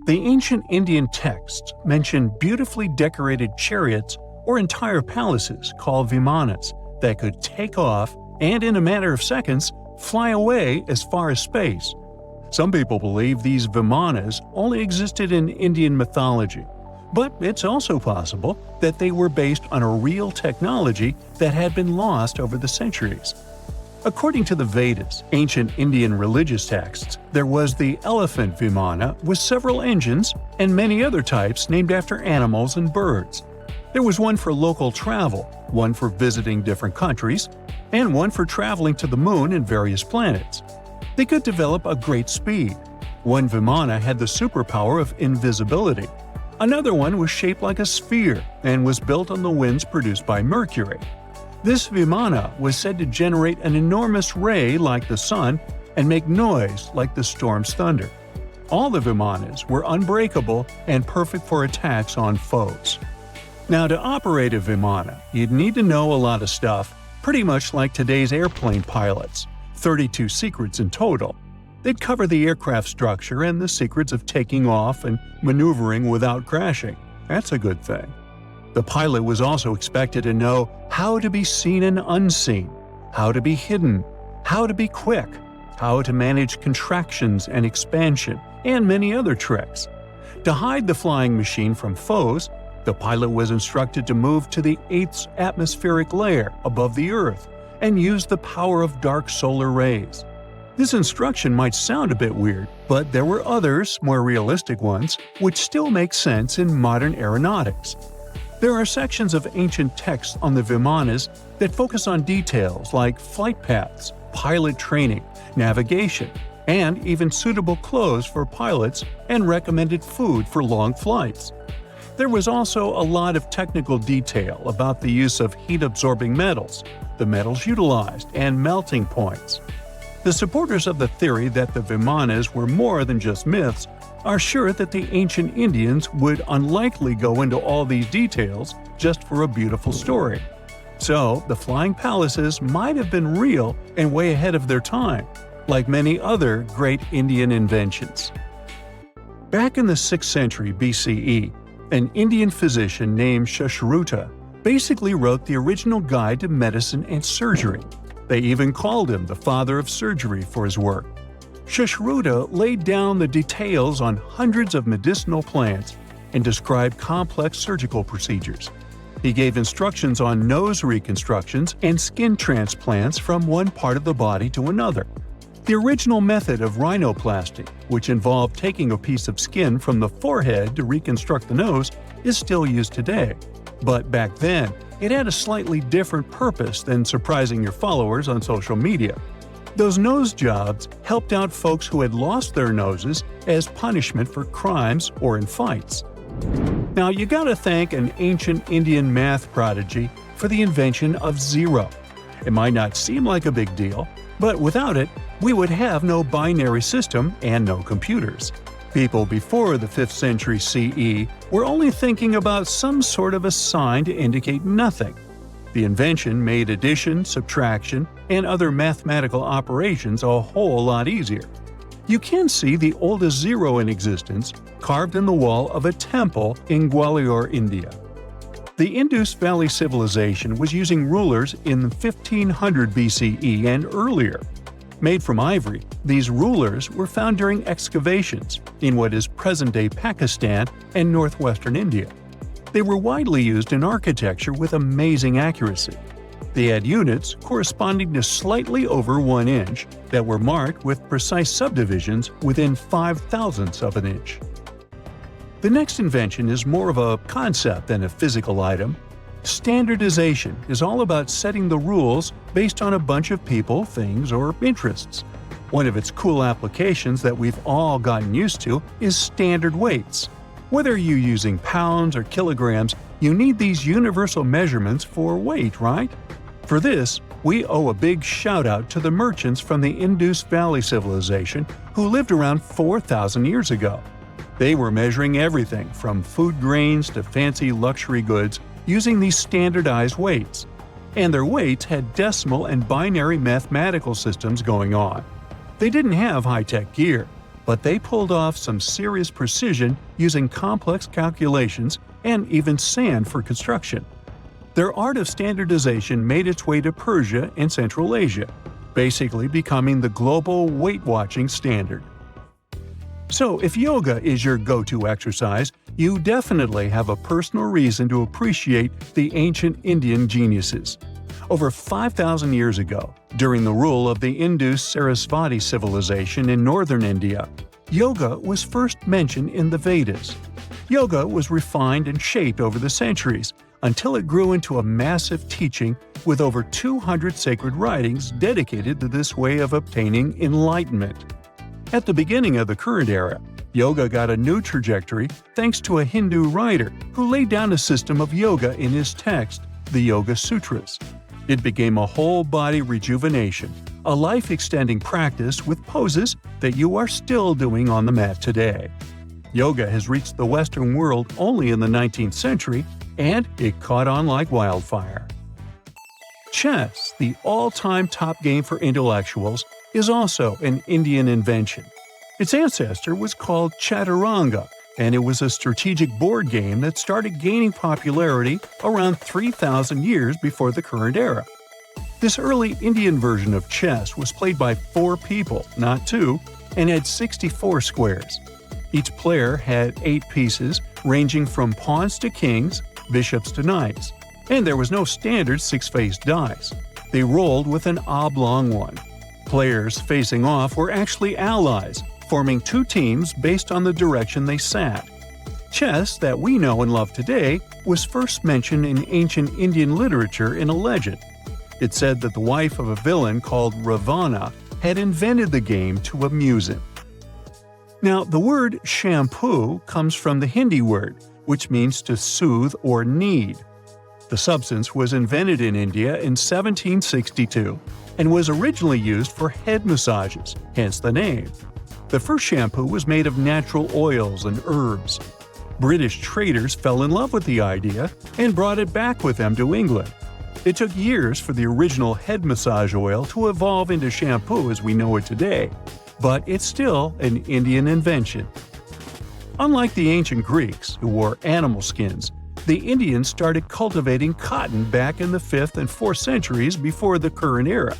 The ancient Indian texts mention beautifully decorated chariots or entire palaces called Vimanas that could take off and, in a matter of seconds, fly away as far as space. Some people believe these Vimanas only existed in Indian mythology, but it's also possible that they were based on a real technology that had been lost over the centuries. According to the Vedas, ancient Indian religious texts, there was the elephant Vimana with several engines and many other types named after animals and birds. There was one for local travel, one for visiting different countries, and one for traveling to the moon and various planets. They could develop a great speed. One Vimana had the superpower of invisibility. Another one was shaped like a sphere and was built on the winds produced by Mercury. This Vimana was said to generate an enormous ray like the sun and make noise like the storm's thunder. All the Vimanas were unbreakable and perfect for attacks on foes. Now, to operate a Vimana, you'd need to know a lot of stuff, pretty much like today's airplane pilots, 32 secrets in total. They'd cover the aircraft structure and the secrets of taking off and maneuvering without crashing. That's a good thing. The pilot was also expected to know how to be seen and unseen, how to be hidden, how to be quick, how to manage contractions and expansion, and many other tricks. To hide the flying machine from foes, the pilot was instructed to move to the 8th atmospheric layer above the Earth and use the power of dark solar rays. This instruction might sound a bit weird, but there were others, more realistic ones, which still make sense in modern aeronautics. There are sections of ancient texts on the Vimanas that focus on details like flight paths, pilot training, navigation, and even suitable clothes for pilots and recommended food for long flights. There was also a lot of technical detail about the use of heat-absorbing metals, the metals utilized, and melting points. The supporters of the theory that the Vimanas were more than just myths are sure that the ancient Indians would unlikely go into all these details just for a beautiful story. So, the flying palaces might have been real and way ahead of their time, like many other great Indian inventions. Back in the 6th century BCE, an Indian physician named Sushruta basically wrote the original guide to medicine and surgery. They even called him the father of surgery for his work. Sushruta laid down the details on hundreds of medicinal plants and described complex surgical procedures. He gave instructions on nose reconstructions and skin transplants from one part of the body to another. The original method of rhinoplasty, which involved taking a piece of skin from the forehead to reconstruct the nose, is still used today. But back then, it had a slightly different purpose than surprising your followers on social media. Those nose jobs helped out folks who had lost their noses as punishment for crimes or in fights. Now, you gotta thank an ancient Indian math prodigy for the invention of zero. It might not seem like a big deal, but without it, we would have no binary system and no computers. People before the 5th century CE were only thinking about some sort of a sign to indicate nothing. The invention made addition, subtraction, and other mathematical operations a whole lot easier. You can see the oldest zero in existence carved in the wall of a temple in Gwalior, India. The Indus Valley Civilization was using rulers in 1500 BCE and earlier. Made from ivory, these rulers were found during excavations in what is present-day Pakistan and northwestern India. They were widely used in architecture with amazing accuracy. They had units corresponding to slightly over 1 inch that were marked with precise subdivisions within 5/1000ths of an inch. The next invention is more of a concept than a physical item. Standardization is all about setting the rules based on a bunch of people, things, or interests. One of its cool applications that we've all gotten used to is standard weights. Whether you're using pounds or kilograms, you need these universal measurements for weight, right? For this, we owe a big shout-out to the merchants from the Indus Valley Civilization who lived around 4,000 years ago. They were measuring everything from food grains to fancy luxury goods using these standardized weights. And their weights had decimal and binary mathematical systems going on. They didn't have high-tech gear. but they pulled off some serious precision using complex calculations and even sand for construction. Their art of standardization made its way to Persia and Central Asia, basically becoming the global weight-watching standard. So if yoga is your go-to exercise, you definitely have a personal reason to appreciate the ancient Indian geniuses. Over 5,000 years ago, during the rule of the Indus-Sarasvati civilization in northern India, yoga was first mentioned in the Vedas. Yoga was refined and shaped over the centuries until it grew into a massive teaching with over 200 sacred writings dedicated to this way of obtaining enlightenment. At the beginning of the current era, yoga got a new trajectory thanks to a Hindu writer who laid down a system of yoga in his text, the Yoga Sutras. It became a whole-body rejuvenation, a life-extending practice with poses that you are still doing on the mat today. Yoga has reached the Western world only in the 19th century, and it caught on like wildfire. Chess, the all-time top game for intellectuals, is also an Indian invention. Its ancestor was called Chaturanga, and it was a strategic board game that started gaining popularity around 3,000 years before the current era. This early Indian version of chess was played by 4 people, not 2, and had 64 squares. Each player had 8 pieces, ranging from pawns to kings, bishops to knights, and there was no standard 6-faced dice. They rolled with an oblong one. Players facing off were actually allies, forming 2 teams based on the direction they sat. Chess, that we know and love today, was first mentioned in ancient Indian literature in a legend. It said that the wife of a villain called Ravana had invented the game to amuse him. Now, the word shampoo comes from the Hindi word, which means to soothe or knead. The substance was invented in India in 1762 and was originally used for head massages, hence the name. The first shampoo was made of natural oils and herbs. British traders fell in love with the idea and brought it back with them to England. It took years for the original head massage oil to evolve into shampoo as we know it today, but it's still an Indian invention. Unlike the ancient Greeks, who wore animal skins, the Indians started cultivating cotton back in the 5th and 4th centuries before the current era.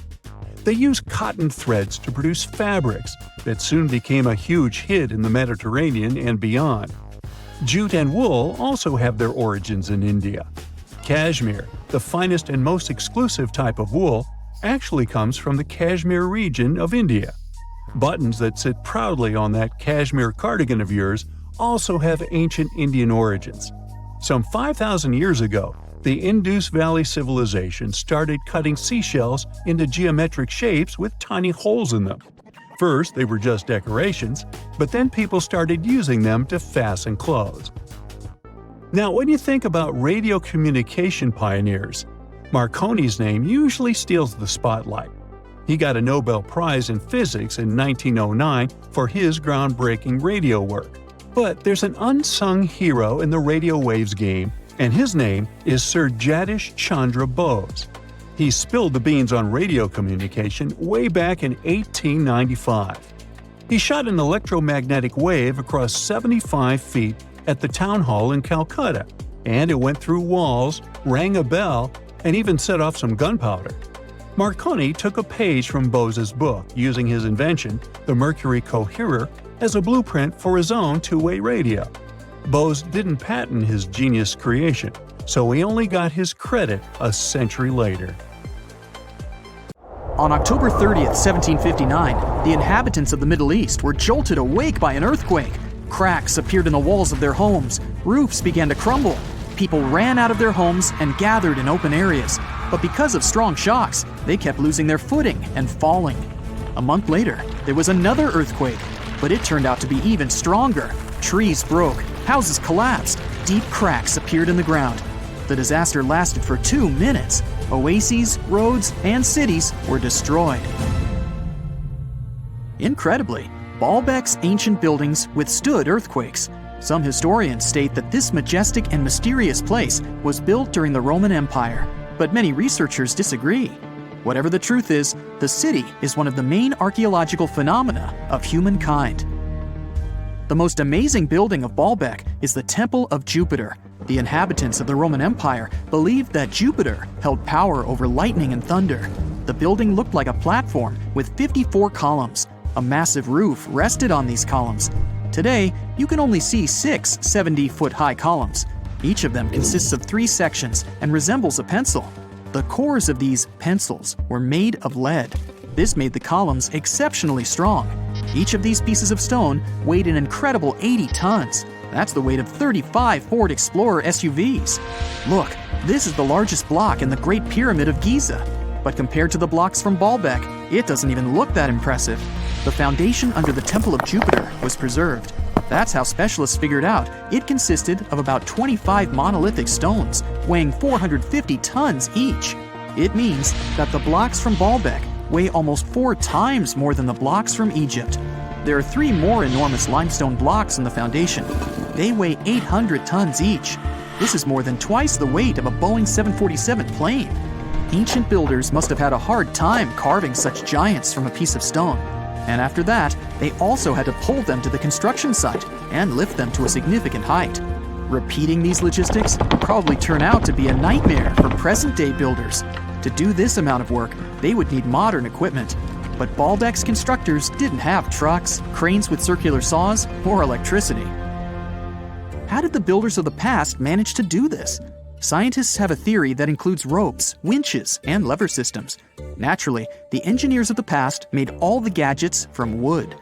They used cotton threads to produce fabrics that soon became a huge hit in the Mediterranean and beyond. Jute and wool also have their origins in India. Cashmere, the finest and most exclusive type of wool, actually comes from the Kashmir region of India. Buttons that sit proudly on that cashmere cardigan of yours also have ancient Indian origins. Some 5,000 years ago, the Indus Valley civilization started cutting seashells into geometric shapes with tiny holes in them. First, they were just decorations, but then people started using them to fasten clothes. Now, when you think about radio communication pioneers, Marconi's name usually steals the spotlight. He got a Nobel Prize in Physics in 1909 for his groundbreaking radio work. But there's an unsung hero in the radio waves game, and his name is Sir Jagdish Chandra Bose. He spilled the beans on radio communication way back in 1895. He shot an electromagnetic wave across 75 feet at the town hall in Calcutta, and it went through walls, rang a bell, and even set off some gunpowder. Marconi took a page from Bose's book, using his invention, the Mercury Coherer, as a blueprint for his own two-way radio. Bose didn't patent his genius creation, so he only got his credit a century later. On October 30th, 1759, the inhabitants of the Middle East were jolted awake by an earthquake. Cracks appeared in the walls of their homes, roofs began to crumble. People ran out of their homes and gathered in open areas. But because of strong shocks, they kept losing their footing and falling. A month later, there was another earthquake, but it turned out to be even stronger. Trees broke, houses collapsed, deep cracks appeared in the ground. The disaster lasted for 2 minutes. Oases, roads, and cities were destroyed. Incredibly, Baalbek's ancient buildings withstood earthquakes. Some historians state that this majestic and mysterious place was built during the Roman Empire, but many researchers disagree. Whatever the truth is, the city is one of the main archaeological phenomena of humankind. The most amazing building of Baalbek is the Temple of Jupiter. The inhabitants of the Roman Empire believed that Jupiter held power over lightning and thunder. The building looked like a platform with 54 columns. A massive roof rested on these columns. Today, you can only see 6 70-foot-high columns. Each of them consists of 3 sections and resembles a pencil. The cores of these pencils were made of lead. This made the columns exceptionally strong. Each of these pieces of stone weighed an incredible 80 tons. That's the weight of 35 Ford Explorer SUVs. Look, this is the largest block in the Great Pyramid of Giza. But compared to the blocks from Baalbek, it doesn't even look that impressive. The foundation under the Temple of Jupiter was preserved. That's how specialists figured out it consisted of about 25 monolithic stones, weighing 450 tons each. It means that the blocks from Baalbek weigh almost 4 times more than the blocks from Egypt. There are 3 more enormous limestone blocks in the foundation. They weigh 800 tons each. This is more than twice the weight of a Boeing 747 plane. Ancient builders must have had a hard time carving such giants from a piece of stone. And after that, they also had to pull them to the construction site and lift them to a significant height. Repeating these logistics would probably turn out to be a nightmare for present-day builders. To do this amount of work, they would need modern equipment. But Baalbek's constructors didn't have trucks, cranes with circular saws, or electricity. How did the builders of the past manage to do this? Scientists have a theory that includes ropes, winches, and lever systems. Naturally, the engineers of the past made all the gadgets from wood.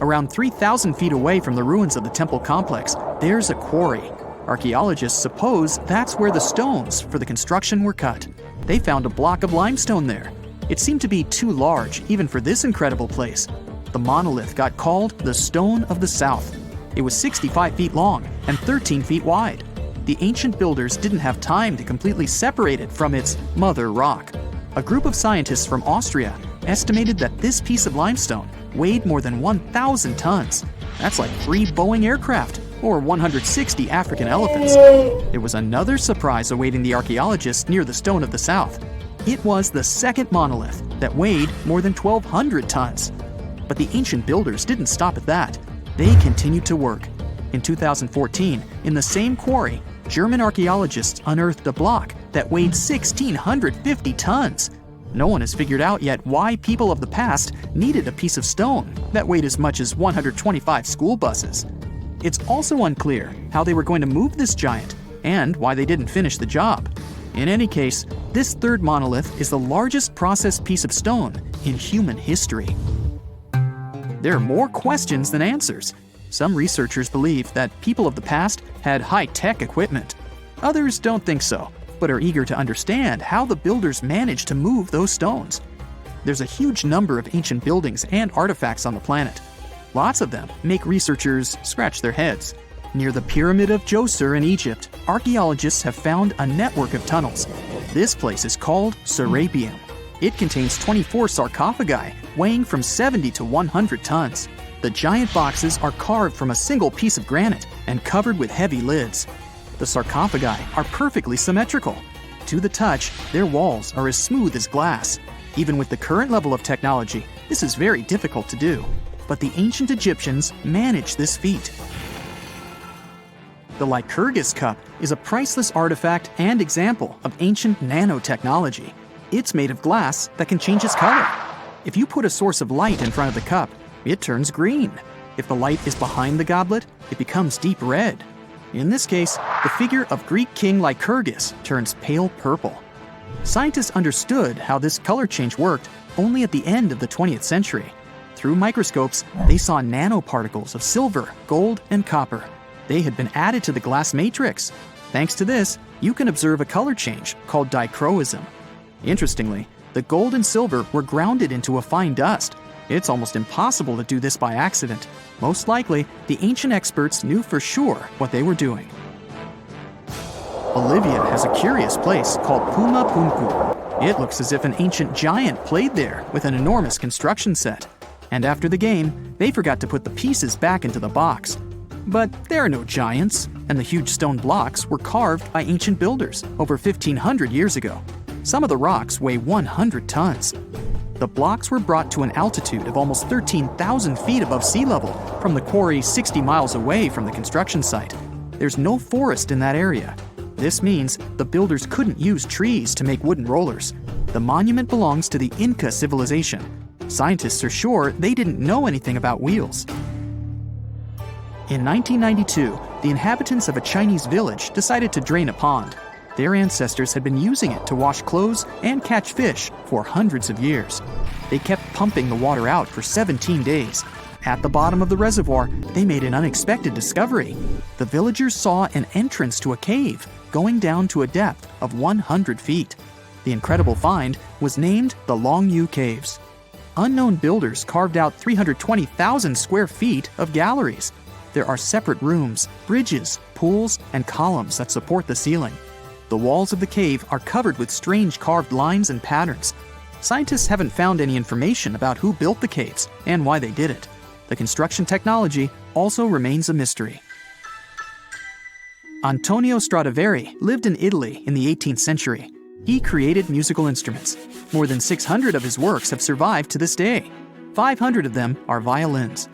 Around 3,000 feet away from the ruins of the temple complex, there's a quarry. Archaeologists suppose that's where the stones for the construction were cut. They found a block of limestone there. It seemed to be too large, even for this incredible place. The monolith got called the Stone of the South. It was 65 feet long and 13 feet wide. The ancient builders didn't have time to completely separate it from its mother rock. A group of scientists from Austria estimated that this piece of limestone weighed more than 1,000 tons. That's like 3 Boeing aircraft or 160 African elephants. There was another surprise awaiting the archaeologists near the Stone of the South. It was the second monolith that weighed more than 1,200 tons. But the ancient builders didn't stop at that. They continued to work. In 2014, in the same quarry, German archaeologists unearthed a block that weighed 1,650 tons. No one has figured out yet why people of the past needed a piece of stone that weighed as much as 125 school buses. It's also unclear how they were going to move this giant and why they didn't finish the job. In any case, this third monolith is the largest processed piece of stone in human history. There are more questions than answers. Some researchers believe that people of the past had high-tech equipment. Others don't think so, but are eager to understand how the builders managed to move those stones. There's a huge number of ancient buildings and artifacts on the planet. Lots of them make researchers scratch their heads. Near the Pyramid of Djoser in Egypt, archaeologists have found a network of tunnels. This place is called Serapeum. It contains 24 sarcophagi weighing from 70 to 100 tons. The giant boxes are carved from a single piece of granite and covered with heavy lids. The sarcophagi are perfectly symmetrical. To the touch, their walls are as smooth as glass. Even with the current level of technology, this is very difficult to do. But the ancient Egyptians managed this feat. The Lycurgus cup is a priceless artifact and example of ancient nanotechnology. It's made of glass that can change its color. If you put a source of light in front of the cup, it turns green. If the light is behind the goblet, it becomes deep red. In this case, the figure of Greek king Lycurgus turns pale purple. Scientists understood how this color change worked only at the end of the 20th century. Through microscopes, they saw nanoparticles of silver, gold, and copper. They had been added to the glass matrix. Thanks to this, you can observe a color change called dichroism. Interestingly, the gold and silver were grounded into a fine dust. It's almost impossible to do this by accident. Most likely, the ancient experts knew for sure what they were doing. Bolivia has a curious place called Puma Punku. It looks as if an ancient giant played there with an enormous construction set. And after the game, they forgot to put the pieces back into the box. But there are no giants, and the huge stone blocks were carved by ancient builders over 1,500 years ago. Some of the rocks weigh 100 tons. The blocks were brought to an altitude of almost 13,000 feet above sea level from the quarry 60 miles away from the construction site. There's no forest in that area. This means the builders couldn't use trees to make wooden rollers. The monument belongs to the Inca civilization. Scientists are sure they didn't know anything about wheels. In 1992, the inhabitants of a Chinese village decided to drain a pond. Their ancestors had been using it to wash clothes and catch fish for hundreds of years. They kept pumping the water out for 17 days. At the bottom of the reservoir, they made an unexpected discovery. The villagers saw an entrance to a cave going down to a depth of 100 feet. The incredible find was named the Longyu Caves. Unknown builders carved out 320,000 square feet of galleries. There are separate rooms, bridges, pools, and columns that support the ceiling. The walls of the cave are covered with strange carved lines and patterns. Scientists haven't found any information about who built the caves and why they did it. The construction technology also remains a mystery. Antonio Stradivari lived in Italy in the 18th century. He created musical instruments. More than 600 of his works have survived to this day. 500 of them are violins.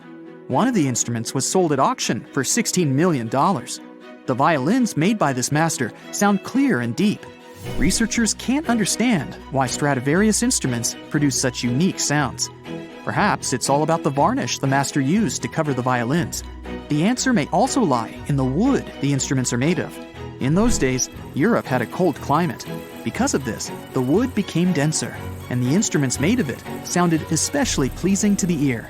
One of the instruments was sold at auction for $16 million. The violins made by this master sound clear and deep. Researchers can't understand why Stradivarius instruments produce such unique sounds. Perhaps it's all about the varnish the master used to cover the violins. The answer may also lie in the wood the instruments are made of. In those days, Europe had a cold climate. Because of this, the wood became denser, and the instruments made of it sounded especially pleasing to the ear.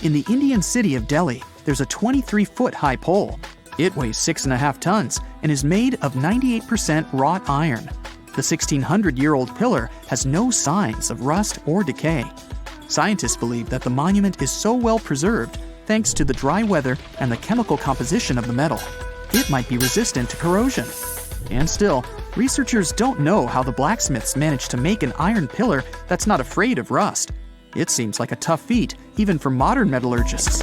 In the Indian city of Delhi, there's a 23-foot-high pole. It weighs 6.5 tons and is made of 98% wrought iron. The 1,600-year-old pillar has no signs of rust or decay. Scientists believe that the monument is so well preserved thanks to the dry weather and the chemical composition of the metal. It might be resistant to corrosion. And still, researchers don't know how the blacksmiths managed to make an iron pillar that's not afraid of rust. It seems like a tough feat, even for modern metallurgists.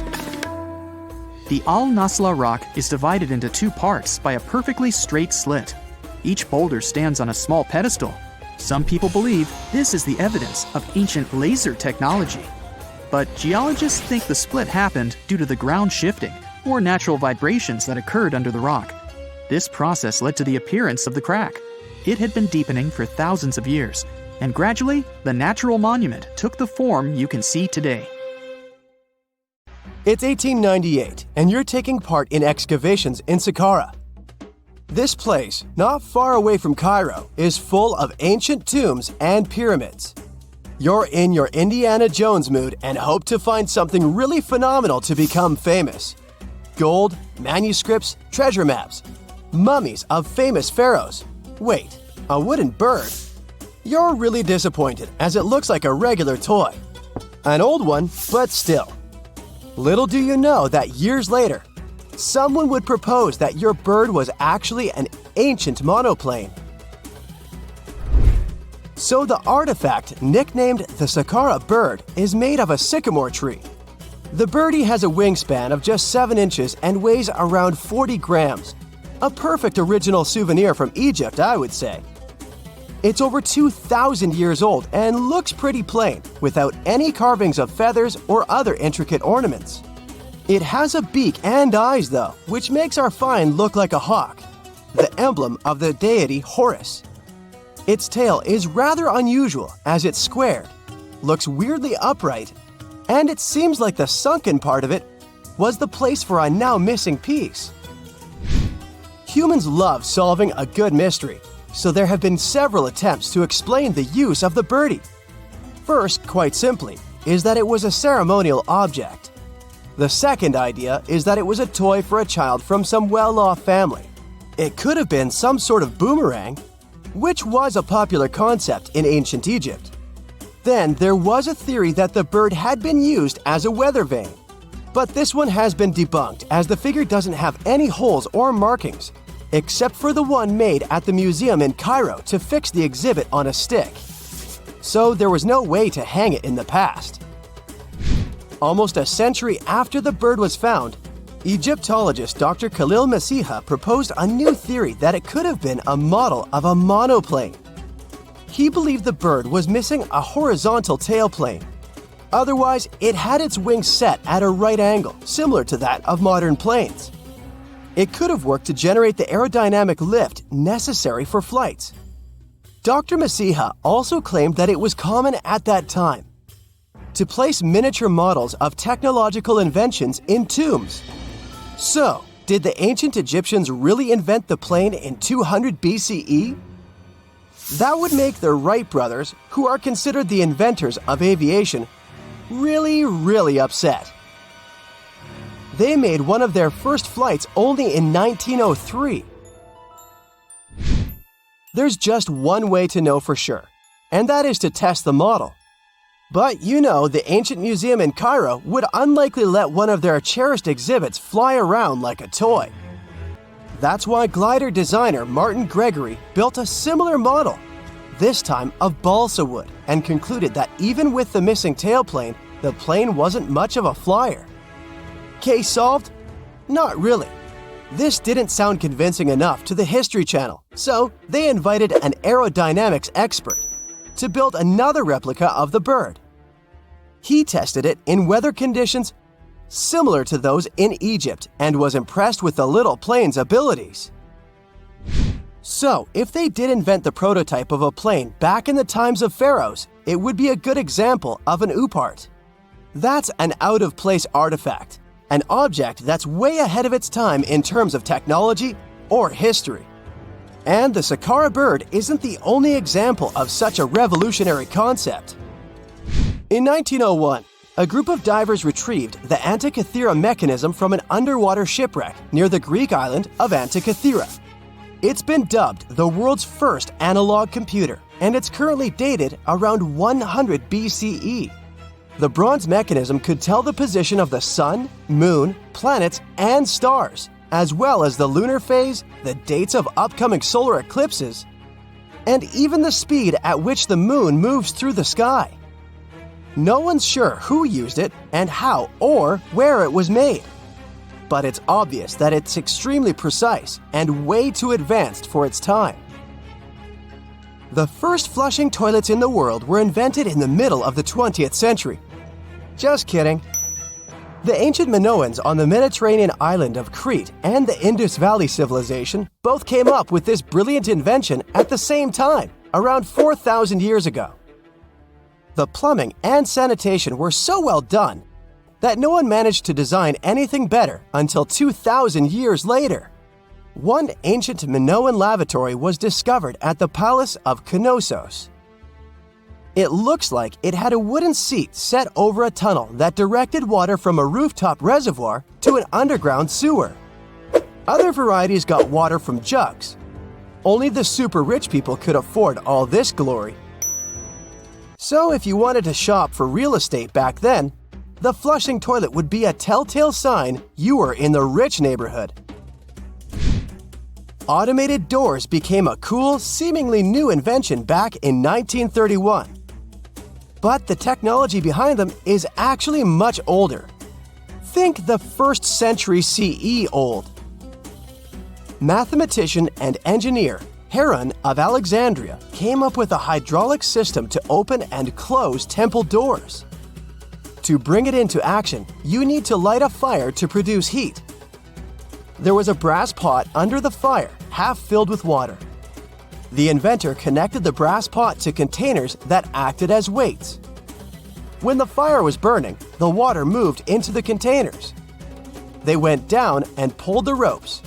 The Al-Nasla rock is divided into two parts by a perfectly straight slit. Each boulder stands on a small pedestal. Some people believe this is the evidence of ancient laser technology. But geologists think the split happened due to the ground shifting or natural vibrations that occurred under the rock. This process led to the appearance of the crack. It had been deepening for thousands of years, and gradually, the natural monument took the form you can see today. It's 1898, and you're taking part in excavations in Sakara. This place, not far away from Cairo, is full of ancient tombs and pyramids. You're in your Indiana Jones mood and hope to find something really phenomenal to become famous. Gold, manuscripts, treasure maps, mummies of famous pharaohs. Wait, a wooden bird? You're really disappointed as it looks like a regular toy. An old one, but still. Little do you know that years later, someone would propose that your bird was actually an ancient monoplane. So the artifact, nicknamed the Sakara bird, is made of a sycamore tree. The birdie has a wingspan of just 7 inches and weighs around 40 grams. A perfect original souvenir from Egypt, I would say. It's over 2,000 years old and looks pretty plain, without any carvings of feathers or other intricate ornaments. It has a beak and eyes, though, which makes our find look like a hawk, the emblem of the deity Horus. Its tail is rather unusual as it's squared, looks weirdly upright, and it seems like the sunken part of it was the place for a now missing piece. Humans love solving a good mystery, so there have been several attempts to explain the use of the birdie. First, quite simply, is that it was a ceremonial object. The second idea is that it was a toy for a child from some well-off family. It could have been some sort of boomerang, which was a popular concept in ancient Egypt. Then there was a theory that the bird had been used as a weather vane. But this one has been debunked as the figure doesn't have any holes or markings, except for the one made at the museum in Cairo to fix the exhibit on a stick. So there was no way to hang it in the past. Almost a century after the bird was found, Egyptologist Dr. Khalil Masiha proposed a new theory that it could have been a model of a monoplane. He believed the bird was missing a horizontal tail plane. Otherwise, it had its wings set at a right angle, similar to that of modern planes. It could have worked to generate the aerodynamic lift necessary for flights. Dr. Masiha also claimed that it was common at that time to place miniature models of technological inventions in tombs. So, did the ancient Egyptians really invent the plane in 200 BCE? That would make the Wright brothers, who are considered the inventors of aviation, really upset. They made one of their first flights only in 1903. There's just one way to know for sure, and that is to test the model. But the ancient museum in Cairo would unlikely let one of their cherished exhibits fly around like a toy. That's why glider designer Martin Gregory built a similar model, this time of balsa wood, and concluded that even with the missing tailplane, the plane wasn't much of a flyer. Case solved? Not really. This didn't sound convincing enough to the History Channel, so they invited an aerodynamics expert to build another replica of the bird. He tested it in weather conditions similar to those in Egypt and was impressed with the little plane's abilities. So, if they did invent the prototype of a plane back in the times of pharaohs, it would be a good example of an oopart. That's an out-of-place artifact, an object that's way ahead of its time in terms of technology or history. And the Sakara bird isn't the only example of such a revolutionary concept. In 1901, a group of divers retrieved the Antikythera mechanism from an underwater shipwreck near the Greek island of Antikythera. It's been dubbed the world's first analog computer, and it's currently dated around 100 BCE. The bronze mechanism could tell the position of the sun, moon, planets, and stars, as well as the lunar phase, the dates of upcoming solar eclipses, and even the speed at which the moon moves through the sky. No one's sure who used it and how or where it was made. But it's obvious that it's extremely precise and way too advanced for its time. The first flushing toilets in the world were invented in the middle of the 20th century. Just kidding. The ancient Minoans on the Mediterranean island of Crete and the Indus Valley civilization both came up with this brilliant invention at the same time, around 4,000 years ago. The plumbing and sanitation were so well done that no one managed to design anything better until 2,000 years later. One ancient Minoan lavatory was discovered at the Palace of Knossos. It looks like it had a wooden seat set over a tunnel that directed water from a rooftop reservoir to an underground sewer. Other varieties got water from jugs. Only the super rich people could afford all this glory. So if you wanted to shop for real estate back then, the flushing toilet would be a telltale sign you were in the rich neighborhood. Automated doors became a cool, seemingly new invention back in 1931. But the technology behind them is actually much older. Think the 1st century CE old. Mathematician and engineer Heron of Alexandria came up with a hydraulic system to open and close temple doors. To bring it into action, you need to light a fire to produce heat. There was a brass pot under the fire, half filled with water. The inventor connected the brass pot to containers that acted as weights. When the fire was burning, the water moved into the containers. They went down and pulled the ropes.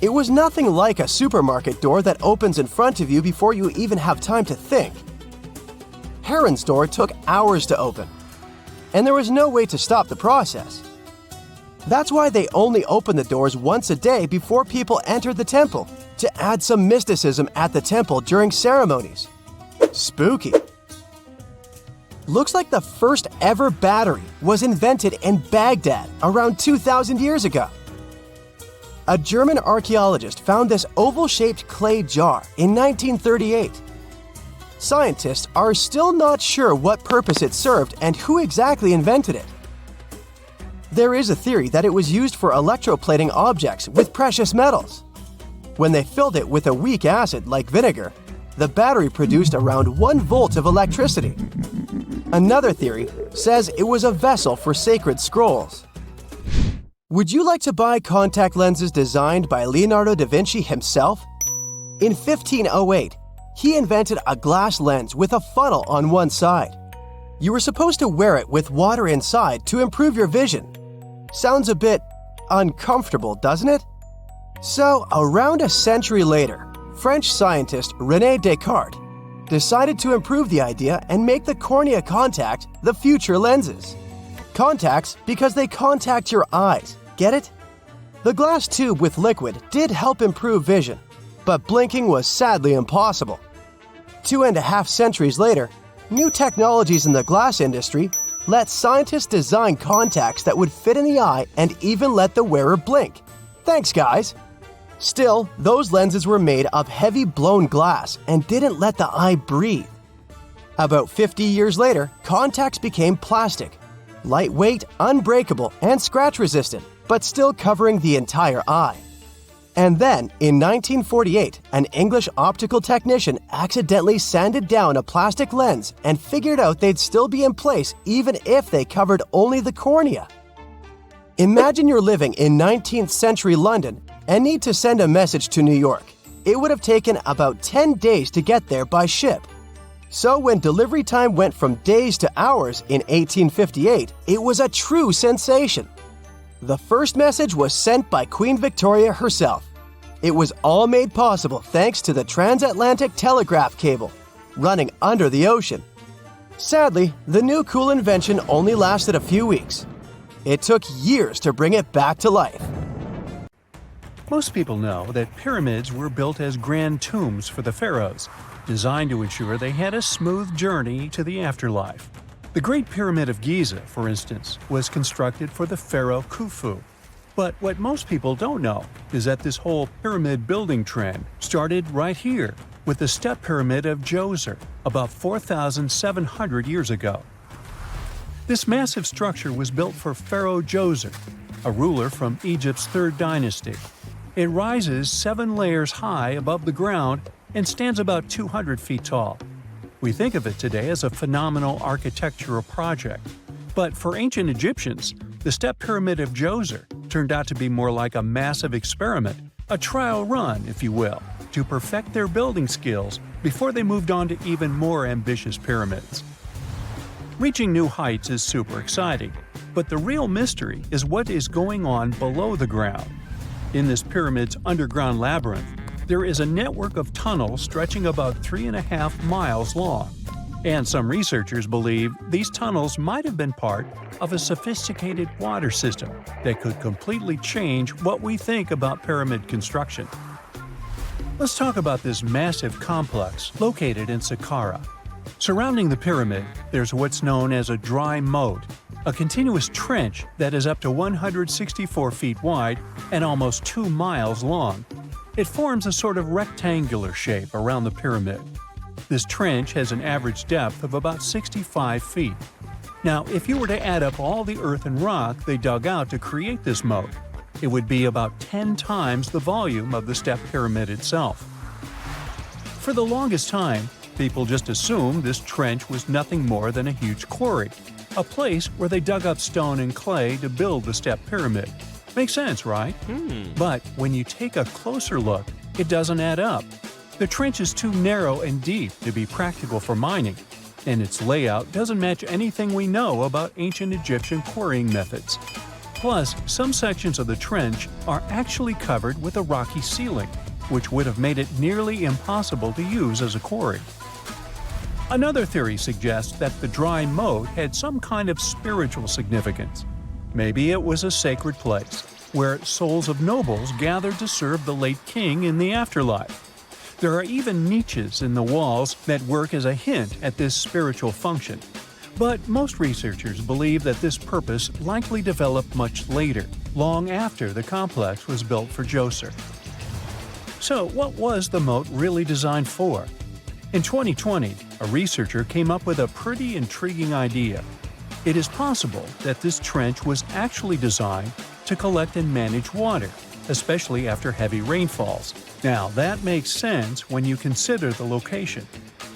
It was nothing like a supermarket door that opens in front of you before you even have time to think. Heron's door took hours to open, and there was no way to stop the process. That's why they only opened the doors once a day before people entered the temple, to add some mysticism at the temple during ceremonies. Spooky. Looks like the first ever battery was invented in Baghdad around 2,000 years ago. A German archaeologist found this oval-shaped clay jar in 1938. Scientists are still not sure what purpose it served and who exactly invented it. There is a theory that it was used for electroplating objects with precious metals. When they filled it with a weak acid like vinegar, the battery produced around 1 volt of electricity. Another theory says it was a vessel for sacred scrolls. Would you like to buy contact lenses designed by Leonardo da Vinci himself? In 1508, he invented a glass lens with a funnel on one side. You were supposed to wear it with water inside to improve your vision. Sounds a bit uncomfortable, doesn't it? So, around a century later, French scientist René Descartes decided to improve the idea and make the cornea contact the future lenses. Contacts because they contact your eyes, get it? The glass tube with liquid did help improve vision, but blinking was sadly impossible. 2.5 centuries later, new technologies in the glass industry let scientists design contacts that would fit in the eye and even let the wearer blink. Thanks, guys! Still, those lenses were made of heavy blown glass and didn't let the eye breathe. About 50 years later, contacts became plastic, lightweight, unbreakable, and scratch-resistant, but still covering the entire eye. And then, in 1948, an English optical technician accidentally sanded down a plastic lens and figured out they'd still be in place even if they covered only the cornea. Imagine you're living in 19th century London and need to send a message to New York. It would have taken about 10 days to get there by ship. So when delivery time went from days to hours in 1858, it was a true sensation. The first message was sent by Queen Victoria herself. It was all made possible thanks to the transatlantic telegraph cable, running under the ocean. Sadly, the new cool invention only lasted a few weeks. It took years to bring it back to life. Most people know that pyramids were built as grand tombs for the pharaohs, designed to ensure they had a smooth journey to the afterlife. The Great Pyramid of Giza, for instance, was constructed for the pharaoh Khufu. But what most people don't know is that this whole pyramid building trend started right here with the step pyramid of Djoser about 4,700 years ago. This massive structure was built for Pharaoh Djoser, a ruler from Egypt's 3rd dynasty. It rises 7 layers high above the ground and stands about 200 feet tall. We think of it today as a phenomenal architectural project, but for ancient Egyptians, the step pyramid of Djoser turned out to be more like a massive experiment, a trial run, if you will, to perfect their building skills before they moved on to even more ambitious pyramids. Reaching new heights is super exciting, but the real mystery is what is going on below the ground. In this pyramid's underground labyrinth, there is a network of tunnels stretching about 3.5 miles long, and some researchers believe these tunnels might have been part of a sophisticated water system that could completely change what we think about pyramid construction. Let's talk about this massive complex located in Sakara. Surrounding the pyramid, there's what's known as a dry moat, a continuous trench that is up to 164 feet wide and almost 2 miles long. It forms a sort of rectangular shape around the pyramid. This trench has an average depth of about 65 feet. Now, if you were to add up all the earth and rock they dug out to create this moat, it would be about 10 times the volume of the step pyramid itself. For the longest time, people just assumed this trench was nothing more than a huge quarry, a place where they dug up stone and clay to build the step pyramid. Makes sense, right? But when you take a closer look, it doesn't add up. The trench is too narrow and deep to be practical for mining, and its layout doesn't match anything we know about ancient Egyptian quarrying methods. Plus, some sections of the trench are actually covered with a rocky ceiling, which would have made it nearly impossible to use as a quarry. Another theory suggests that the dry moat had some kind of spiritual significance. Maybe it was a sacred place, where souls of nobles gathered to serve the late king in the afterlife. There are even niches in the walls that work as a hint at this spiritual function. But most researchers believe that this purpose likely developed much later, long after the complex was built for Djoser. So what was the moat really designed for? In 2020, a researcher came up with a pretty intriguing idea. It is possible that this trench was actually designed to collect and manage water, especially after heavy rainfalls. Now, that makes sense when you consider the location.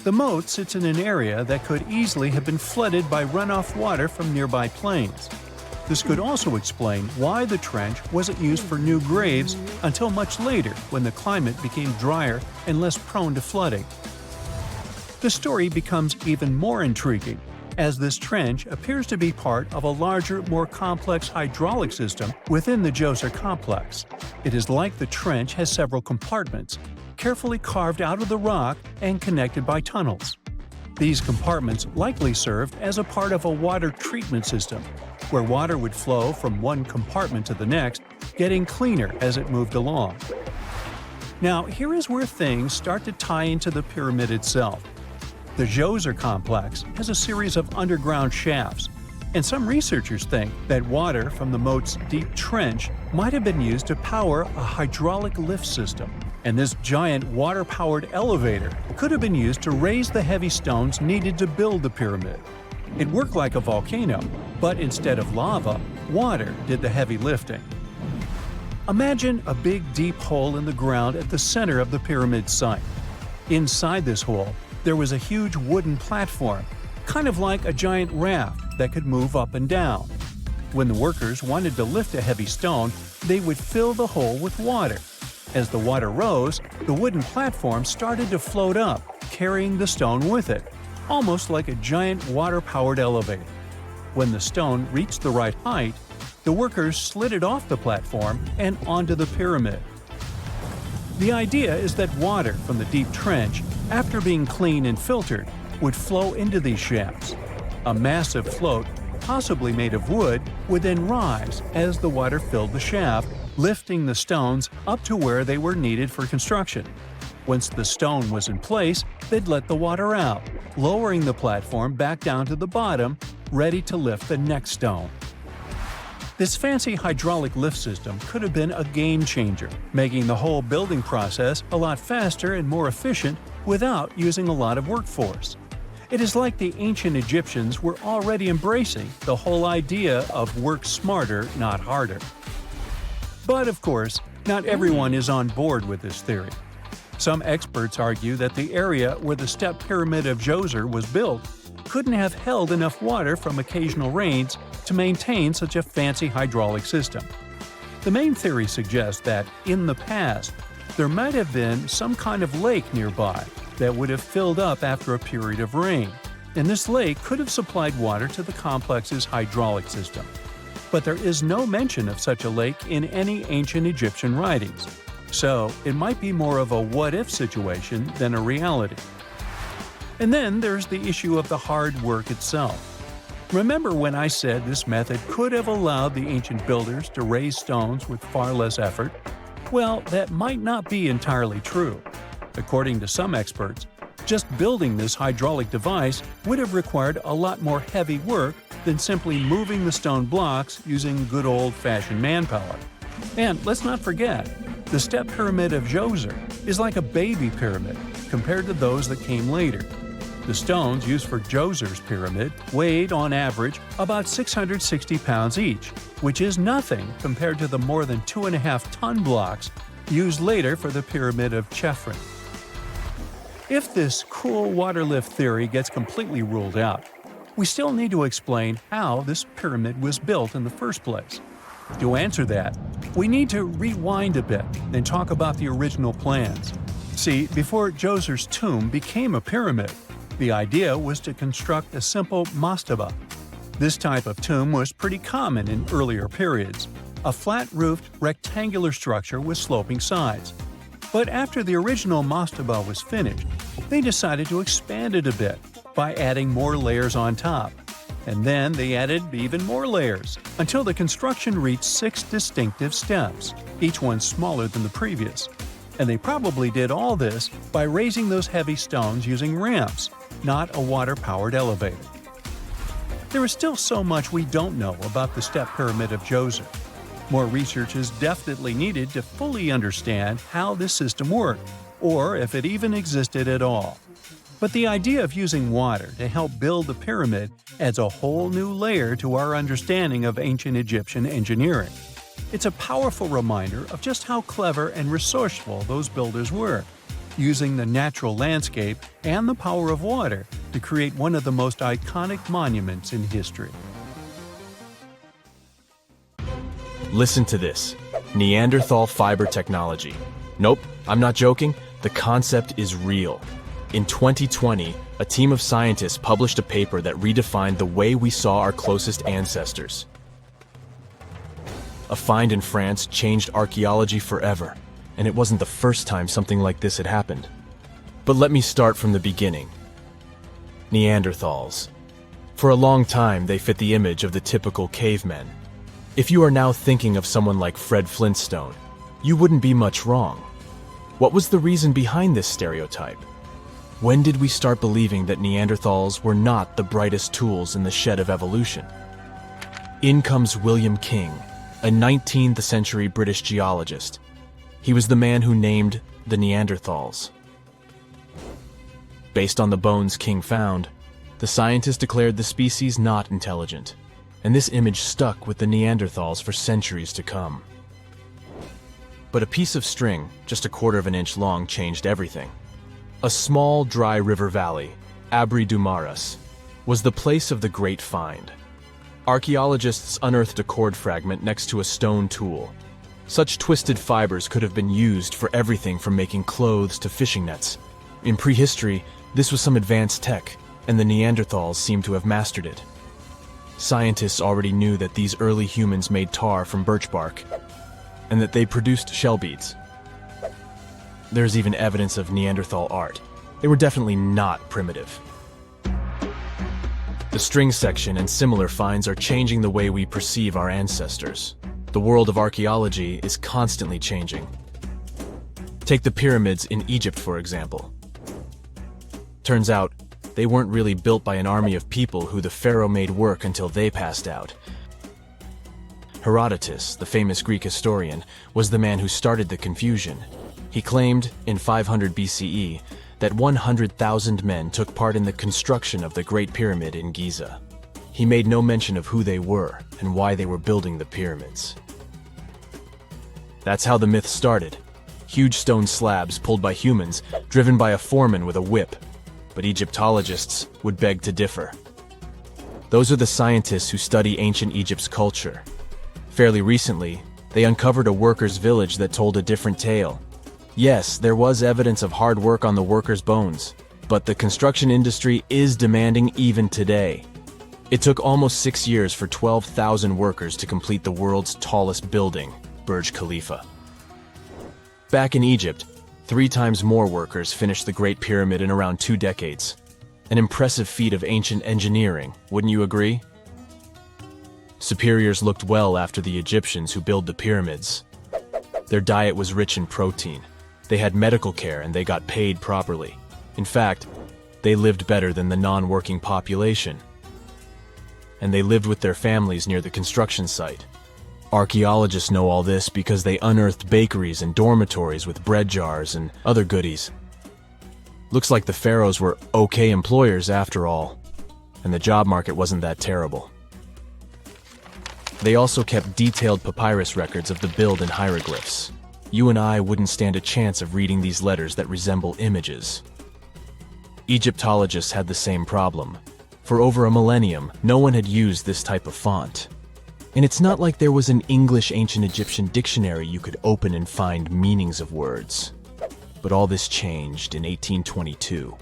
The moat sits in an area that could easily have been flooded by runoff water from nearby plains. This could also explain why the trench wasn't used for new graves until much later when the climate became drier and less prone to flooding. The story becomes even more intriguing, as this trench appears to be part of a larger, more complex hydraulic system within the Djoser complex. It is like the trench has several compartments, carefully carved out of the rock and connected by tunnels. These compartments likely served as a part of a water treatment system, where water would flow from one compartment to the next, getting cleaner as it moved along. Now, here is where things start to tie into the pyramid itself. The Djoser complex has a series of underground shafts, and some researchers think that water from the moat's deep trench might have been used to power a hydraulic lift system, and this giant water-powered elevator could have been used to raise the heavy stones needed to build the pyramid. It worked like a volcano, but instead of lava, water did the heavy lifting. Imagine a big deep hole in the ground at the center of the pyramid site. Inside this hole, there was a huge wooden platform, kind of like a giant raft that could move up and down. When the workers wanted to lift a heavy stone, they would fill the hole with water. As the water rose, the wooden platform started to float up, carrying the stone with it, almost like a giant water-powered elevator. When the stone reached the right height, the workers slid it off the platform and onto the pyramid. The idea is that water from the deep trench, after being cleaned and filtered, would flow into these shafts. A massive float, possibly made of wood, would then rise as the water filled the shaft, lifting the stones up to where they were needed for construction. Once the stone was in place, they'd let the water out, lowering the platform back down to the bottom, ready to lift the next stone. This fancy hydraulic lift system could have been a game changer, making the whole building process a lot faster and more efficient without using a lot of workforce. It is like the ancient Egyptians were already embracing the whole idea of work smarter, not harder. But of course, not everyone is on board with this theory. Some experts argue that the area where the step pyramid of Djoser was built couldn't have held enough water from occasional rains to maintain such a fancy hydraulic system. The main theory suggests that, in the past, there might have been some kind of lake nearby that would have filled up after a period of rain, and this lake could have supplied water to the complex's hydraulic system. But there is no mention of such a lake in any ancient Egyptian writings, so it might be more of a what-if situation than a reality. And then there's the issue of the hard work itself. Remember when I said this method could have allowed the ancient builders to raise stones with far less effort? Well, that might not be entirely true. According to some experts, just building this hydraulic device would have required a lot more heavy work than simply moving the stone blocks using good old-fashioned manpower. And let's not forget, the step pyramid of Djoser is like a baby pyramid compared to those that came later. The stones used for Djoser's pyramid weighed, on average, about 660 pounds each, which is nothing compared to the more than 2.5-ton blocks used later for the pyramid of Chephren. If this cool water lift theory gets completely ruled out, we still need to explain how this pyramid was built in the first place. To answer that, we need to rewind a bit and talk about the original plans. See, before Djoser's tomb became a pyramid, the idea was to construct a simple mastaba. This type of tomb was pretty common in earlier periods, a flat-roofed, rectangular structure with sloping sides. But after the original mastaba was finished, they decided to expand it a bit by adding more layers on top. And then they added even more layers, until the construction reached 6 distinctive steps, each one smaller than the previous. And they probably did all this by raising those heavy stones using ramps, not a water-powered elevator. There is still so much we don't know about the step pyramid of Djoser. More research is definitely needed to fully understand how this system worked, or if it even existed at all. But the idea of using water to help build the pyramid adds a whole new layer to our understanding of ancient Egyptian engineering. It's a powerful reminder of just how clever and resourceful those builders were, using the natural landscape and the power of water to create one of the most iconic monuments in history. Listen to this. Neanderthal fiber technology. Nope, I'm not joking. The concept is real. In 2020, a team of scientists published a paper that redefined the way we saw our closest ancestors. A find in France changed archaeology forever, and it wasn't the first time something like this had happened. But let me start from the beginning. Neanderthals. For a long time, they fit the image of the typical cavemen. If you are now thinking of someone like Fred Flintstone, you wouldn't be much wrong. What was the reason behind this stereotype? When did we start believing that Neanderthals were not the brightest tools in the shed of evolution? In comes William King, a 19th century British geologist. He was the man who named the Neanderthals. Based on the bones King found, the scientist declared the species not intelligent, and this image stuck with the Neanderthals for centuries to come. But a piece of string, just a quarter of an inch long, changed everything. A small, dry river valley, Abri du Maras, was the place of the great find. Archaeologists unearthed a cord fragment next to a stone tool. Such twisted fibers could have been used for everything from making clothes to fishing nets. In prehistory, this was some advanced tech, and the Neanderthals seemed to have mastered it. Scientists already knew that these early humans made tar from birch bark, and that they produced shell beads. There's even evidence of Neanderthal art. They were definitely not primitive. The string section and similar finds are changing the way we perceive our ancestors. The world of archaeology is constantly changing. Take the pyramids in Egypt, for example. Turns out, they weren't really built by an army of people who the pharaoh made work until they passed out. Herodotus, the famous Greek historian, was the man who started the confusion. He claimed, in 500 BCE, that 100,000 men took part in the construction of the Great Pyramid in Giza. He made no mention of who they were and why they were building the pyramids. That's how the myth started. Huge stone slabs pulled by humans, driven by a foreman with a whip. But Egyptologists would beg to differ. Those are the scientists who study ancient Egypt's culture. Fairly recently, they uncovered a workers' village that told a different tale. Yes, there was evidence of hard work on the workers' bones, but the construction industry is demanding even today. It took almost 6 years for 12,000 workers to complete the world's tallest building, Burj Khalifa. Back in Egypt, 3 times more workers finished the Great Pyramid in around 2 decades. An impressive feat of ancient engineering, wouldn't you agree? Superiors looked well after the Egyptians who built the pyramids. Their diet was rich in protein. They had medical care and they got paid properly. In fact, they lived better than the non-working population. And they lived with their families near the construction site. Archaeologists know all this because they unearthed bakeries and dormitories with bread jars and other goodies. Looks like the pharaohs were okay employers after all, and the job market wasn't that terrible. They also kept detailed papyrus records of the build and hieroglyphs. You and I wouldn't stand a chance of reading these letters that resemble images. Egyptologists had the same problem. For over a millennium, no one had used this type of font. And it's not like there was an English ancient Egyptian dictionary you could open and find meanings of words. But all this changed in 1822.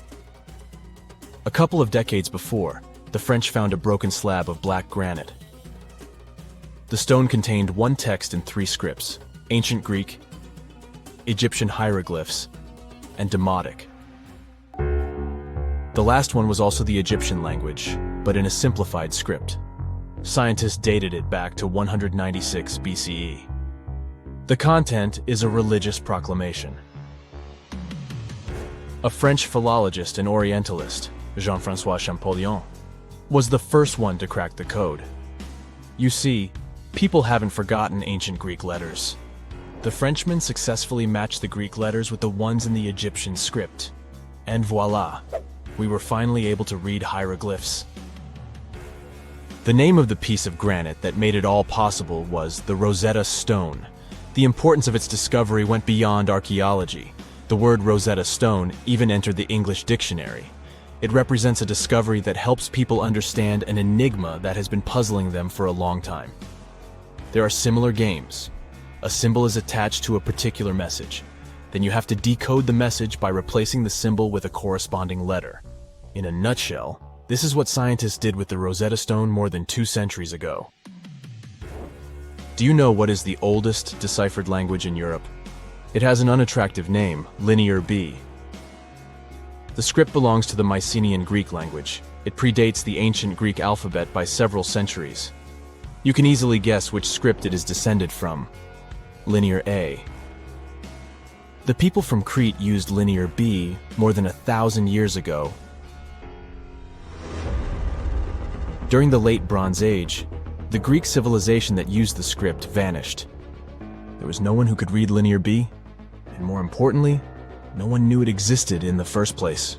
A couple of decades before, the French found a broken slab of black granite. The stone contained 1 text in 3 scripts: Ancient Greek, Egyptian hieroglyphs, and Demotic. The last one was also the Egyptian language, but in a simplified script. Scientists dated it back to 196 BCE. The content is a religious proclamation. A French philologist and Orientalist, Jean-François Champollion, was the first one to crack the code. You see, people haven't forgotten ancient Greek letters. The Frenchman successfully matched the Greek letters with the ones in the Egyptian script. And voila, we were finally able to read hieroglyphs. The name of the piece of granite that made it all possible was the Rosetta Stone. The importance of its discovery went beyond archaeology. The word Rosetta Stone even entered the English dictionary. It represents a discovery that helps people understand an enigma that has been puzzling them for a long time. There are similar games. A symbol is attached to a particular message. Then you have to decode the message by replacing the symbol with a corresponding letter. In a nutshell, this is what scientists did with the Rosetta Stone more than 2 centuries ago. Do you know what is the oldest deciphered language in Europe? It has an unattractive name, Linear B. The script belongs to the Mycenaean Greek language. It predates the ancient Greek alphabet by several centuries. You can easily guess which script it is descended from. Linear A. The people from Crete used Linear B more than 1,000 years ago. During the Late Bronze Age, the Greek civilization that used the script vanished. There was no one who could read Linear B, and more importantly, no one knew it existed in the first place.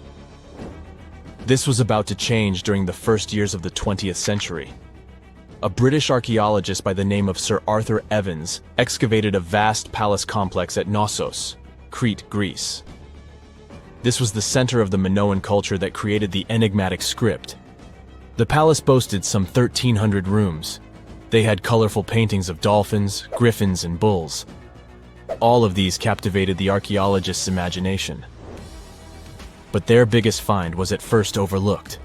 This was about to change during the first years of the 20th century. A British archaeologist by the name of Sir Arthur Evans excavated a vast palace complex at Knossos, Crete, Greece. This was the center of the Minoan culture that created the enigmatic script. The palace boasted some 1,300 rooms. They had colorful paintings of dolphins, griffins, and bulls. All of these captivated the archaeologists' imagination. But their biggest find was at first overlooked.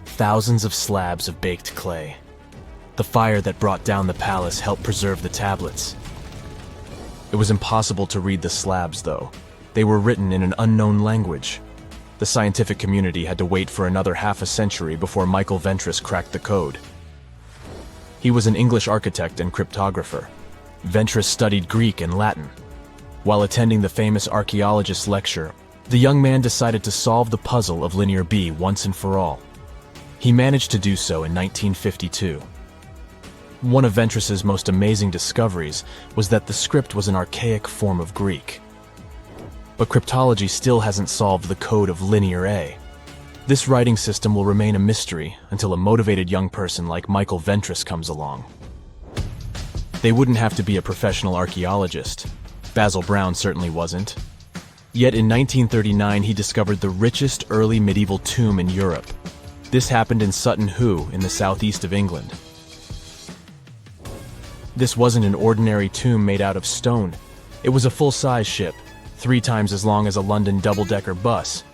Thousands of slabs of baked clay. The fire that brought down the palace helped preserve the tablets. It was impossible to read the slabs, though. They were written in an unknown language. The scientific community had to wait for another half a century before Michael Ventris cracked the code. He was an English architect and cryptographer. Ventris studied Greek and Latin. While attending the famous archaeologist's lecture, the young man decided to solve the puzzle of Linear B once and for all. He managed to do so in 1952. One of Ventris's most amazing discoveries was that the script was an archaic form of Greek. But cryptology still hasn't solved the code of Linear A. This writing system will remain a mystery until a motivated young person like Michael Ventris comes along. They wouldn't have to be a professional archaeologist. Basil Brown certainly wasn't. Yet in 1939 he discovered the richest early medieval tomb in Europe. This happened in Sutton Hoo in the southeast of England. This wasn't an ordinary tomb made out of stone. It was a full-size ship, 3 times as long as a London double-decker bus.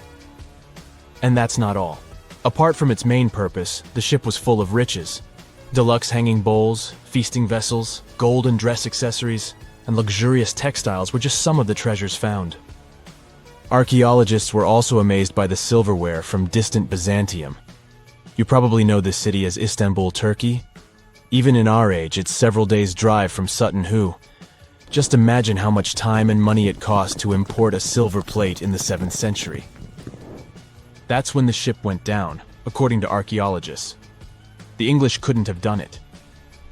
And that's not all. Apart from its main purpose, the ship was full of riches. Deluxe hanging bowls, feasting vessels, gold and dress accessories, and luxurious textiles were just some of the treasures found. Archaeologists were also amazed by the silverware from distant Byzantium. You probably know this city as Istanbul, Turkey. Even in our age, it's several days' drive from Sutton Hoo. Just imagine how much time and money it cost to import a silver plate in the 7th century. That's when the ship went down, according to archaeologists. The English couldn't have done it.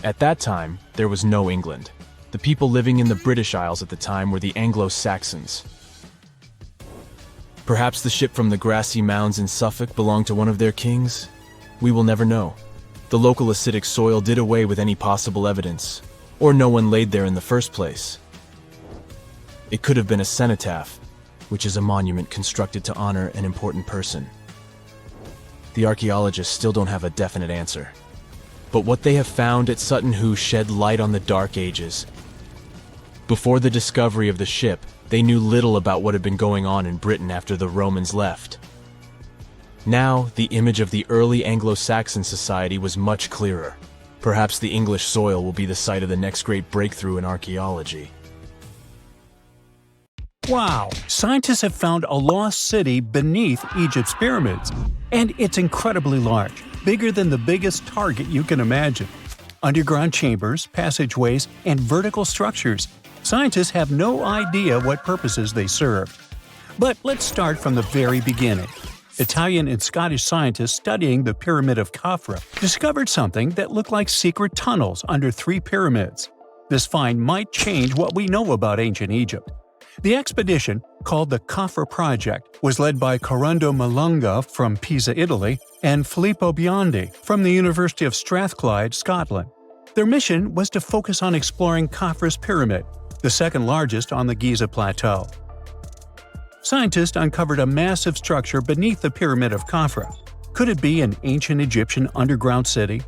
At that time, there was no England. The people living in the British Isles at the time were the Anglo-Saxons. Perhaps the ship from the grassy mounds in Suffolk belonged to one of their kings? We will never know. The local acidic soil did away with any possible evidence, or no one laid there in the first place. It could have been a cenotaph, which is a monument constructed to honor an important person. The archaeologists still don't have a definite answer. But what they have found at Sutton Hoo shed light on the Dark Ages. Before the discovery of the ship, they knew little about what had been going on in Britain after the Romans left. Now, the image of the early Anglo-Saxon society was much clearer. Perhaps the English soil will be the site of the next great breakthrough in archaeology. Wow! Scientists have found a lost city beneath Egypt's pyramids. And it's incredibly large, bigger than the biggest target you can imagine. Underground chambers, passageways, and vertical structures. Scientists have no idea what purposes they serve. But let's start from the very beginning. Italian and Scottish scientists studying the Pyramid of Khafra discovered something that looked like secret tunnels under 3 pyramids. This find might change what we know about ancient Egypt. The expedition, called the Khafra Project was led by Corrado Malunga from Pisa, Italy, and Filippo Biondi from the University of Strathclyde, Scotland. Their mission was to focus on exploring Khafra's pyramid, the second largest on the Giza Plateau. Scientists uncovered a massive structure beneath the Pyramid of Khafra. Could it be an ancient Egyptian underground city?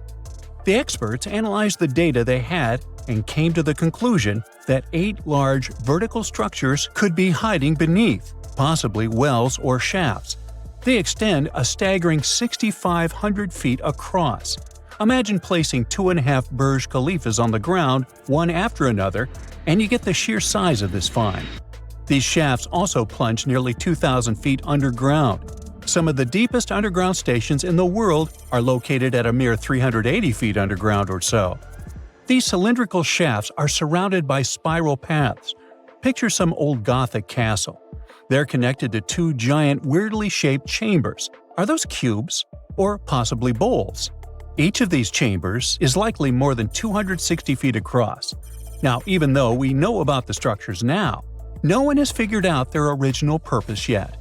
The experts analyzed the data they had and came to the conclusion that 8 large vertical structures could be hiding beneath, possibly wells or shafts. They extend a staggering 6,500 feet across. Imagine placing 2.5 Burj Khalifas on the ground, one after another, and you get the sheer size of this find. These shafts also plunge nearly 2,000 feet underground. Some of the deepest underground stations in the world are located at a mere 380 feet underground or so. These cylindrical shafts are surrounded by spiral paths. Picture some old Gothic castle. They're connected to 2 giant, weirdly shaped chambers. Are those cubes? Or possibly bowls? Each of these chambers is likely more than 260 feet across. Now, even though we know about the structures now, no one has figured out their original purpose yet.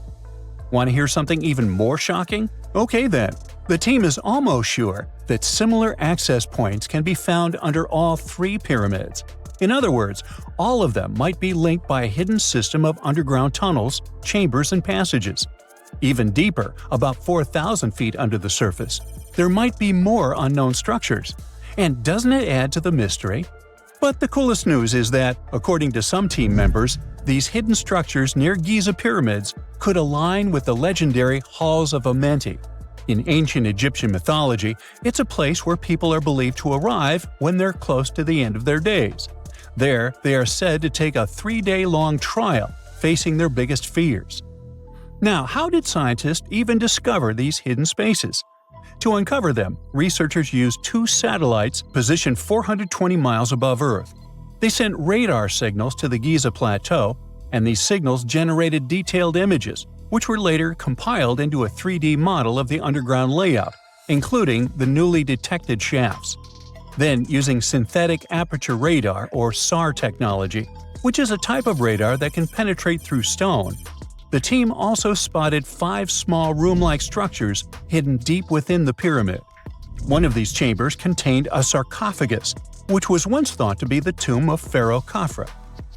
Want to hear something even more shocking? Okay then. The team is almost sure that similar access points can be found under all 3 pyramids. In other words, all of them might be linked by a hidden system of underground tunnels, chambers, and passages. Even deeper, about 4,000 feet under the surface, there might be more unknown structures. And doesn't it add to the mystery? But the coolest news is that, according to some team members, these hidden structures near Giza pyramids could align with the legendary Halls of Amenti. In ancient Egyptian mythology, it's a place where people are believed to arrive when they're close to the end of their days. There, they are said to take a 3-day-long trial, facing their biggest fears. Now, how did scientists even discover these hidden spaces? To uncover them, researchers used 2 satellites positioned 420 miles above Earth. They sent radar signals to the Giza Plateau, and these signals generated detailed images, which were later compiled into a 3D model of the underground layout, including the newly detected shafts. Then, using synthetic aperture radar or SAR technology, which is a type of radar that can penetrate through stone, the team also spotted 5 small room-like structures hidden deep within the pyramid. One of these chambers contained a sarcophagus, which was once thought to be the tomb of Pharaoh Khafra.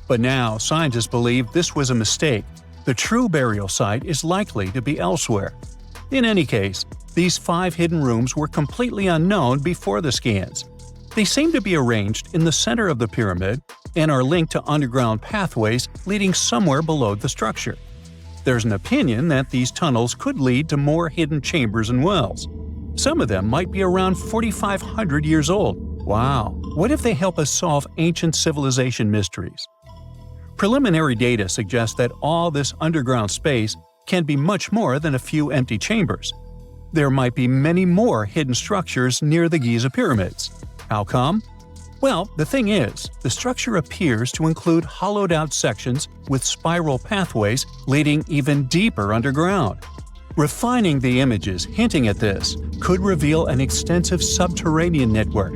But now, scientists believe this was a mistake. The true burial site is likely to be elsewhere. In any case, these 5 hidden rooms were completely unknown before the scans. They seem to be arranged in the center of the pyramid and are linked to underground pathways leading somewhere below the structure. There's an opinion that these tunnels could lead to more hidden chambers and wells. Some of them might be around 4,500 years old. Wow! What if they help us solve ancient civilization mysteries? Preliminary data suggests that all this underground space can be much more than a few empty chambers. There might be many more hidden structures near the Giza pyramids. How come? Well, the thing is, the structure appears to include hollowed-out sections with spiral pathways leading even deeper underground. Refining the images hinting at this could reveal an extensive subterranean network.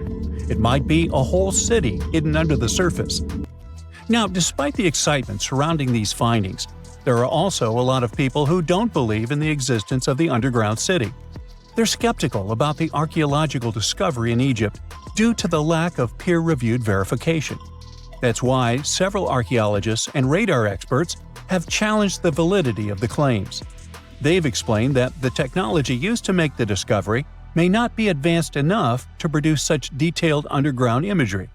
It might be a whole city hidden under the surface. Now, despite the excitement surrounding these findings, there are also a lot of people who don't believe in the existence of the underground city. They're skeptical about the archaeological discovery in Egypt due to the lack of peer-reviewed verification. That's why several archaeologists and radar experts have challenged the validity of the claims. They've explained that the technology used to make the discovery may not be advanced enough to produce such detailed underground imagery.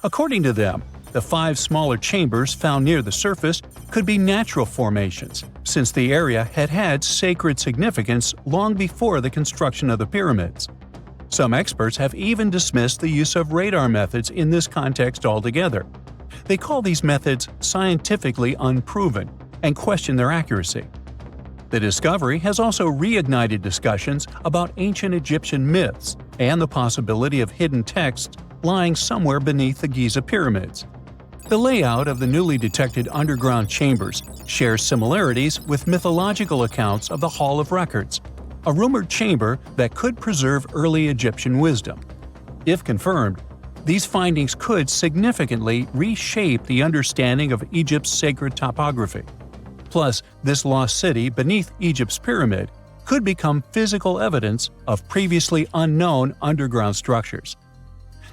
According to them, the 5 smaller chambers found near the surface could be natural formations, since the area had had sacred significance long before the construction of the pyramids. Some experts have even dismissed the use of radar methods in this context altogether. They call these methods scientifically unproven and question their accuracy. The discovery has also reignited discussions about ancient Egyptian myths and the possibility of hidden texts lying somewhere beneath the Giza pyramids. The layout of the newly detected underground chambers shares similarities with mythological accounts of the Hall of Records, a rumored chamber that could preserve early Egyptian wisdom. If confirmed, these findings could significantly reshape the understanding of Egypt's sacred topography. Plus, this lost city beneath Egypt's pyramid could become physical evidence of previously unknown underground structures.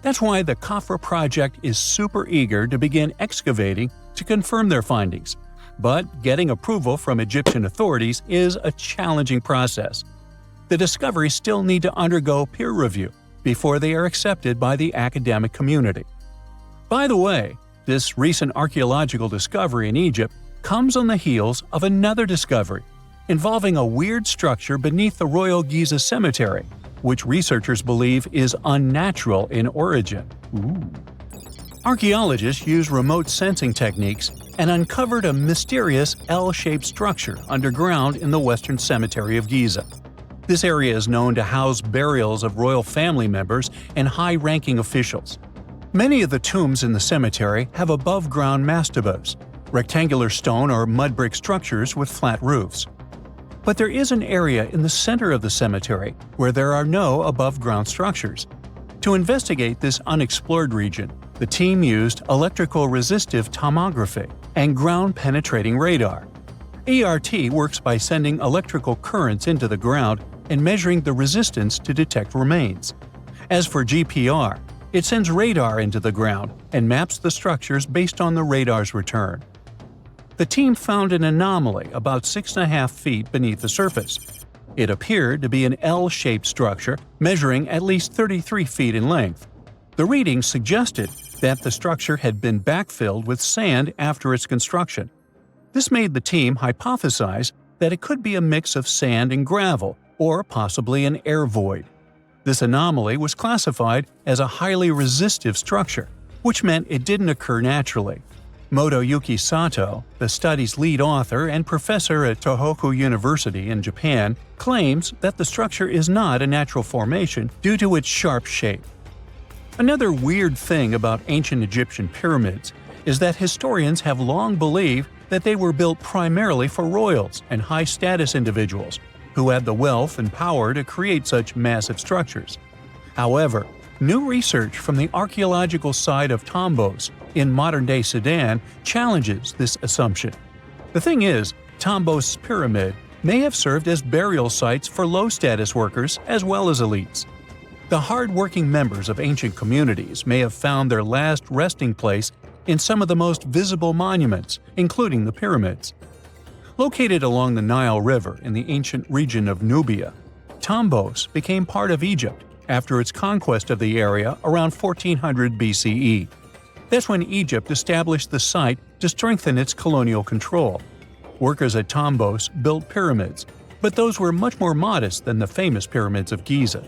That's why the Khafra project is super eager to begin excavating to confirm their findings. But getting approval from Egyptian authorities is a challenging process. The discoveries still need to undergo peer review before they are accepted by the academic community. By the way, this recent archaeological discovery in Egypt comes on the heels of another discovery involving a weird structure beneath the Royal Giza Cemetery, which researchers believe is unnatural in origin. Archaeologists used remote sensing techniques and uncovered a mysterious L-shaped structure underground in the Western Cemetery of Giza. This area is known to house burials of royal family members and high-ranking officials. Many of the tombs in the cemetery have above-ground mastabas, rectangular stone or mud brick structures with flat roofs. But there is an area in the center of the cemetery where there are no above-ground structures. To investigate this unexplored region, the team used electrical resistive tomography and ground-penetrating radar. ERT works by sending electrical currents into the ground and measuring the resistance to detect remains. As for GPR, it sends radar into the ground and maps the structures based on the radar's return. The team found an anomaly about 6.5 feet beneath the surface. It appeared to be an L-shaped structure measuring at least 33 feet in length. The readings suggested that the structure had been backfilled with sand after its construction. This made the team hypothesize that it could be a mix of sand and gravel, or possibly an air void. This anomaly was classified as a highly resistive structure, which meant it didn't occur naturally. Motoyuki Sato, the study's lead author and professor at Tohoku University in Japan, claims that the structure is not a natural formation due to its sharp shape. Another weird thing about ancient Egyptian pyramids is that historians have long believed that they were built primarily for royals and high-status individuals who had the wealth and power to create such massive structures. However, new research from the archaeological site of Tombos in modern-day Sudan challenges this assumption. The thing is, Tombos' pyramid may have served as burial sites for low-status workers as well as elites. The hard-working members of ancient communities may have found their last resting place in some of the most visible monuments, including the pyramids. Located along the Nile River in the ancient region of Nubia, Tombos became part of Egypt after its conquest of the area around 1400 BCE. That's when Egypt established the site to strengthen its colonial control. Workers at Tombos built pyramids, but those were much more modest than the famous pyramids of Giza.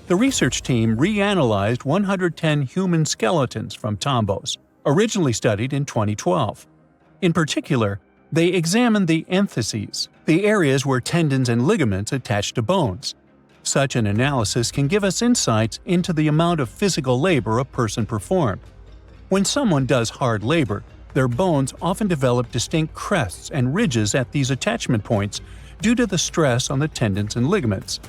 The research team reanalyzed 110 human skeletons from Tombos, originally studied in 2012. In particular, they examined the entheses, the areas where tendons and ligaments attach to bones. Such an analysis can give us insights into the amount of physical labor a person performed. When someone does hard labor, their bones often develop distinct crests and ridges at these attachment points due to the stress on the tendons and ligaments.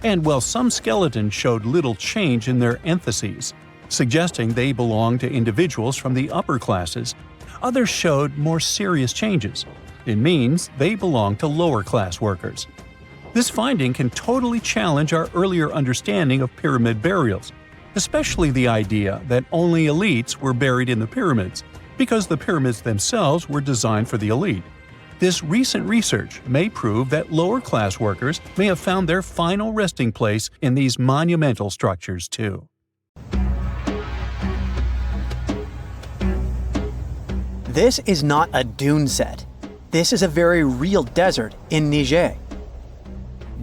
And while some skeletons showed little change in their entheses, suggesting they belonged to individuals from the upper classes, others showed more serious changes. It means they belong to lower-class workers. This finding can totally challenge our earlier understanding of pyramid burials, especially the idea that only elites were buried in the pyramids, because the pyramids themselves were designed for the elite. This recent research may prove that lower-class workers may have found their final resting place in these monumental structures too. This is not a dune set. This is a very real desert in Niger.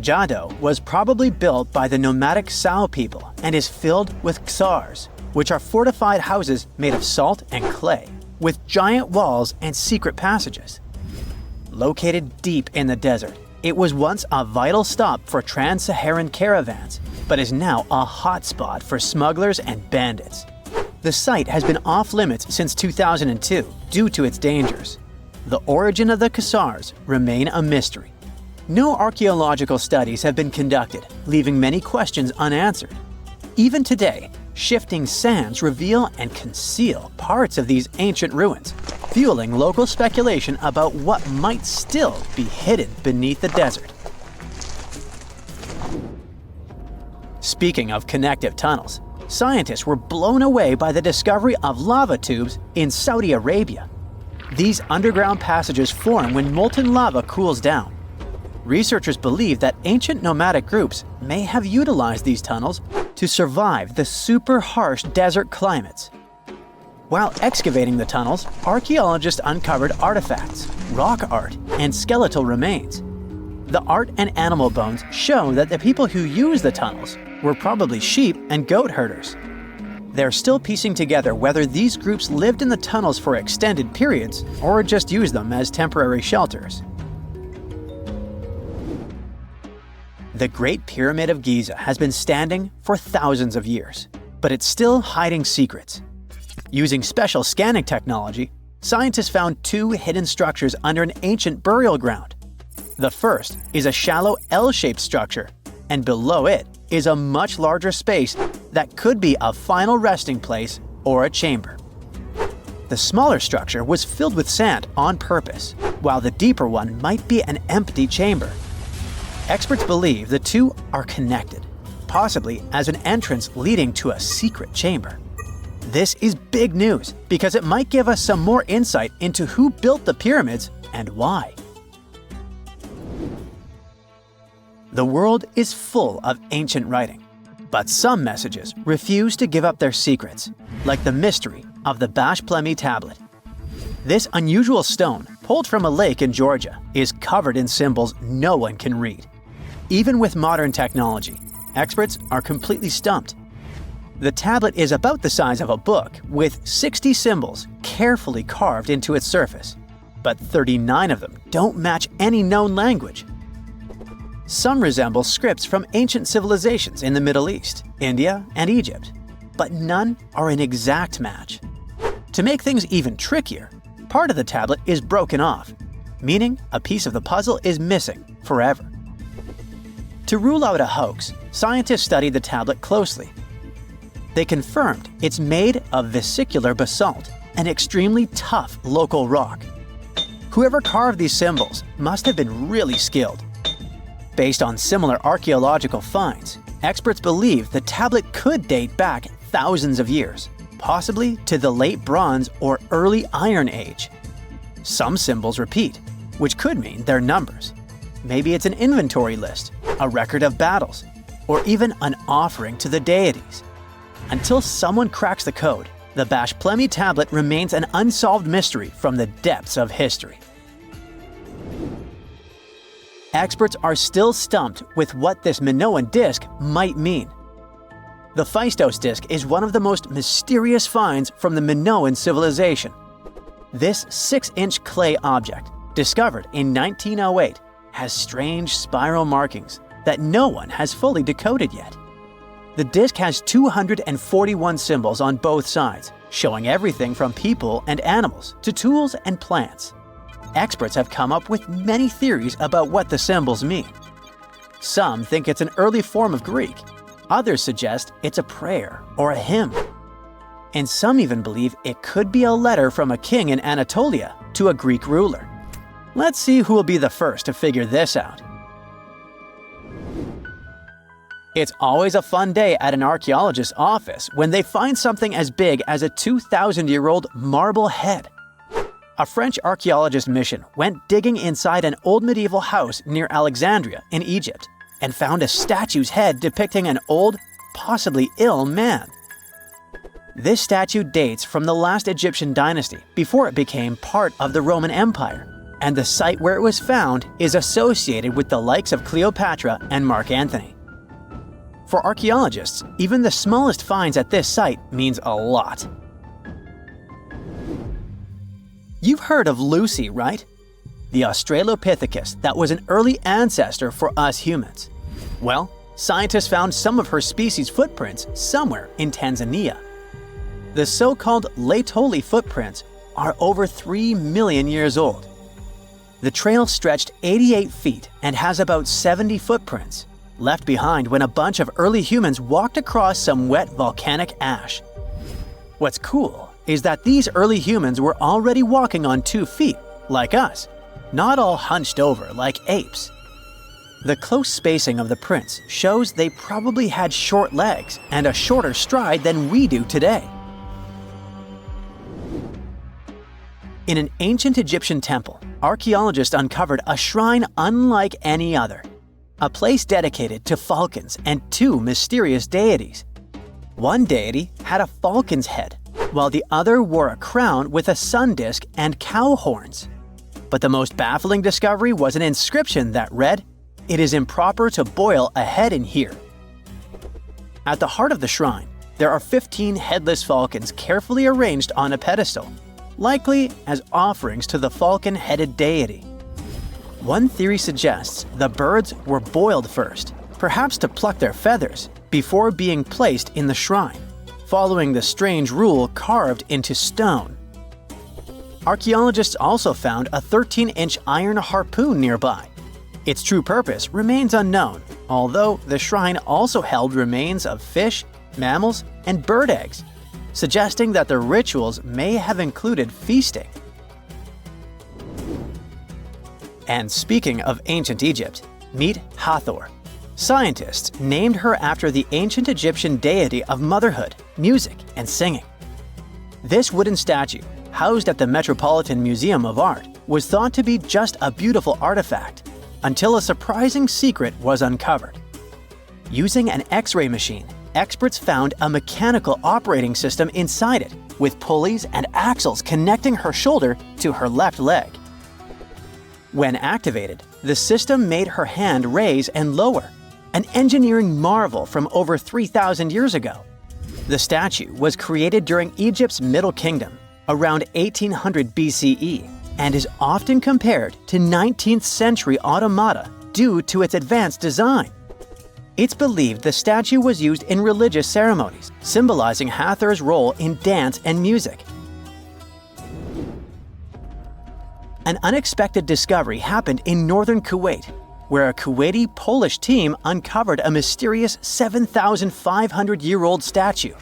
Jado was probably built by the nomadic Sao people and is filled with ksars, which are fortified houses made of salt and clay, with giant walls and secret passages. Located deep in the desert, it was once a vital stop for trans-Saharan caravans, but is now a hotspot for smugglers and bandits. The site has been off-limits since 2002 due to its dangers. The origin of the ksars remain a mystery. No archaeological studies have been conducted, leaving many questions unanswered. Even today, shifting sands reveal and conceal parts of these ancient ruins, fueling local speculation about what might still be hidden beneath the desert. Speaking of connective tunnels, scientists were blown away by the discovery of lava tubes in Saudi Arabia. These underground passages form when molten lava cools down. Researchers believe that ancient nomadic groups may have utilized these tunnels to survive the super harsh desert climates. While excavating the tunnels, archaeologists uncovered artifacts, rock art, and skeletal remains. The art and animal bones show that the people who used the tunnels were probably sheep and goat herders. They're still piecing together whether these groups lived in the tunnels for extended periods or just used them as temporary shelters. The Great Pyramid of Giza has been standing for thousands of years, but it's still hiding secrets. Using special scanning technology, scientists found two hidden structures under an ancient burial ground. The first is a shallow L-shaped structure, and below it is a much larger space that could be a final resting place or a chamber. The smaller structure was filled with sand on purpose, while the deeper one might be an empty chamber. Experts believe the two are connected, possibly as an entrance leading to a secret chamber. This is big news because it might give us some more insight into who built the pyramids and why. The world is full of ancient writing, but some messages refuse to give up their secrets, like the mystery of the Baalbek tablet. This unusual stone, pulled from a lake in Georgia, is covered in symbols no one can read. Even with modern technology, experts are completely stumped. The tablet is about the size of a book, with 60 symbols carefully carved into its surface, but 39 of them don't match any known language. Some resemble scripts from ancient civilizations in the Middle East, India, and Egypt, but none are an exact match. To make things even trickier, part of the tablet is broken off, meaning a piece of the puzzle is missing forever. To rule out a hoax, scientists studied the tablet closely. They confirmed it's made of vesicular basalt, an extremely tough local rock. Whoever carved these symbols must have been really skilled. Based on similar archaeological finds, experts believe the tablet could date back thousands of years, possibly to the late Bronze or early Iron Age. Some symbols repeat, which could mean they're numbers. Maybe it's an inventory list, a record of battles, or even an offering to the deities. Until someone cracks the code, the Baalbek tablet remains an unsolved mystery from the depths of history. Experts are still stumped with what this Minoan disc might mean. The Phaistos disc is one of the most mysterious finds from the Minoan civilization. This 6-inch clay object, discovered in 1908, has strange spiral markings that no one has fully decoded yet. The disc has 241 symbols on both sides, showing everything from people and animals to tools and plants. Experts have come up with many theories about what the symbols mean. Some think it's an early form of Greek. Others suggest it's a prayer or a hymn. And some even believe it could be a letter from a king in Anatolia to a Greek ruler. Let's see who will be the first to figure this out. It's always a fun day at an archaeologist's office when they find something as big as a 2,000-year-old marble head. A French archaeologist mission went digging inside an old medieval house near Alexandria in Egypt and found a statue's head depicting an old, possibly ill man. This statue dates from the last Egyptian dynasty before it became part of the Roman Empire, and the site where it was found is associated with the likes of Cleopatra and Mark Antony. For archaeologists, even the smallest finds at this site means a lot. You've heard of Lucy, right? The Australopithecus that was an early ancestor for us humans. Well, scientists found some of her species' footprints somewhere in Tanzania. The so-called Laetoli footprints are over 3 million years old. The trail stretched 88 feet and has about 70 footprints. left behind when a bunch of early humans walked across some wet volcanic ash. What's cool is that these early humans were already walking on 2 feet, like us, not all hunched over like apes. The close spacing of the prints shows they probably had short legs and a shorter stride than we do today. In an ancient Egyptian temple, archaeologists uncovered a shrine unlike any other, a place dedicated to falcons and 2 mysterious deities. One deity had a falcon's head, while the other wore a crown with a sun disk and cow horns. But the most baffling discovery was an inscription that read, "It is improper to boil a head in here." At the heart of the shrine, there are 15 headless falcons carefully arranged on a pedestal, likely as offerings to the falcon-headed deity. One theory suggests the birds were boiled first, perhaps to pluck their feathers, before being placed in the shrine, following the strange rule carved into stone. Archaeologists also found a 13-inch iron harpoon nearby. Its true purpose remains unknown, although the shrine also held remains of fish, mammals, and bird eggs, suggesting that the rituals may have included feasting. And speaking of ancient Egypt, meet Hathor. Scientists named her after the ancient Egyptian deity of motherhood, music, and singing. This wooden statue, housed at the Metropolitan Museum of Art, was thought to be just a beautiful artifact, until a surprising secret was uncovered. Using an X-ray machine, experts found a mechanical operating system inside it, with pulleys and axles connecting her shoulder to her left leg. When activated, the system made her hand raise and lower, an engineering marvel from over 3,000 years ago. The statue was created during Egypt's Middle Kingdom, around 1800 BCE, and is often compared to 19th century automata due to its advanced design. It's believed the statue was used in religious ceremonies, symbolizing Hathor's role in dance and music. An unexpected discovery happened in northern Kuwait, where a Kuwaiti Polish team uncovered a mysterious 7,500-year-old statue.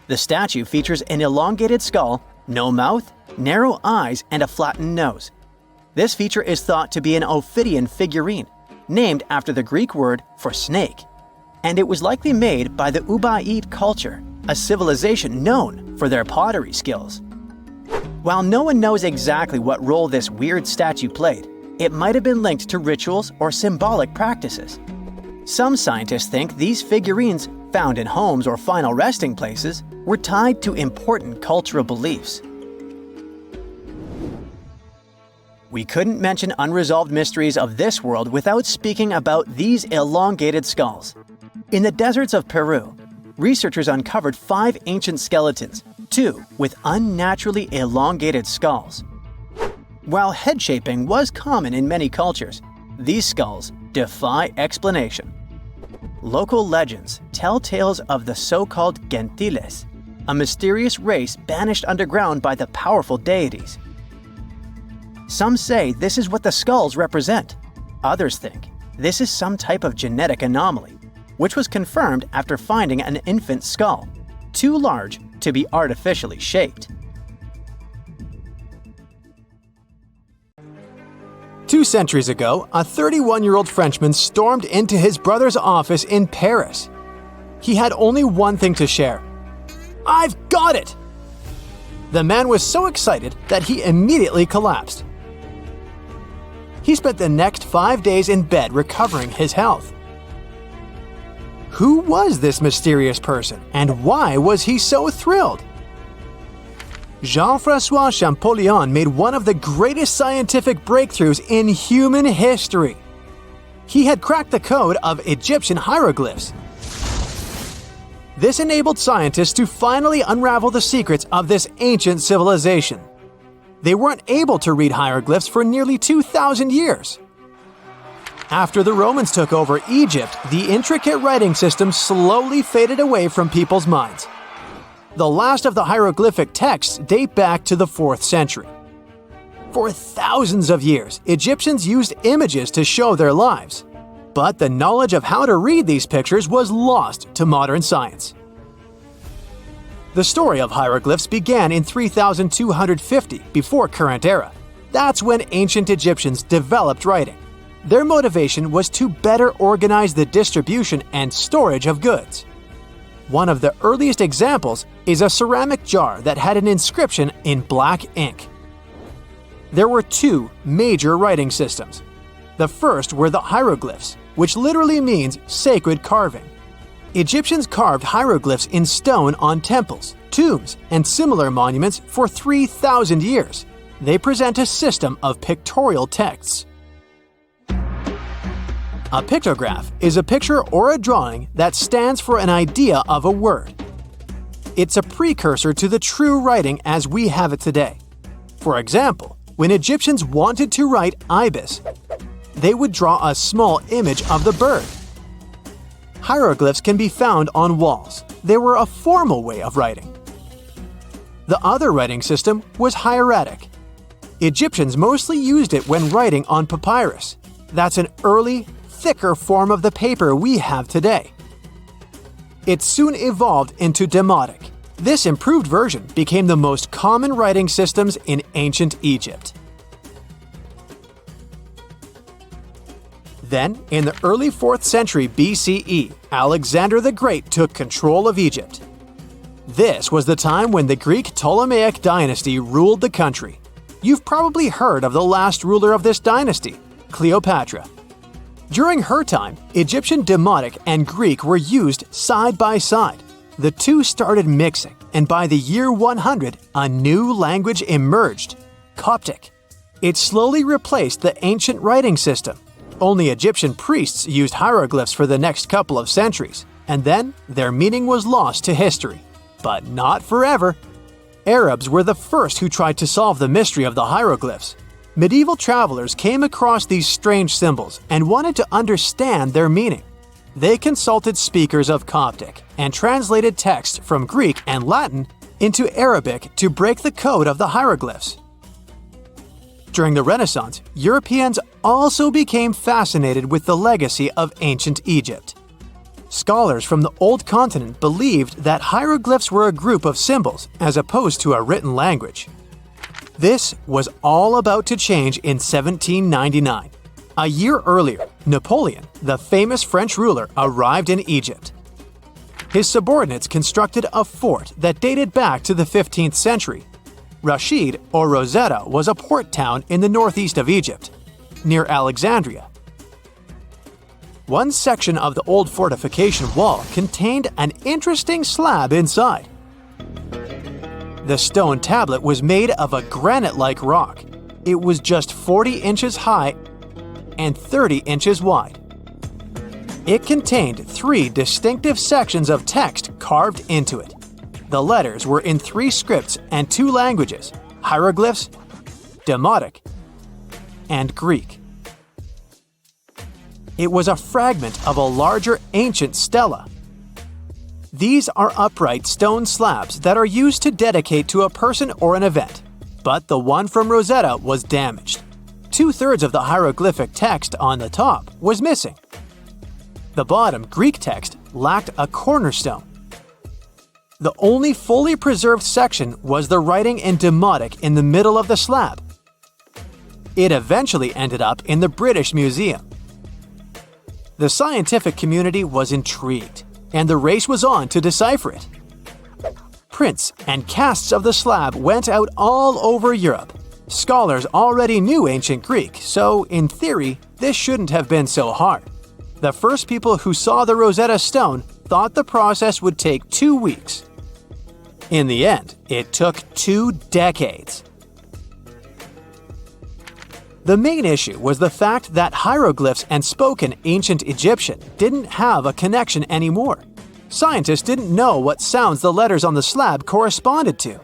The statue features an elongated skull, no mouth, narrow eyes, and a flattened nose. This feature is thought to be an Ophidian figurine, named after the Greek word for snake, and it was likely made by the Ubaid culture, a civilization known for their pottery skills. While no one knows exactly what role this weird statue played, it might have been linked to rituals or symbolic practices. Some scientists think these figurines, found in homes or final resting places, were tied to important cultural beliefs. We couldn't mention unresolved mysteries of this world without speaking about these elongated skulls. In the deserts of Peru, researchers uncovered 5 ancient skeletons, 2 with unnaturally elongated skulls. While head shaping was common in many cultures, these skulls defy explanation. Local legends tell tales of the so-called gentiles, a mysterious race banished underground by the powerful deities. Some say this is what the skulls represent. Others think this is some type of genetic anomaly, which was confirmed after finding an infant skull, too large to be artificially shaped. 2 centuries ago, a 31-year-old Frenchman stormed into his brother's office in Paris. He had only one thing to share. "I've got it!" The man was so excited that he immediately collapsed. He spent the next 5 days in bed recovering his health. Who was this mysterious person, and why was he so thrilled? Jean-François Champollion made one of the greatest scientific breakthroughs in human history. He had cracked the code of Egyptian hieroglyphs. This enabled scientists to finally unravel the secrets of this ancient civilization. They weren't able to read hieroglyphs for nearly 2,000 years. After the Romans took over Egypt, the intricate writing system slowly faded away from people's minds. The last of the hieroglyphic texts date back to the 4th century. For thousands of years, Egyptians used images to show their lives. But the knowledge of how to read these pictures was lost to modern science. The story of hieroglyphs began in 3250 before current era. That's when ancient Egyptians developed writing. Their motivation was to better organize the distribution and storage of goods. One of the earliest examples is a ceramic jar that had an inscription in black ink. There were two major writing systems. The first were the hieroglyphs, which literally means sacred carving. Egyptians carved hieroglyphs in stone on temples, tombs, and similar monuments for 3,000 years. They present a system of pictorial texts. A pictograph is a picture or a drawing that stands for an idea of a word. It's a precursor to the true writing as we have it today. For example, when Egyptians wanted to write ibis, they would draw a small image of the bird. Hieroglyphs can be found on walls. They were a formal way of writing. The other writing system was hieratic. Egyptians mostly used it when writing on papyrus. That's an early, thicker form of the paper we have today. It soon evolved into demotic. This improved version became the most common writing systems in ancient Egypt. Then, in the early 4th century BCE, Alexander the Great took control of Egypt. This was the time when the Greek Ptolemaic dynasty ruled the country. You've probably heard of the last ruler of this dynasty, Cleopatra. During her time, Egyptian Demotic and Greek were used side by side. The two started mixing, and by the year 100, a new language emerged, Coptic. It slowly replaced the ancient writing system. Only Egyptian priests used hieroglyphs for the next couple of centuries, and then their meaning was lost to history. But not forever. Arabs were the first who tried to solve the mystery of the hieroglyphs. Medieval travelers came across these strange symbols and wanted to understand their meaning. They consulted speakers of Coptic and translated text from Greek and Latin into Arabic to break the code of the hieroglyphs. During the Renaissance, Europeans also became fascinated with the legacy of ancient Egypt. Scholars from the Old Continent believed that hieroglyphs were a group of symbols as opposed to a written language. This was all about to change in 1799. A year earlier, Napoleon, the famous French ruler, arrived in Egypt. His subordinates constructed a fort that dated back to the 15th century. Rashid, or Rosetta, was a port town in the northeast of Egypt, near Alexandria. One section of the old fortification wall contained an interesting slab inside. The stone tablet was made of a granite-like rock. It was just 40 inches high and 30 inches wide. It contained 3 distinctive sections of text carved into it. The letters were in 3 scripts and 2 languages: hieroglyphs, Demotic, and Greek. It was a fragment of a larger ancient stela. These are upright stone slabs that are used to dedicate to a person or an event, but the one from Rosetta was damaged. 2/3 of the hieroglyphic text on the top was missing. The bottom Greek text lacked a cornerstone. The only fully preserved section was the writing in Demotic in the middle of the slab. It eventually ended up in the British Museum. The scientific community was intrigued, and the race was on to decipher it. Prints and casts of the slab went out all over Europe. Scholars already knew ancient Greek, so in theory, this shouldn't have been so hard. The first people who saw the Rosetta Stone thought the process would take 2 weeks. In the end, it took 2 decades. The main issue was the fact that hieroglyphs and spoken ancient Egyptian didn't have a connection anymore. Scientists didn't know what sounds the letters on the slab corresponded to.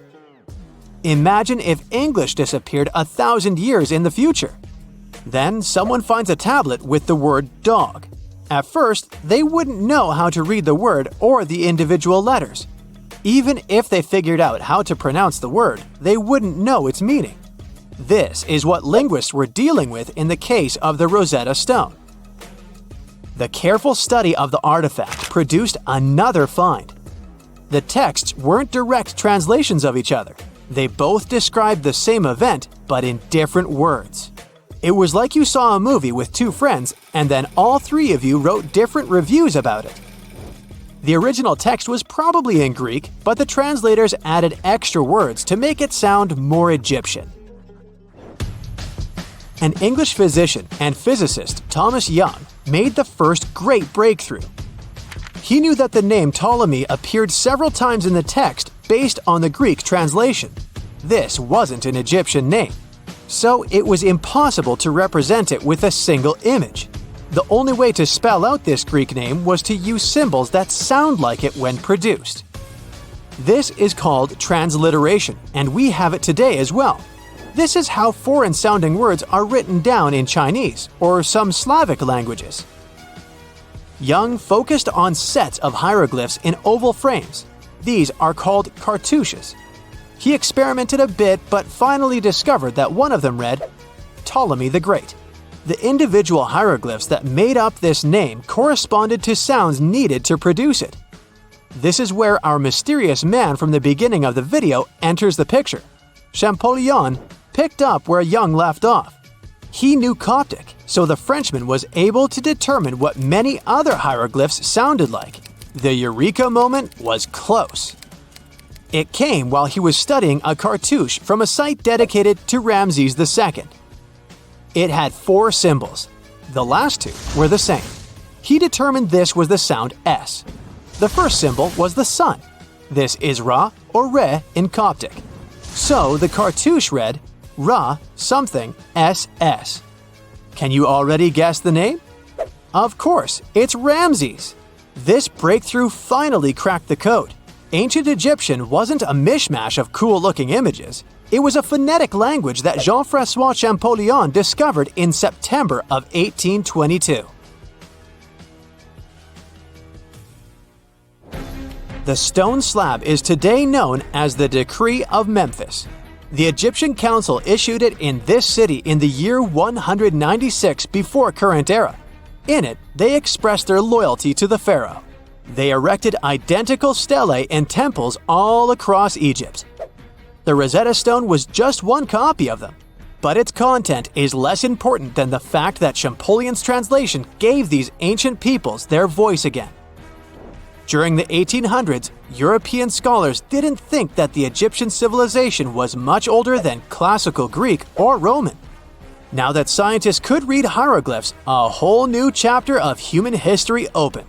Imagine if English disappeared 1,000 years in the future. Then someone finds a tablet with the word dog. At first, they wouldn't know how to read the word or the individual letters. Even if they figured out how to pronounce the word, they wouldn't know its meaning. This is what linguists were dealing with in the case of the Rosetta Stone. The careful study of the artifact produced another find. The texts weren't direct translations of each other. They both described the same event, but in different words. It was like you saw a movie with two friends, and then all three of you wrote different reviews about it. The original text was probably in Greek, but the translators added extra words to make it sound more Egyptian. An English physician and physicist, Thomas Young, made the first great breakthrough. He knew that the name Ptolemy appeared several times in the text based on the Greek translation. This wasn't an Egyptian name, so it was impossible to represent it with a single image. The only way to spell out this Greek name was to use symbols that sound like it when produced. This is called transliteration, and we have it today as well. This is how foreign-sounding words are written down in Chinese or some Slavic languages. Young focused on sets of hieroglyphs in oval frames. These are called cartouches. He experimented a bit but finally discovered that one of them read, Ptolemy the Great. The individual hieroglyphs that made up this name corresponded to sounds needed to produce it. This is where our mysterious man from the beginning of the video enters the picture. Champollion picked up where Young left off. He knew Coptic, so the Frenchman was able to determine what many other hieroglyphs sounded like. The eureka moment was close. It came while he was studying a cartouche from a site dedicated to Ramses II. It had 4 symbols. The last 2 were the same. He determined this was the sound S. The first symbol was the sun. This is Ra or Re in Coptic. So the cartouche read Ra something SS. Can you already guess the name? Of course, it's Ramses. This breakthrough finally cracked the code. Ancient Egyptian wasn't a mishmash of cool-looking images. It was a phonetic language that Jean-François Champollion discovered in September of 1822. The stone slab is today known as the Decree of Memphis. The Egyptian Council issued it in this city in the year 196 before current era. In it, they expressed their loyalty to the pharaoh. They erected identical stelae in temples all across Egypt. The Rosetta Stone was just one copy of them, but its content is less important than the fact that Champollion's translation gave these ancient peoples their voice again. During the 1800s, European scholars didn't think that the Egyptian civilization was much older than classical Greek or Roman. Now that scientists could read hieroglyphs, a whole new chapter of human history opened.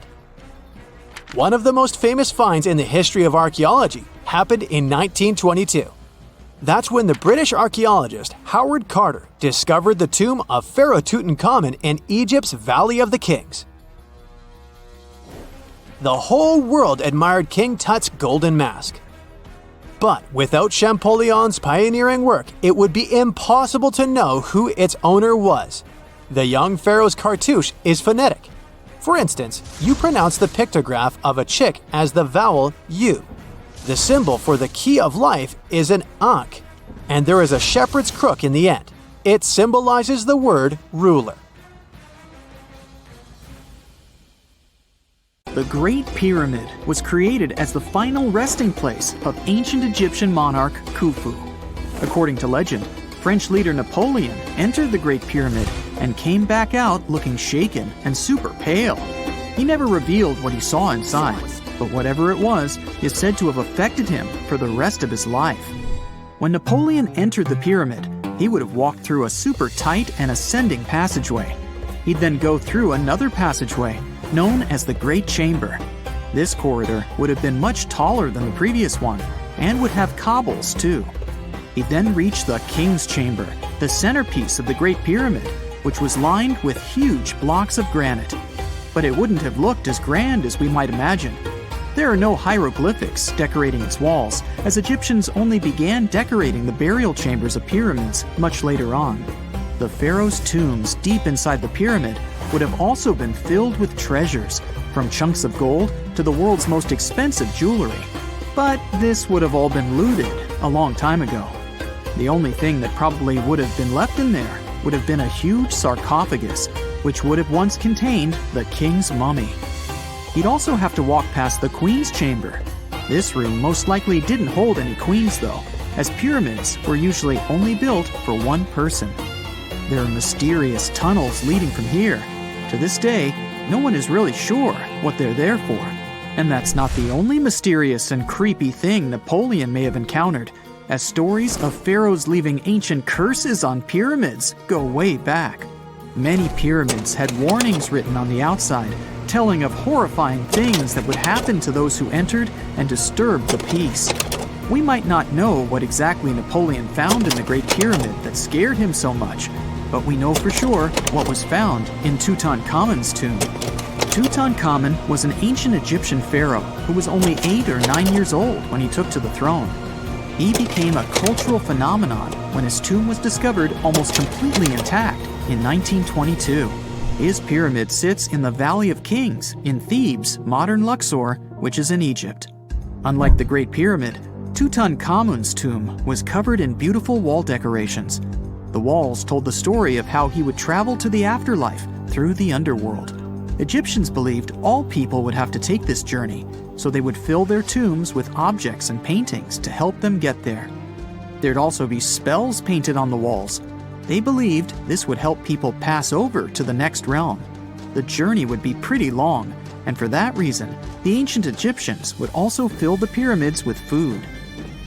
One of the most famous finds in the history of archaeology happened in 1922. That's when the British archaeologist Howard Carter discovered the tomb of Pharaoh Tutankhamun in Egypt's Valley of the Kings. The whole world admired King Tut's golden mask. But without Champollion's pioneering work, it would be impossible to know who its owner was. The young pharaoh's cartouche is phonetic. For instance, you pronounce the pictograph of a chick as the vowel U. The symbol for the key of life is an ankh, and there is a shepherd's crook in the end. It symbolizes the word ruler. The Great Pyramid was created as the final resting place of ancient Egyptian monarch Khufu. According to legend, French leader Napoleon entered the Great Pyramid and came back out looking shaken and super pale. He never revealed what he saw inside, but whatever it was is said to have affected him for the rest of his life. When Napoleon entered the pyramid, he would have walked through a super tight and ascending passageway. He'd then go through another passageway, known as the Great Chamber. This corridor would have been much taller than the previous one, and would have cobbles too. He'd then reach the King's Chamber, the centerpiece of the Great Pyramid, which was lined with huge blocks of granite. But it wouldn't have looked as grand as we might imagine. There are no hieroglyphics decorating its walls, as Egyptians only began decorating the burial chambers of pyramids much later on. The pharaoh's tombs deep inside the pyramid would have also been filled with treasures, from chunks of gold to the world's most expensive jewelry. But this would have all been looted a long time ago. The only thing that probably would have been left in there would have been a huge sarcophagus which would have once contained the king's mummy. He'd also have to walk past the queen's chamber. This room most likely didn't hold any queens though, as pyramids were usually only built for one person. There are mysterious tunnels leading from here. To this day, no one is really sure what they're there for. And that's not the only mysterious and creepy thing Napoleon may have encountered, as stories of pharaohs leaving ancient curses on pyramids go way back. Many pyramids had warnings written on the outside, telling of horrifying things that would happen to those who entered and disturbed the peace. We might not know what exactly Napoleon found in the Great Pyramid that scared him so much, but we know for sure what was found in Tutankhamun's tomb. Tutankhamun was an ancient Egyptian pharaoh who was only 8 or 9 years old when he took to the throne. He became a cultural phenomenon when his tomb was discovered almost completely intact in 1922. His pyramid sits in the Valley of Kings in Thebes, modern Luxor, which is in Egypt. Unlike the Great Pyramid, Tutankhamun's tomb was covered in beautiful wall decorations. The walls told the story of how he would travel to the afterlife through the underworld. Egyptians believed all people would have to take this journey, so they would fill their tombs with objects and paintings to help them get there. There'd also be spells painted on the walls. They believed this would help people pass over to the next realm. The journey would be pretty long, and for that reason, the ancient Egyptians would also fill the pyramids with food.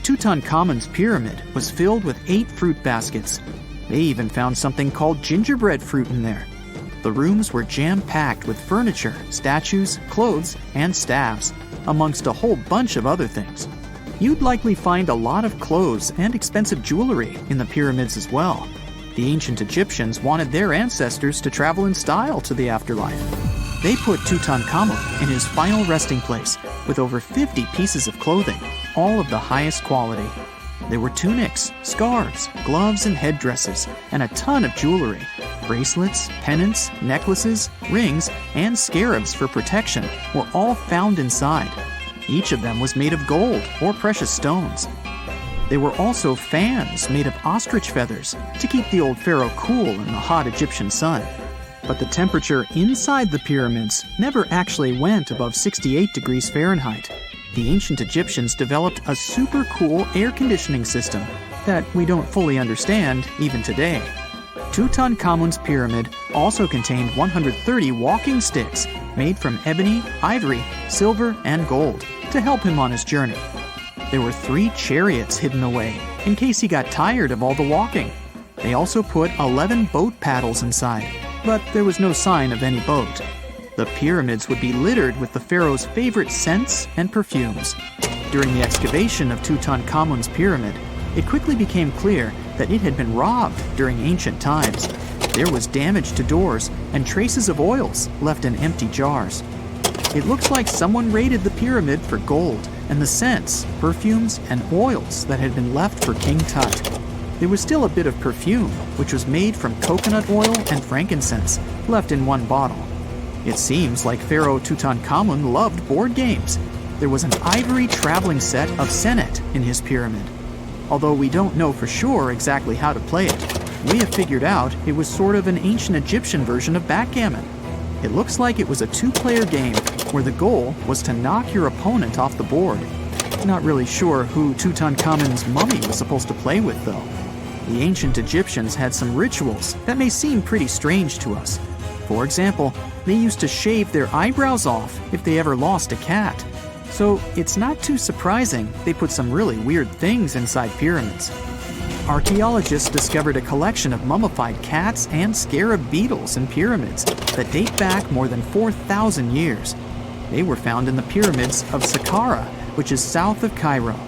Tutankhamun's pyramid was filled with 8 fruit baskets. They even found something called gingerbread fruit in there. The rooms were jam-packed with furniture, statues, clothes, and staves, amongst a whole bunch of other things. You'd likely find a lot of clothes and expensive jewelry in the pyramids as well. The ancient Egyptians wanted their ancestors to travel in style to the afterlife. They put Tutankhamun in his final resting place with over 50 pieces of clothing, all of the highest quality. There were tunics, scarves, gloves, and headdresses, and a ton of jewelry. Bracelets, pendants, necklaces, rings, and scarabs for protection were all found inside. Each of them was made of gold or precious stones. There were also fans made of ostrich feathers to keep the old pharaoh cool in the hot Egyptian sun. But the temperature inside the pyramids never actually went above 68 degrees Fahrenheit. The ancient Egyptians developed a super cool air conditioning system that we don't fully understand even today. Tutankhamun's pyramid also contained 130 walking sticks made from ebony, ivory, silver, and gold to help him on his journey. There were 3 chariots hidden away in case he got tired of all the walking. They also put 11 boat paddles inside, but there was no sign of any boat. The pyramids would be littered with the pharaoh's favorite scents and perfumes. During the excavation of Tutankhamun's pyramid, it quickly became clear that it had been robbed during ancient times. There was damage to doors and traces of oils left in empty jars. It looks like someone raided the pyramid for gold and the scents, perfumes, and oils that had been left for King Tut. There was still a bit of perfume, which was made from coconut oil and frankincense, left in one bottle. It seems like Pharaoh Tutankhamun loved board games. There was an ivory traveling set of senet in his pyramid. Although we don't know for sure exactly how to play it, we have figured out it was sort of an ancient Egyptian version of backgammon. It looks like it was a 2-player game where the goal was to knock your opponent off the board. Not really sure who Tutankhamun's mummy was supposed to play with though. The ancient Egyptians had some rituals that may seem pretty strange to us. For example, they used to shave their eyebrows off if they ever lost a cat. So it's not too surprising they put some really weird things inside pyramids. Archaeologists discovered a collection of mummified cats and scarab beetles in pyramids that date back more than 4,000 years. They were found in the pyramids of Sakara, which is south of Cairo.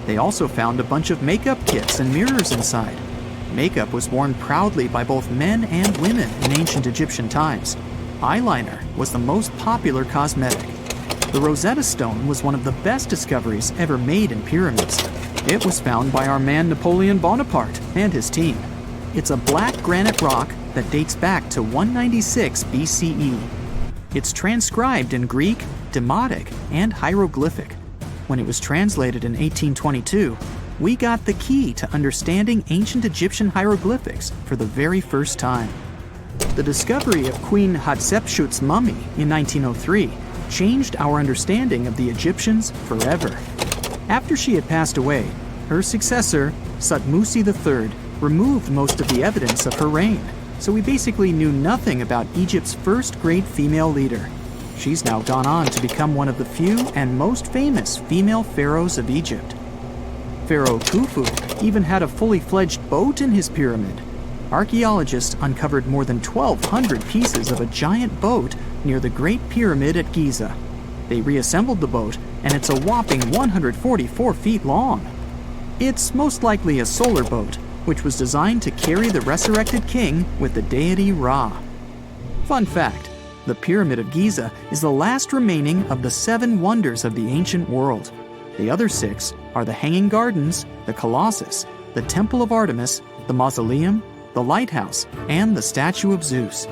They also found a bunch of makeup kits and mirrors inside. Makeup was worn proudly by both men and women in ancient Egyptian times. Eyeliner was the most popular cosmetic. The Rosetta Stone was one of the best discoveries ever made in pyramids. It was found by our man Napoleon Bonaparte and his team. It's a black granite rock that dates back to 196 BCE. It's transcribed in Greek, Demotic, and Hieroglyphic. When it was translated in 1822, we got the key to understanding ancient Egyptian hieroglyphics for the very first time. The discovery of Queen Hatshepsut's mummy in 1903 changed our understanding of the Egyptians forever. After she had passed away, her successor, Thutmose III, removed most of the evidence of her reign, so we basically knew nothing about Egypt's first great female leader. She's now gone on to become one of the few and most famous female pharaohs of Egypt. Pharaoh Khufu even had a fully fledged boat in his pyramid. Archaeologists uncovered more than 1,200 pieces of a giant boat near the Great Pyramid at Giza. They reassembled the boat, and it's a whopping 144 feet long. It's most likely a solar boat, which was designed to carry the resurrected king with the deity Ra. Fun fact, the Pyramid of Giza is the last remaining of the 7 wonders of the ancient world. The other 6 are the Hanging Gardens, the Colossus, the Temple of Artemis, the Mausoleum, the Lighthouse, and the Statue of Zeus.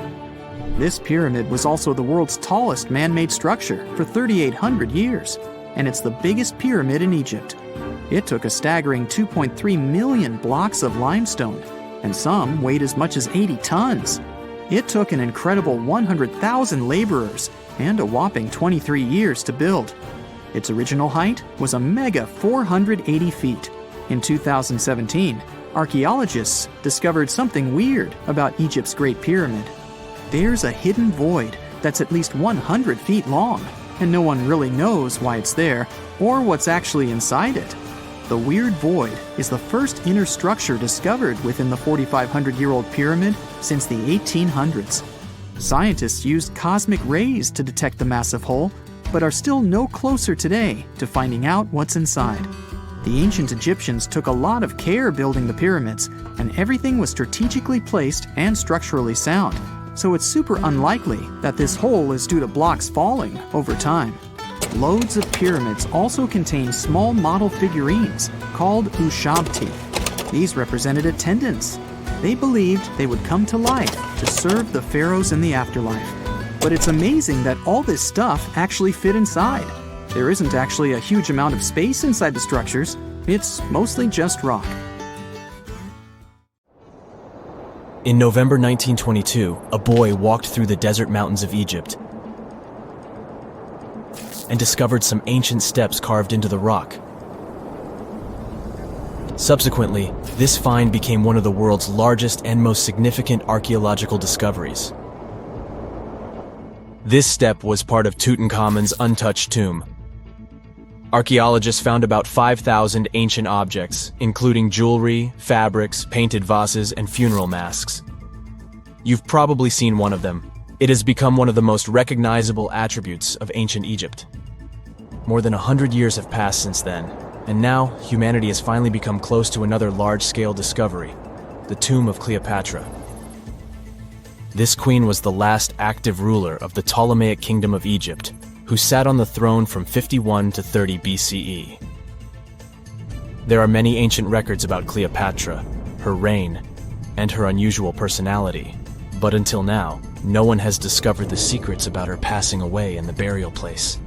This pyramid was also the world's tallest man-made structure for 3,800 years, and it's the biggest pyramid in Egypt. It took a staggering 2.3 million blocks of limestone, and some weighed as much as 80 tons. It took an incredible 100,000 laborers and a whopping 23 years to build. Its original height was a mega 480 feet. In 2017, archaeologists discovered something weird about Egypt's Great Pyramid. There's a hidden void that's at least 100 feet long, and no one really knows why it's there or what's actually inside it. The weird void is the first inner structure discovered within the 4,500-year-old pyramid since the 1800s. Scientists used cosmic rays to detect the massive hole, but are still no closer today to finding out what's inside. The ancient Egyptians took a lot of care building the pyramids, and everything was strategically placed and structurally sound, so it's super unlikely that this hole is due to blocks falling over time. Loads of pyramids also contain small model figurines called ushabti. These represented attendants. They believed they would come to life to serve the pharaohs in the afterlife. But it's amazing that all this stuff actually fit inside. There isn't actually a huge amount of space inside the structures. It's mostly just rock. In November 1922, a boy walked through the desert mountains of Egypt and discovered some ancient steps carved into the rock. Subsequently, this find became one of the world's largest and most significant archaeological discoveries. This step was part of Tutankhamun's untouched tomb. Archaeologists found about 5,000 ancient objects, including jewelry, fabrics, painted vases, and funeral masks. You've probably seen one of them. It has become one of the most recognizable attributes of ancient Egypt. More than 100 years have passed since then, and now humanity has finally become close to another large-scale discovery, the tomb of Cleopatra. This queen was the last active ruler of the Ptolemaic Kingdom of Egypt, who sat on the throne from 51 to 30 BCE. There are many ancient records about Cleopatra, her reign, and her unusual personality, but until now, no one has discovered the secrets about her passing away in the burial place.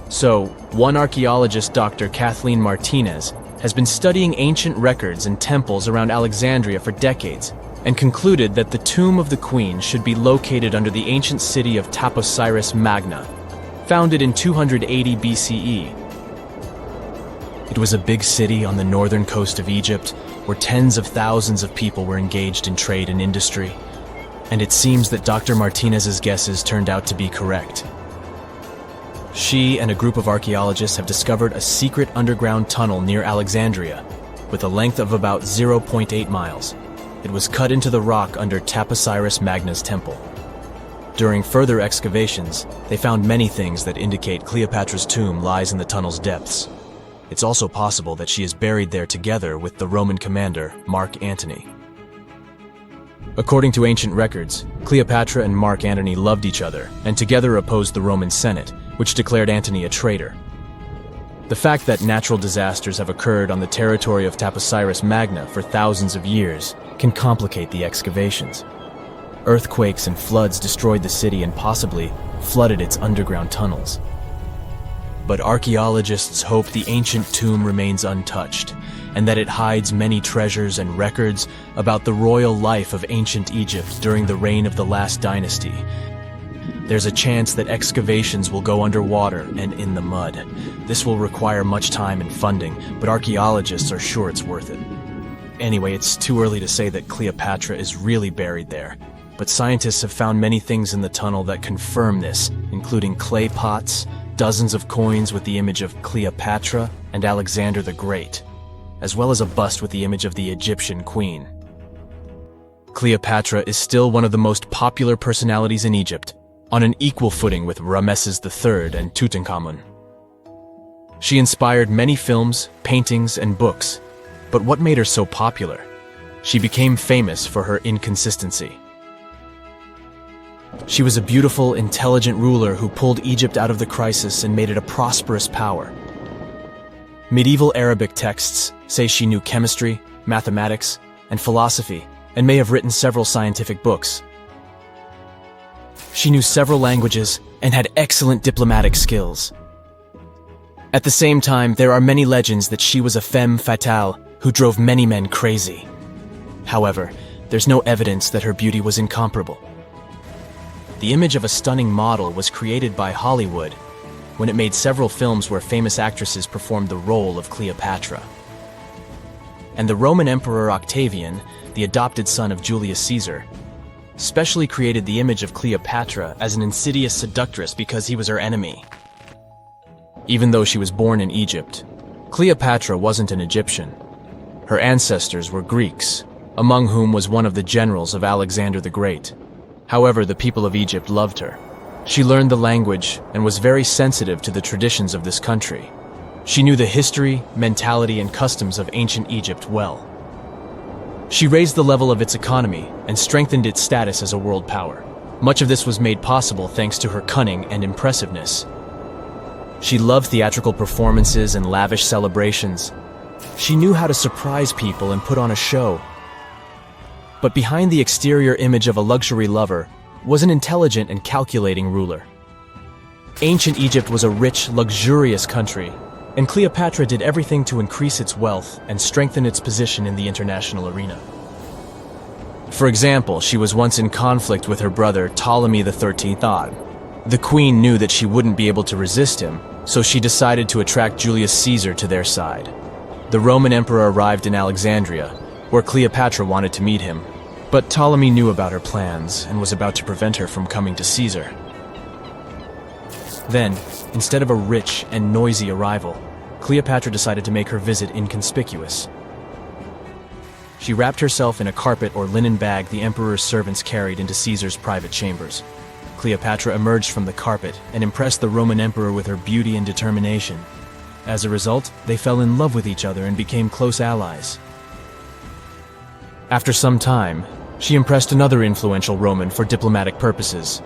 So, one archaeologist, Dr. Kathleen Martinez, has been studying ancient records and temples around Alexandria for decades, and concluded that the tomb of the queen should be located under the ancient city of Taposiris Magna, founded in 280 BCE. It was a big city on the northern coast of Egypt, where tens of thousands of people were engaged in trade and industry, and it seems that Dr. Martinez's guesses turned out to be correct. She and a group of archaeologists have discovered a secret underground tunnel near Alexandria, with a length of about 0.8 miles. It was cut into the rock under Taposiris Magna's temple. During further excavations, they found many things that indicate Cleopatra's tomb lies in the tunnel's depths. It's also possible that she is buried there together with the Roman commander, Mark Antony. According to ancient records, Cleopatra and Mark Antony loved each other and together opposed the Roman Senate, which declared Antony a traitor. The fact that natural disasters have occurred on the territory of Taposiris Magna for thousands of years can complicate the excavations. Earthquakes and floods destroyed the city and possibly flooded its underground tunnels. But archaeologists hope the ancient tomb remains untouched, and that it hides many treasures and records about the royal life of ancient Egypt during the reign of the last dynasty. There's a chance that excavations will go underwater and in the mud. This will require much time and funding, but archaeologists are sure it's worth it. Anyway, it's too early to say that Cleopatra is really buried there, but scientists have found many things in the tunnel that confirm this, including clay pots, dozens of coins with the image of Cleopatra and Alexander the Great, as well as a bust with the image of the Egyptian queen. Cleopatra is still one of the most popular personalities in Egypt, on an equal footing with Ramesses III and Tutankhamun. She inspired many films, paintings, and books, but what made her so popular? She became famous for her inconsistency. She was a beautiful, intelligent ruler who pulled Egypt out of the crisis and made it a prosperous power. Medieval Arabic texts say she knew chemistry, mathematics, and philosophy, and may have written several scientific books. She knew several languages and had excellent diplomatic skills. At the same time, there are many legends that she was a femme fatale who drove many men crazy. However, there's no evidence that her beauty was incomparable. The image of a stunning model was created by Hollywood when it made several films where famous actresses performed the role of Cleopatra. And the Roman Emperor Octavian, the adopted son of Julius Caesar, specially created the image of Cleopatra as an insidious seductress because he was her enemy. Even though she was born in Egypt, Cleopatra wasn't an Egyptian. Her ancestors were Greeks, among whom was one of the generals of Alexander the Great. However, the people of Egypt loved her. She learned the language and was very sensitive to the traditions of this country. She knew the history, mentality, and customs of ancient Egypt well. She raised the level of its economy and strengthened its status as a world power. Much of this was made possible thanks to her cunning and impressiveness. She loved theatrical performances and lavish celebrations. She knew how to surprise people and put on a show. But behind the exterior image of a luxury lover was an intelligent and calculating ruler. Ancient Egypt was a rich, luxurious country, and Cleopatra did everything to increase its wealth and strengthen its position in the international arena. For example, she was once in conflict with her brother Ptolemy XIII. The queen knew that she wouldn't be able to resist him, so she decided to attract Julius Caesar to their side. The Roman emperor arrived in Alexandria, where Cleopatra wanted to meet him, but Ptolemy knew about her plans and was about to prevent her from coming to Caesar. Then, instead of a rich and noisy arrival, Cleopatra decided to make her visit inconspicuous. She wrapped herself in a carpet or linen bag the emperor's servants carried into Caesar's private chambers. Cleopatra emerged from the carpet and impressed the Roman emperor with her beauty and determination. As a result, they fell in love with each other and became close allies. After some time, she impressed another influential Roman for diplomatic purposes.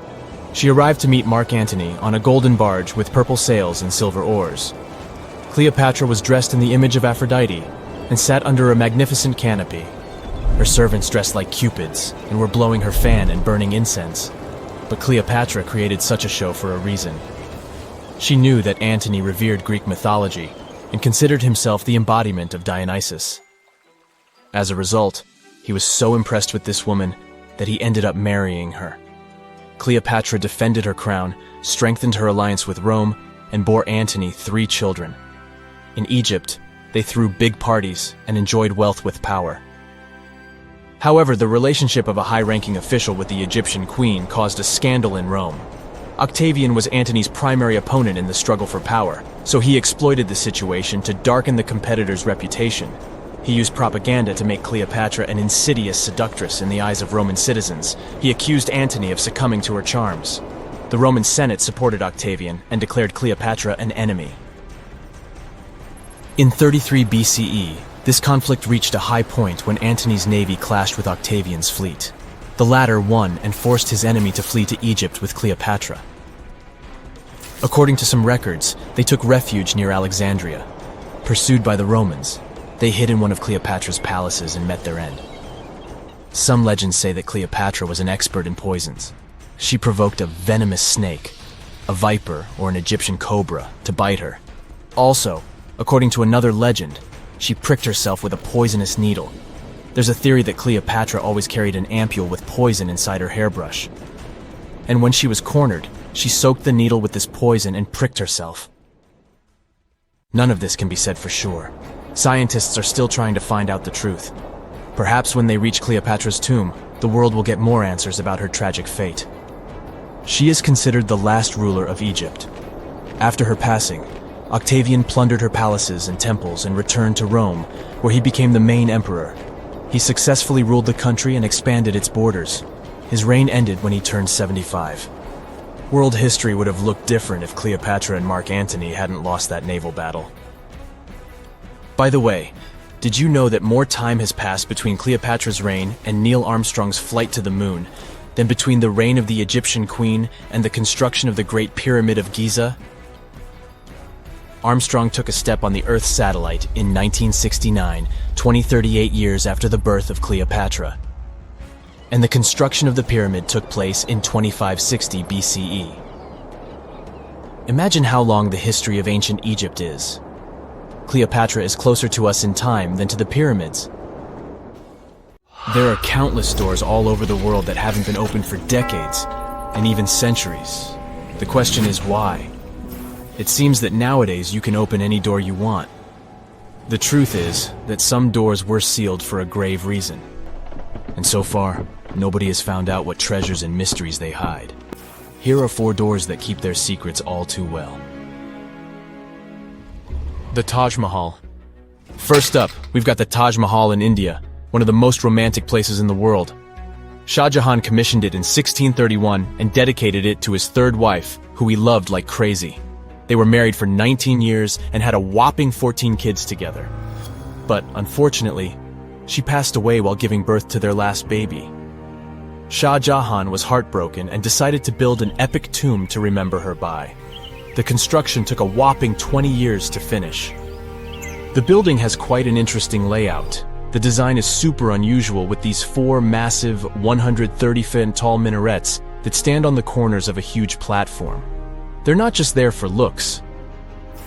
She arrived to meet Mark Antony on a golden barge with purple sails and silver oars. Cleopatra was dressed in the image of Aphrodite and sat under a magnificent canopy. Her servants dressed like cupids and were blowing her fan and burning incense. But Cleopatra created such a show for a reason. She knew that Antony revered Greek mythology and considered himself the embodiment of Dionysus. As a result, he was so impressed with this woman that he ended up marrying her. Cleopatra defended her crown, strengthened her alliance with Rome, and bore Antony 3 children. In Egypt, they threw big parties and enjoyed wealth with power. However, the relationship of a high-ranking official with the Egyptian queen caused a scandal in Rome. Octavian was Antony's primary opponent in the struggle for power, so he exploited the situation to darken the competitor's reputation. He used propaganda to make Cleopatra an insidious seductress in the eyes of Roman citizens. He accused Antony of succumbing to her charms. The Roman Senate supported Octavian and declared Cleopatra an enemy. In 33 BCE, this conflict reached a high point when Antony's navy clashed with Octavian's fleet. The latter won and forced his enemy to flee to Egypt with Cleopatra. According to some records, they took refuge near Alexandria. Pursued by the Romans, they hid in one of Cleopatra's palaces and met their end. Some legends say that Cleopatra was an expert in poisons. She provoked a venomous snake, a viper or an Egyptian cobra, to bite her. Also, according to another legend, She pricked herself with a poisonous needle. There's a theory that Cleopatra always carried an ampule with poison inside her hairbrush. And when she was cornered, she soaked the needle with this poison and pricked herself. None of this can be said for sure. Scientists are still trying to find out the truth. Perhaps when they reach Cleopatra's tomb, the world will get more answers about her tragic fate. She is considered the last ruler of Egypt. After her passing, Octavian plundered her palaces and temples and returned to Rome, where he became the main emperor. He successfully ruled the country and expanded its borders. His reign ended when he turned 75. World history would have looked different if Cleopatra and Mark Antony hadn't lost that naval battle. By the way, did you know that more time has passed between Cleopatra's reign and Neil Armstrong's flight to the moon than between the reign of the Egyptian queen and the construction of the Great Pyramid of Giza? Armstrong took a step on the Earth satellite in 1969, 38 years after the birth of Cleopatra. And the construction of the pyramid took place in 2560 BCE. Imagine how long the history of ancient Egypt is. Cleopatra is closer to us in time than to the pyramids. There are countless doors all over the world that haven't been opened for decades, and even centuries. The question is why? It seems that nowadays you can open any door you want. The truth is that some doors were sealed for a grave reason. And so far, nobody has found out what treasures and mysteries they hide. Here are 4 doors that keep their secrets all too well. The Taj Mahal. First up, we've got the Taj Mahal in India, one of the most romantic places in the world. Shah Jahan commissioned it in 1631 and dedicated it to his 3rd wife, who he loved like crazy. They were married for 19 years and had a whopping 14 kids together. But unfortunately, she passed away while giving birth to their last baby. Shah Jahan was heartbroken and decided to build an epic tomb to remember her by. The construction took a whopping 20 years to finish. The building has quite an interesting layout. The design is super unusual with these 4 massive 130-foot tall minarets that stand on the corners of a huge platform. They're not just there for looks.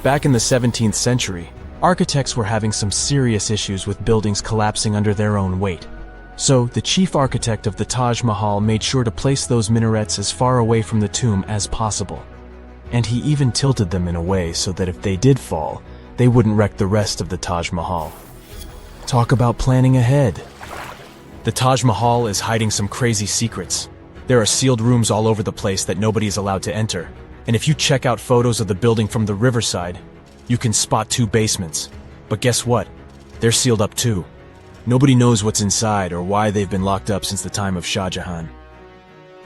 Back in the 17th century, architects were having some serious issues with buildings collapsing under their own weight. So, the chief architect of the Taj Mahal made sure to place those minarets as far away from the tomb as possible. And he even tilted them in a way so that if they did fall, they wouldn't wreck the rest of the Taj Mahal. Talk about planning ahead. The Taj Mahal is hiding some crazy secrets. There are sealed rooms all over the place that nobody is allowed to enter. And if you check out photos of the building from the riverside, you can spot 2 basements. But guess what? They're sealed up too. Nobody knows what's inside or why they've been locked up since the time of Shah Jahan.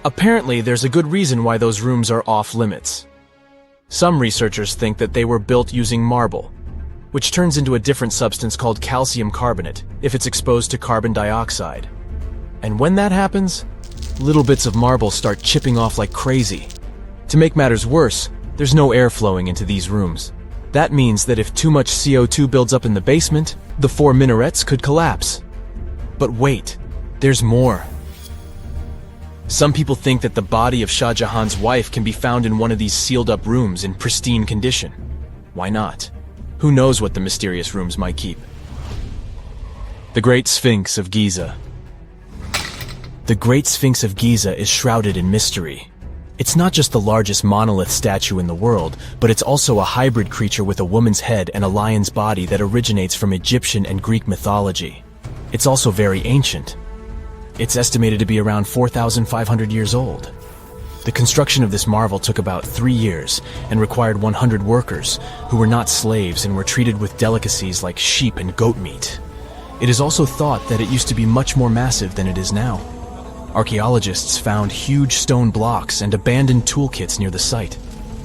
Apparently, there's a good reason why those rooms are off limits. Some researchers think that they were built using marble, which turns into a different substance called calcium carbonate if it's exposed to carbon dioxide. And when that happens, little bits of marble start chipping off like crazy. To make matters worse, there's no air flowing into these rooms. That means that if too much CO2 builds up in the basement, the 4 minarets could collapse. But wait, there's more. Some people think that the body of Shah Jahan's wife can be found in one of these sealed-up rooms in pristine condition. Why not? Who knows what the mysterious rooms might keep? The Great Sphinx of Giza. The Great Sphinx of Giza is shrouded in mystery. It's not just the largest monolith statue in the world, but it's also a hybrid creature with a woman's head and a lion's body that originates from Egyptian and Greek mythology. It's also very ancient. It's estimated to be around 4,500 years old. The construction of this marvel took about 3 years and required 100 workers, who were not slaves and were treated with delicacies like sheep and goat meat. It is also thought that it used to be much more massive than it is now. Archaeologists found huge stone blocks and abandoned toolkits near the site.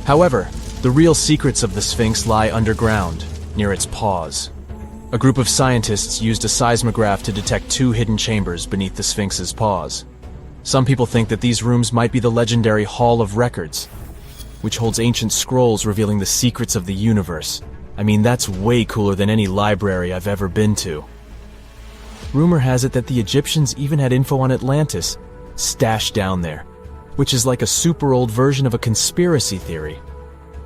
However, the real secrets of the Sphinx lie underground, near its paws. A group of scientists used a seismograph to detect 2 hidden chambers beneath the Sphinx's paws. Some people think that these rooms might be the legendary Hall of Records, which holds ancient scrolls revealing the secrets of the universe. I mean, that's way cooler than any library I've ever been to. Rumor has it that the Egyptians even had info on Atlantis stashed down there, which is like a super old version of a conspiracy theory.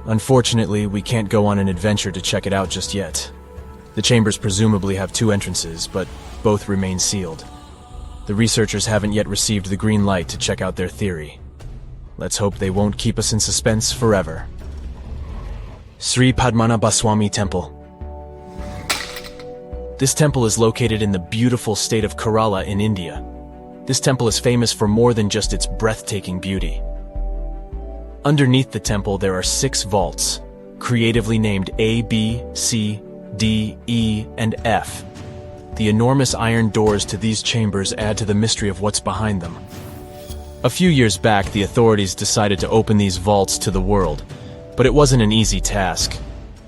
Unfortunately, we can't go on an adventure to check it out just yet. The chambers presumably have two entrances, but both remain sealed. The researchers haven't yet received the green light to check out their theory. Let's hope they won't keep us in suspense forever. Sri Padmanabhaswamy Temple. This temple is located in the beautiful state of Kerala in India. This temple is famous for more than just its breathtaking beauty. Underneath the temple there are 6 vaults, creatively named A, B, C, D, E, and F. The enormous iron doors to these chambers add to the mystery of what's behind them. A few years back, the authorities decided to open these vaults to the world, but it wasn't an easy task.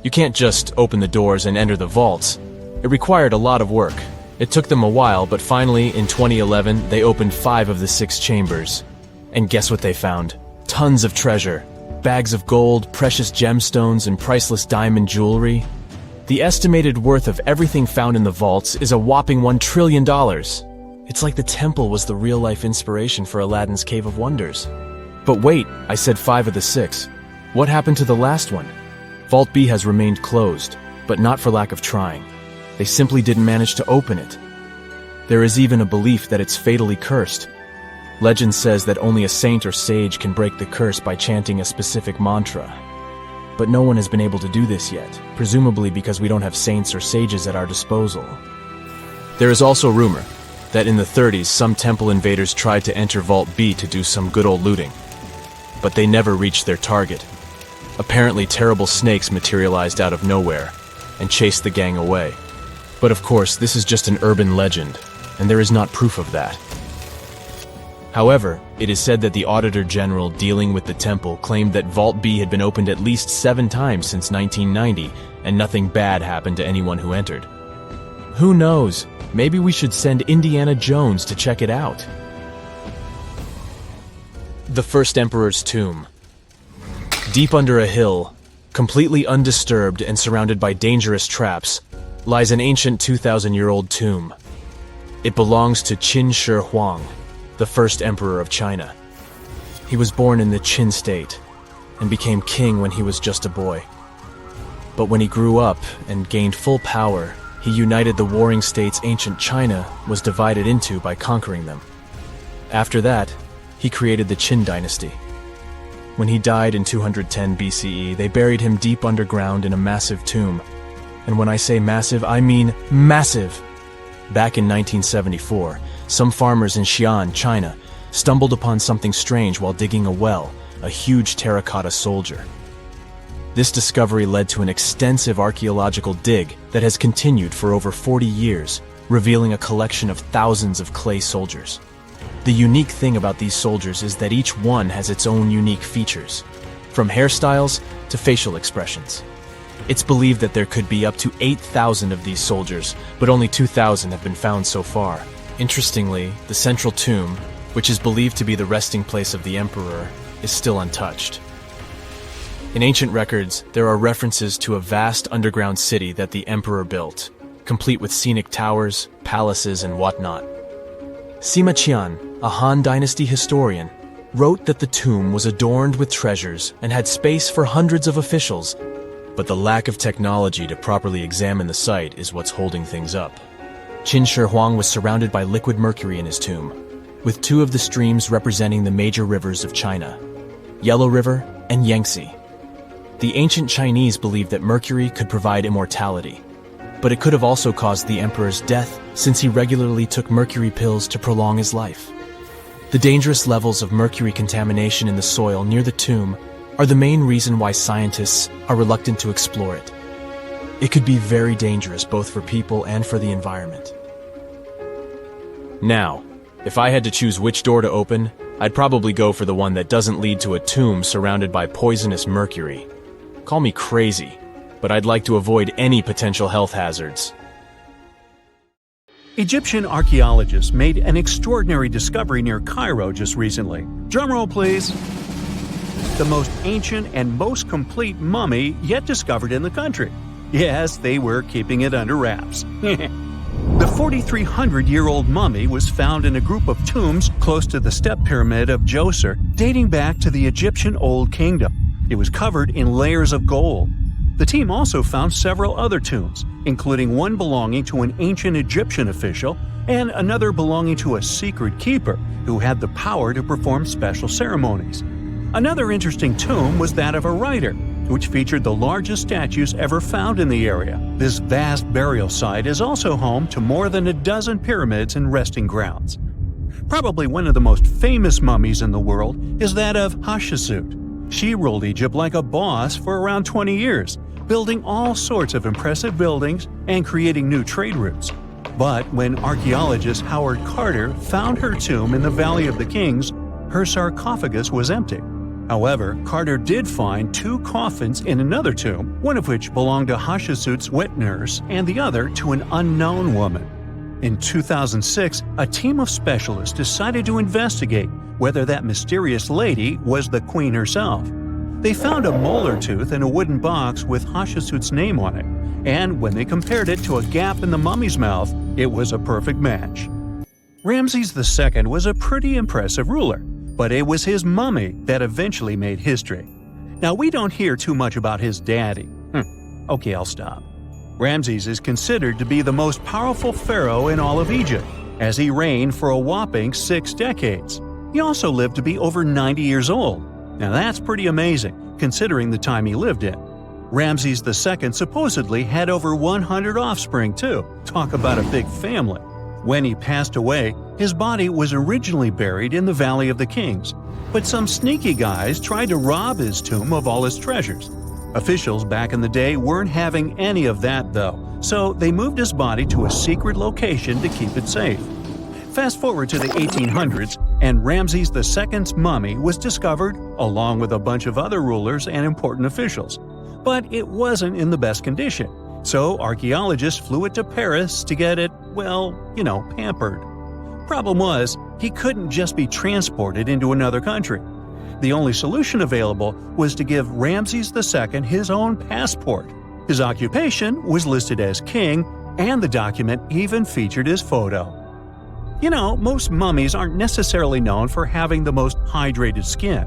You can't just open the doors and enter the vaults. It required a lot of work. It took them a while, but finally, in 2011, they opened 5 of the 6 chambers. And guess what they found? Tons of treasure. Bags of gold, precious gemstones, and priceless diamond jewelry. The estimated worth of everything found in the vaults is a whopping $1 trillion. It's like the temple was the real-life inspiration for Aladdin's Cave of Wonders. But wait, I said 5 of the 6. What happened to the last one? Vault B has remained closed, but not for lack of trying. They simply didn't manage to open it. There is even a belief that it's fatally cursed. Legend says that only a saint or sage can break the curse by chanting a specific mantra. But no one has been able to do this yet, presumably because we don't have saints or sages at our disposal. There is also rumor that in the 30s some temple invaders tried to enter Vault B to do some good old looting. But they never reached their target. Apparently terrible snakes materialized out of nowhere and chased the gang away. But of course, this is just an urban legend, and there is not proof of that. However, it is said that the Auditor General dealing with the temple claimed that Vault B had been opened at least 7 times since 1990, and nothing bad happened to anyone who entered. Who knows? Maybe we should send Indiana Jones to check it out. The First Emperor's Tomb. Deep under a hill, completely undisturbed and surrounded by dangerous traps, lies an ancient 2,000-year-old tomb. It belongs to Qin Shi Huang, the first emperor of China. He was born in the Qin state and became king when he was just a boy. But when he grew up and gained full power, he united the warring states ancient China was divided into by conquering them. After that, he created the Qin dynasty. When he died in 210 BCE, they buried him deep underground in a massive tomb. And when I say massive, I mean massive! Back in 1974, some farmers in Xi'an, China, stumbled upon something strange while digging a well, a huge terracotta soldier. This discovery led to an extensive archaeological dig that has continued for over 40 years, revealing a collection of thousands of clay soldiers. The unique thing about these soldiers is that each one has its own unique features, from hairstyles to facial expressions. It's believed that there could be up to 8,000 of these soldiers, but only 2,000 have been found so far. Interestingly, the central tomb, which is believed to be the resting place of the emperor, is still untouched. In ancient records, there are references to a vast underground city that the emperor built, complete with scenic towers, palaces, and whatnot. Sima Qian, a Han Dynasty historian, wrote that the tomb was adorned with treasures and had space for hundreds of officials, but the lack of technology to properly examine the site is what's holding things up. Qin Shi Huang was surrounded by liquid mercury in his tomb, with 2 of the streams representing the major rivers of China, Yellow River and Yangtze. The ancient Chinese believed that mercury could provide immortality, but it could have also caused the emperor's death since he regularly took mercury pills to prolong his life. The dangerous levels of mercury contamination in the soil near the tomb are the main reason why scientists are reluctant to explore it. It could be very dangerous both for people and for the environment. Now, if I had to choose which door to open, I'd probably go for the one that doesn't lead to a tomb surrounded by poisonous mercury. Call me crazy, but I'd like to avoid any potential health hazards. Egyptian archaeologists made an extraordinary discovery near Cairo just recently. Drumroll, please. The most ancient and most complete mummy yet discovered in the country. Yes, they were keeping it under wraps. The 4,300-year-old mummy was found in a group of tombs close to the step pyramid of Djoser, dating back to the Egyptian Old Kingdom. It was covered in layers of gold. The team also found several other tombs, including one belonging to an ancient Egyptian official and another belonging to a secret keeper who had the power to perform special ceremonies. Another interesting tomb was that of a writer, which featured the largest statues ever found in the area. This vast burial site is also home to more than a dozen pyramids and resting grounds. Probably one of the most famous mummies in the world is that of Hatshepsut. She ruled Egypt like a boss for around 20 years, building all sorts of impressive buildings and creating new trade routes. But when archaeologist Howard Carter found her tomb in the Valley of the Kings, her sarcophagus was empty. However, Carter did find 2 coffins in another tomb, one of which belonged to Hatshepsut's wet nurse and the other to an unknown woman. In 2006, a team of specialists decided to investigate whether that mysterious lady was the queen herself. They found a molar tooth in a wooden box with Hatshepsut's name on it, and when they compared it to a gap in the mummy's mouth, it was a perfect match. Ramses II was a pretty impressive ruler, but it was his mummy that eventually made history. Now, we don't hear too much about his daddy. Okay, I'll stop. Ramses is considered to be the most powerful pharaoh in all of Egypt, as he reigned for a whopping 6 decades. He also lived to be over 90 years old. Now that's pretty amazing, considering the time he lived in. Ramses II supposedly had over 100 offspring too. Talk about a big family. When he passed away, his body was originally buried in the Valley of the Kings, but some sneaky guys tried to rob his tomb of all his treasures. Officials back in the day weren't having any of that though, so they moved his body to a secret location to keep it safe. Fast forward to the 1800s, and Ramses II's mummy was discovered along with a bunch of other rulers and important officials. But it wasn't in the best condition, so archaeologists flew it to Paris to get it, pampered. Problem was, he couldn't just be transported into another country. The only solution available was to give Ramses II his own passport. His occupation was listed as king, and the document even featured his photo. Most mummies aren't necessarily known for having the most hydrated skin.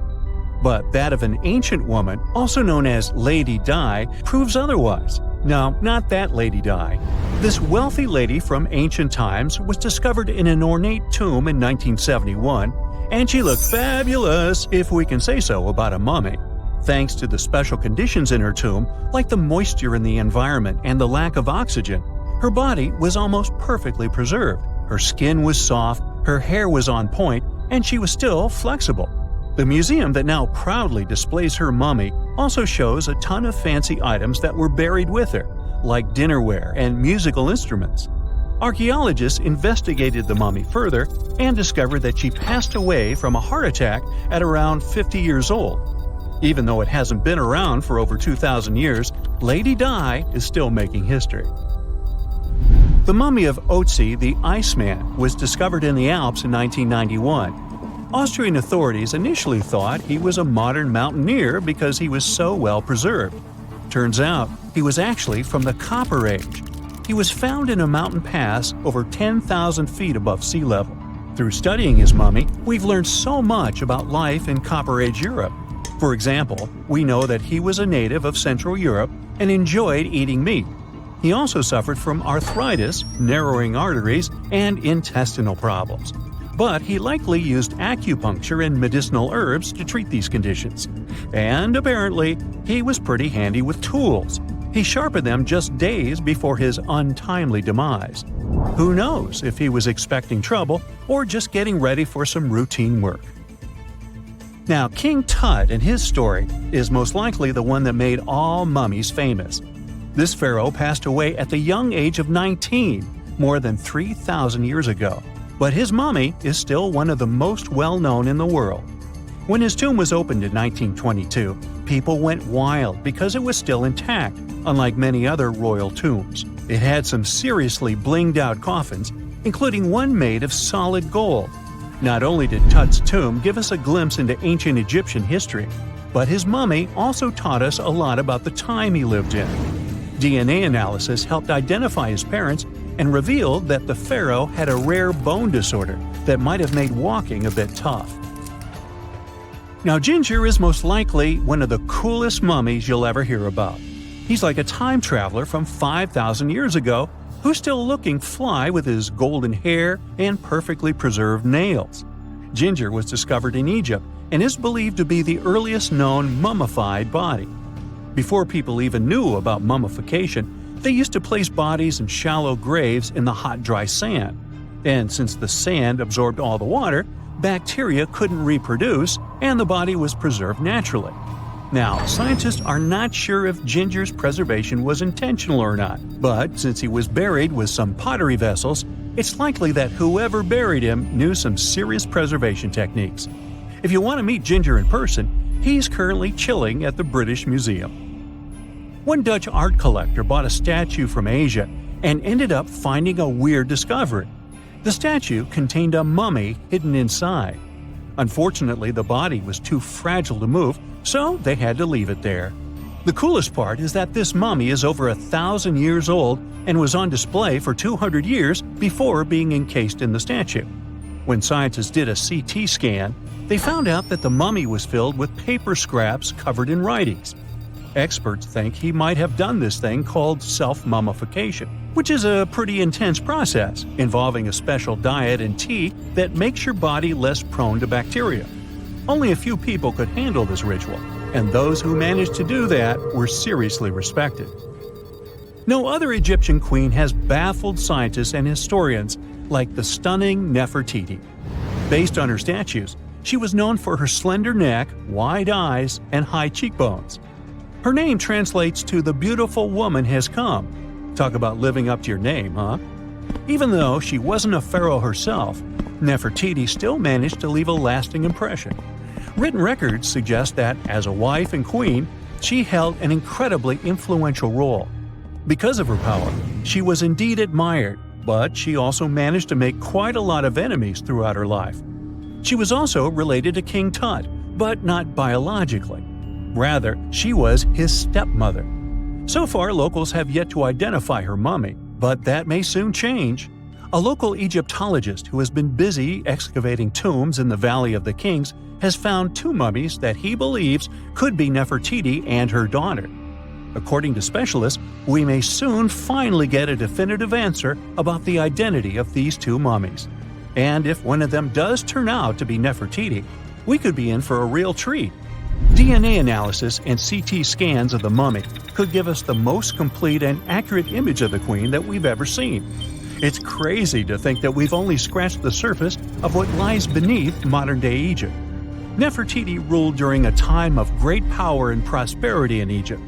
But that of an ancient woman, also known as Lady Di, proves otherwise. No, not that Lady Di. This wealthy lady from ancient times was discovered in an ornate tomb in 1971, and she looked fabulous, if we can say so about a mummy. Thanks to the special conditions in her tomb, like the moisture in the environment and the lack of oxygen, her body was almost perfectly preserved. Her skin was soft, her hair was on point, and she was still flexible. The museum that now proudly displays her mummy also shows a ton of fancy items that were buried with her, like dinnerware and musical instruments. Archaeologists investigated the mummy further and discovered that she passed away from a heart attack at around 50 years old. Even though it hasn't been around for over 2,000 years, Lady Di is still making history. The mummy of Otzi the Iceman was discovered in the Alps in 1991. Austrian authorities initially thought he was a modern mountaineer because he was so well preserved. Turns out, he was actually from the Copper Age. He was found in a mountain pass over 10,000 feet above sea level. Through studying his mummy, we've learned so much about life in Copper Age Europe. For example, we know that he was a native of Central Europe and enjoyed eating meat. He also suffered from arthritis, narrowing arteries, and intestinal problems. But he likely used acupuncture and medicinal herbs to treat these conditions. And apparently, he was pretty handy with tools. He sharpened them just days before his untimely demise. Who knows if he was expecting trouble or just getting ready for some routine work. Now, King Tut and his story is most likely the one that made all mummies famous. This pharaoh passed away at the young age of 19, more than 3,000 years ago. But his mummy is still one of the most well-known in the world. When his tomb was opened in 1922, people went wild because it was still intact, unlike many other royal tombs. It had some seriously blinged-out coffins, including one made of solid gold. Not only did Tut's tomb give us a glimpse into ancient Egyptian history, but his mummy also taught us a lot about the time he lived in. DNA analysis helped identify his parents and revealed that the pharaoh had a rare bone disorder that might have made walking a bit tough. Now, Ginger is most likely one of the coolest mummies you'll ever hear about. He's like a time traveler from 5,000 years ago who's still looking fly with his golden hair and perfectly preserved nails. Ginger was discovered in Egypt and is believed to be the earliest known mummified body. Before people even knew about mummification, they used to place bodies in shallow graves in the hot, dry sand. And since the sand absorbed all the water, bacteria couldn't reproduce and the body was preserved naturally. Now, scientists are not sure if Ginger's preservation was intentional or not, but since he was buried with some pottery vessels, it's likely that whoever buried him knew some serious preservation techniques. If you want to meet Ginger in person, he's currently chilling at the British Museum. One Dutch art collector bought a statue from Asia and ended up finding a weird discovery. The statue contained a mummy hidden inside. Unfortunately, the body was too fragile to move, so they had to leave it there. The coolest part is that this mummy is over 1,000 years old and was on display for 200 years before being encased in the statue. When scientists did a CT scan, they found out that the mummy was filled with paper scraps covered in writings. Experts think he might have done this thing called self-mummification, which is a pretty intense process involving a special diet and tea that makes your body less prone to bacteria. Only a few people could handle this ritual, and those who managed to do that were seriously respected. No other Egyptian queen has baffled scientists and historians like the stunning Nefertiti. Based on her statues, she was known for her slender neck, wide eyes, and high cheekbones. Her name translates to "the beautiful woman has come." Talk about living up to your name, huh? Even though she wasn't a pharaoh herself, Nefertiti still managed to leave a lasting impression. Written records suggest that, as a wife and queen, she held an incredibly influential role. Because of her power, she was indeed admired, but she also managed to make quite a lot of enemies throughout her life. She was also related to King Tut, but not biologically. Rather, she was his stepmother. So far, locals have yet to identify her mummy, but that may soon change. A local Egyptologist who has been busy excavating tombs in the Valley of the Kings has found two mummies that he believes could be Nefertiti and her daughter. According to specialists, we may soon finally get a definitive answer about the identity of these two mummies. And if one of them does turn out to be Nefertiti, we could be in for a real treat. DNA analysis and CT scans of the mummy could give us the most complete and accurate image of the queen that we've ever seen. It's crazy to think that we've only scratched the surface of what lies beneath modern-day Egypt. Nefertiti ruled during a time of great power and prosperity in Egypt,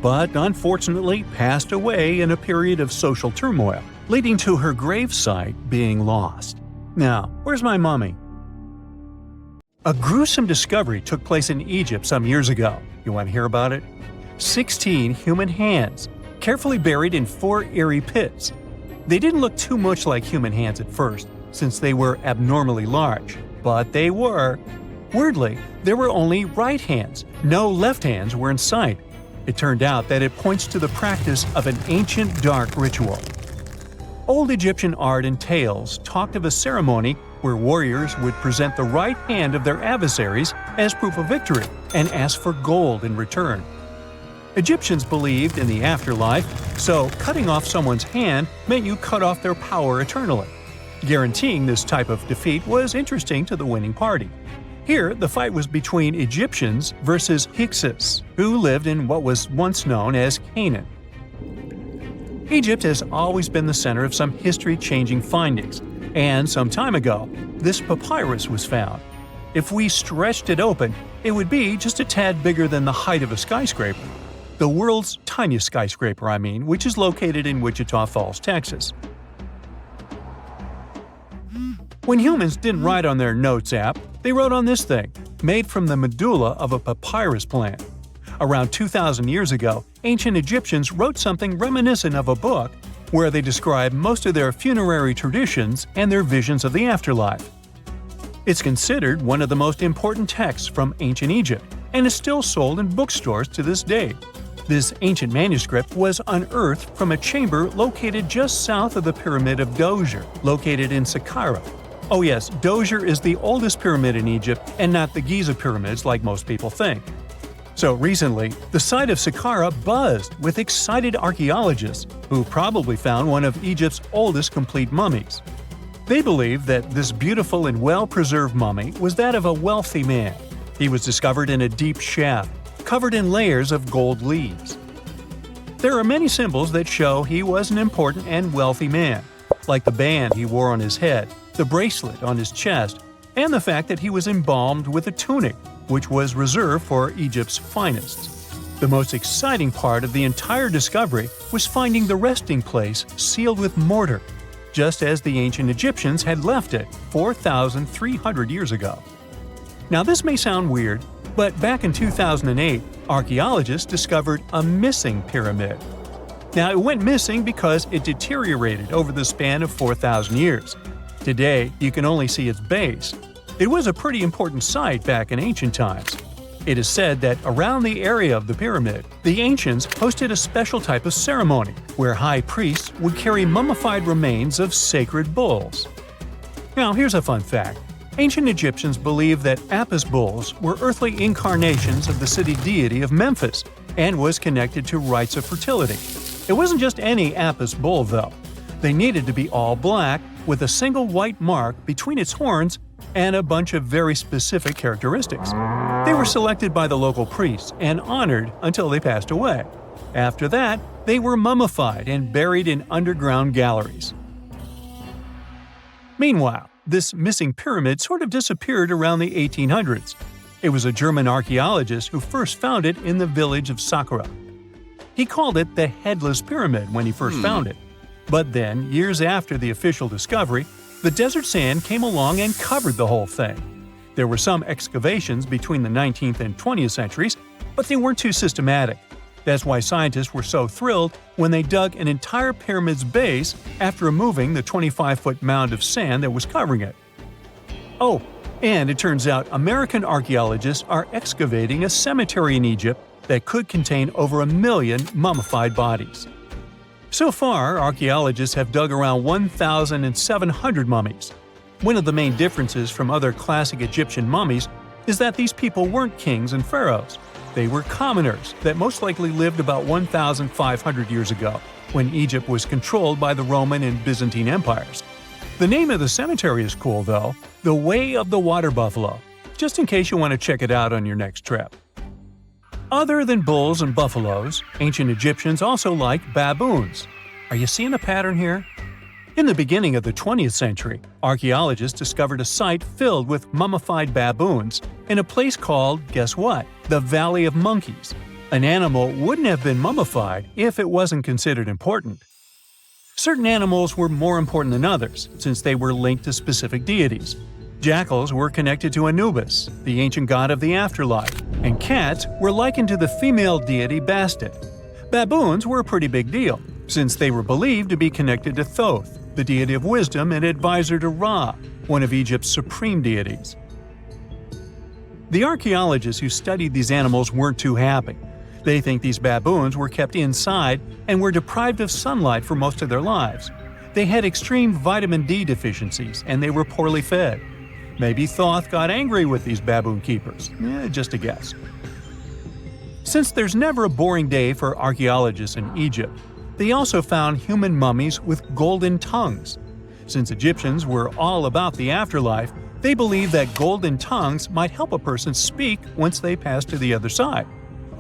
but unfortunately passed away in a period of social turmoil, leading to her gravesite being lost. Now, where's my mummy? A gruesome discovery took place in Egypt some years ago. You want to hear about it? 16 human hands, carefully buried in 4 eerie pits. They didn't look too much like human hands at first, since they were abnormally large, but they were. Weirdly, there were only right hands. No left hands were in sight. It turned out that it points to the practice of an ancient dark ritual. Old Egyptian art and tales talked of a ceremony where warriors would present the right hand of their adversaries as proof of victory and ask for gold in return. Egyptians believed in the afterlife, so cutting off someone's hand meant you cut off their power eternally. Guaranteeing this type of defeat was interesting to the winning party. Here, the fight was between Egyptians versus Hyksos, who lived in what was once known as Canaan. Egypt has always been the center of some history-changing findings, and some time ago, this papyrus was found. If we stretched it open, it would be just a tad bigger than the height of a skyscraper. The world's tiniest skyscraper, which is located in Wichita Falls, Texas. When humans didn't write on their notes app, they wrote on this thing, made from the medulla of a papyrus plant. Around 2,000 years ago, ancient Egyptians wrote something reminiscent of a book where they describe most of their funerary traditions and their visions of the afterlife. It's considered one of the most important texts from ancient Egypt and is still sold in bookstores to this day. This ancient manuscript was unearthed from a chamber located just south of the Pyramid of Djoser, located in Sakara. Oh yes, Djoser is the oldest pyramid in Egypt and not the Giza pyramids like most people think. So recently, the site of Sakara buzzed with excited archaeologists who probably found one of Egypt's oldest complete mummies. They believe that this beautiful and well-preserved mummy was that of a wealthy man. He was discovered in a deep shaft, covered in layers of gold leaves. There are many symbols that show he was an important and wealthy man, like the band he wore on his head, the bracelet on his chest, and the fact that he was embalmed with a tunic, which was reserved for Egypt's finest. The most exciting part of the entire discovery was finding the resting place sealed with mortar, just as the ancient Egyptians had left it 4,300 years ago. Now this may sound weird, but back in 2008, archaeologists discovered a missing pyramid. Now it went missing because it deteriorated over the span of 4,000 years. Today, you can only see its base. It was a pretty important site back in ancient times. It is said that around the area of the pyramid, the ancients hosted a special type of ceremony where high priests would carry mummified remains of sacred bulls. Now here's a fun fact. Ancient Egyptians believed that Apis bulls were earthly incarnations of the city deity of Memphis and was connected to rites of fertility. It wasn't just any Apis bull, though. They needed to be all black, with a single white mark between its horns and a bunch of very specific characteristics. They were selected by the local priests and honored until they passed away. After that, they were mummified and buried in underground galleries. Meanwhile, this missing pyramid sort of disappeared around the 1800s. It was a German archaeologist who first found it in the village of Sakara. He called it the Headless Pyramid when he first found it. But then, years after the official discovery, the desert sand came along and covered the whole thing. There were some excavations between the 19th and 20th centuries, but they weren't too systematic. That's why scientists were so thrilled when they dug an entire pyramid's base after removing the 25-foot mound of sand that was covering it. Oh, and it turns out American archaeologists are excavating a cemetery in Egypt that could contain over 1 million mummified bodies. So far, archaeologists have dug around 1,700 mummies. One of the main differences from other classic Egyptian mummies is that these people weren't kings and pharaohs. They were commoners that most likely lived about 1,500 years ago, when Egypt was controlled by the Roman and Byzantine empires. The name of the cemetery is cool, though, the Way of the Water Buffalo, just in case you want to check it out on your next trip. Other than bulls and buffaloes, ancient Egyptians also liked baboons. Are you seeing a pattern here? In the beginning of the 20th century, archaeologists discovered a site filled with mummified baboons in a place called, guess what? The Valley of Monkeys. An animal wouldn't have been mummified if it wasn't considered important. Certain animals were more important than others, since they were linked to specific deities. Jackals were connected to Anubis, the ancient god of the afterlife, and cats were likened to the female deity Bastet. Baboons were a pretty big deal, since they were believed to be connected to Thoth, the deity of wisdom and advisor to Ra, one of Egypt's supreme deities. The archaeologists who studied these animals weren't too happy. They think these baboons were kept inside and were deprived of sunlight for most of their lives. They had extreme vitamin D deficiencies and they were poorly fed. Maybe Thoth got angry with these baboon keepers. Just a guess. Since there's never a boring day for archaeologists in Egypt, they also found human mummies with golden tongues. Since Egyptians were all about the afterlife, they believed that golden tongues might help a person speak once they pass to the other side.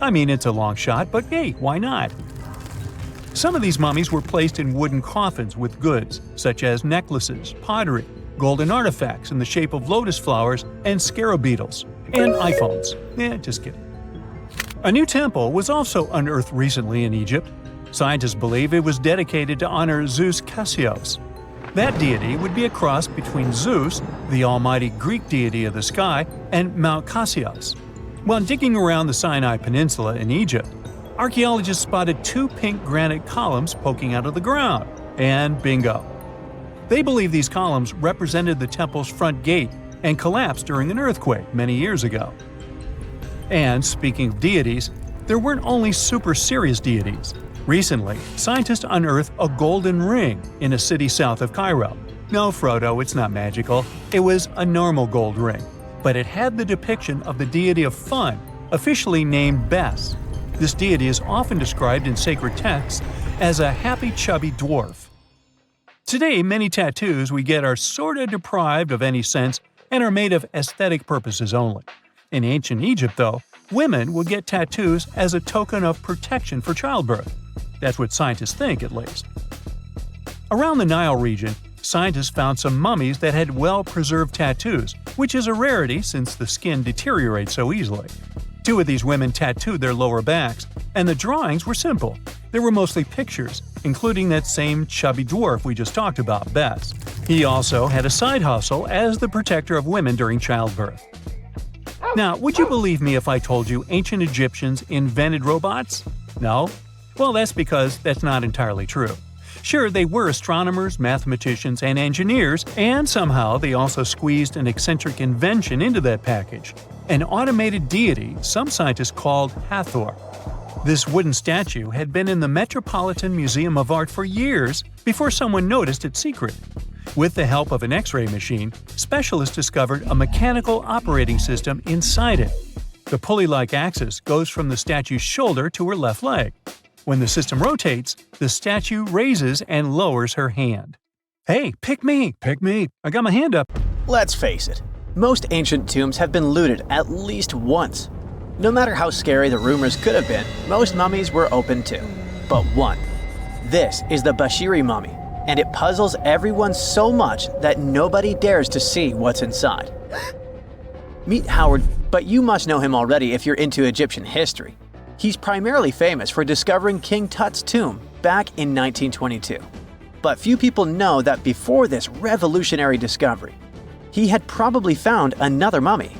I mean, it's a long shot, but hey, why not? Some of these mummies were placed in wooden coffins with goods, such as necklaces, pottery, golden artifacts in the shape of lotus flowers and scarab beetles, and iPhones. Just kidding. A new temple was also unearthed recently in Egypt. Scientists believe it was dedicated to honor Zeus Cassios. That deity would be a cross between Zeus, the almighty Greek deity of the sky, and Mount Cassios. While digging around the Sinai Peninsula in Egypt, archaeologists spotted 2 pink granite columns poking out of the ground, and bingo. They believe these columns represented the temple's front gate and collapsed during an earthquake many years ago. And speaking of deities, there weren't only super serious deities. Recently, scientists unearthed a golden ring in a city south of Cairo. No, Frodo, it's not magical. It was a normal gold ring, but it had the depiction of the deity of fun, officially named Bes. This deity is often described in sacred texts as a happy chubby dwarf. Today, many tattoos we get are sorta deprived of any sense and are made of aesthetic purposes only. In ancient Egypt, though, women would get tattoos as a token of protection for childbirth. That's what scientists think, at least. Around the Nile region, scientists found some mummies that had well-preserved tattoos, which is a rarity since the skin deteriorates so easily. 2 of these women tattooed their lower backs, and the drawings were simple. They were mostly pictures, including that same chubby dwarf we just talked about, Bes. He also had a side hustle as the protector of women during childbirth. Now, would you believe me if I told you ancient Egyptians invented robots? No? Well, that's because that's not entirely true. Sure, they were astronomers, mathematicians, and engineers, and somehow they also squeezed an eccentric invention into that package – an automated deity some scientists called Hathor. This wooden statue had been in the Metropolitan Museum of Art for years before someone noticed its secret. With the help of an X-ray machine, specialists discovered a mechanical operating system inside it. The pulley-like axis goes from the statue's shoulder to her left leg. When the system rotates, the statue raises and lowers her hand. Hey, pick me! Pick me! I got my hand up! Let's face it, most ancient tombs have been looted at least once. No matter how scary the rumors could have been, most mummies were open too. But one. This is the Bashiri mummy, and it puzzles everyone so much that nobody dares to see what's inside. Meet Howard, but you must know him already if you're into Egyptian history. He's primarily famous for discovering King Tut's tomb back in 1922. But few people know that before this revolutionary discovery, he had probably found another mummy.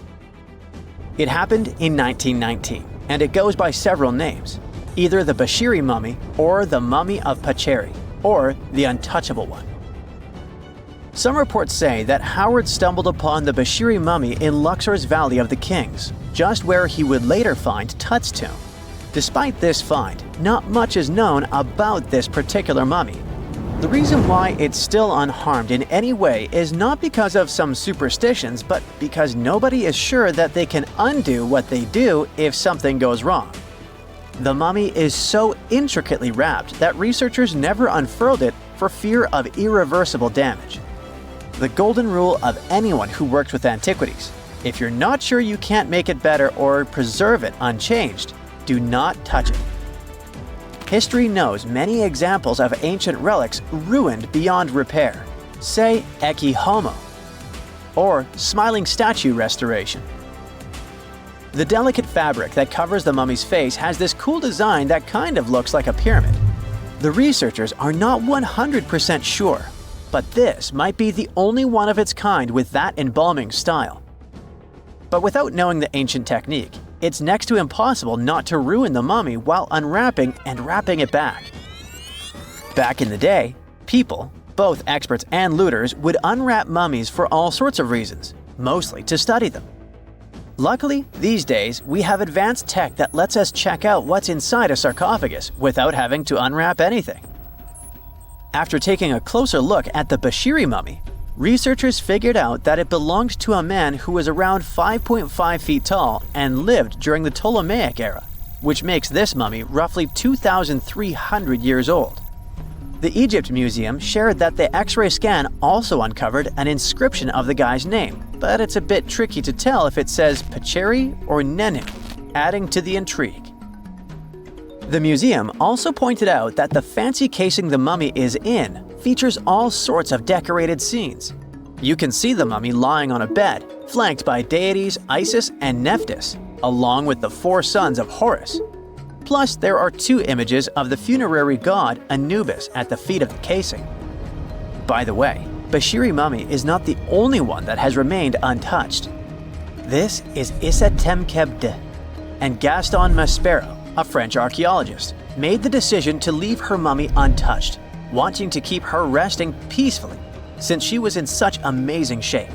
It happened in 1919, and it goes by several names, either the Bashiri mummy or the Mummy of Pacheri, or the Untouchable one. Some reports say that Howard stumbled upon the Bashiri mummy in Luxor's Valley of the Kings, just where he would later find Tut's tomb. Despite this find, not much is known about this particular mummy. The reason why it's still unharmed in any way is not because of some superstitions, but because nobody is sure that they can undo what they do if something goes wrong. The mummy is so intricately wrapped that researchers never unfurled it for fear of irreversible damage. The golden rule of anyone who works with antiquities: if you're not sure you can't make it better or preserve it unchanged, do not touch it. History knows many examples of ancient relics ruined beyond repair, say Ecce Homo, or smiling statue restoration. The delicate fabric that covers the mummy's face has this cool design that kind of looks like a pyramid. The researchers are not 100% sure, but this might be the only one of its kind with that embalming style. But without knowing the ancient technique, it's next to impossible not to ruin the mummy while unwrapping and wrapping it back. Back in the day, people, both experts and looters, would unwrap mummies for all sorts of reasons, mostly to study them. Luckily, these days, we have advanced tech that lets us check out what's inside a sarcophagus without having to unwrap anything. After taking a closer look at the Bashiri mummy, researchers figured out that it belonged to a man who was around 5.5 feet tall and lived during the Ptolemaic era, which makes this mummy roughly 2,300 years old. The Egypt Museum shared that the X-ray scan also uncovered an inscription of the guy's name, but it's a bit tricky to tell if it says Pacheri or Nenu, adding to the intrigue. The museum also pointed out that the fancy casing the mummy is in features all sorts of decorated scenes. You can see the mummy lying on a bed, flanked by deities Isis and Nephthys, along with the 4 sons of Horus. Plus, there are 2 images of the funerary god Anubis at the feet of the casing. By the way, Bashiri mummy is not the only one that has remained untouched. This is Issa Temkebde, and Gaston Maspero, a French archaeologist, made the decision to leave her mummy untouched, wanting to keep her resting peacefully since she was in such amazing shape.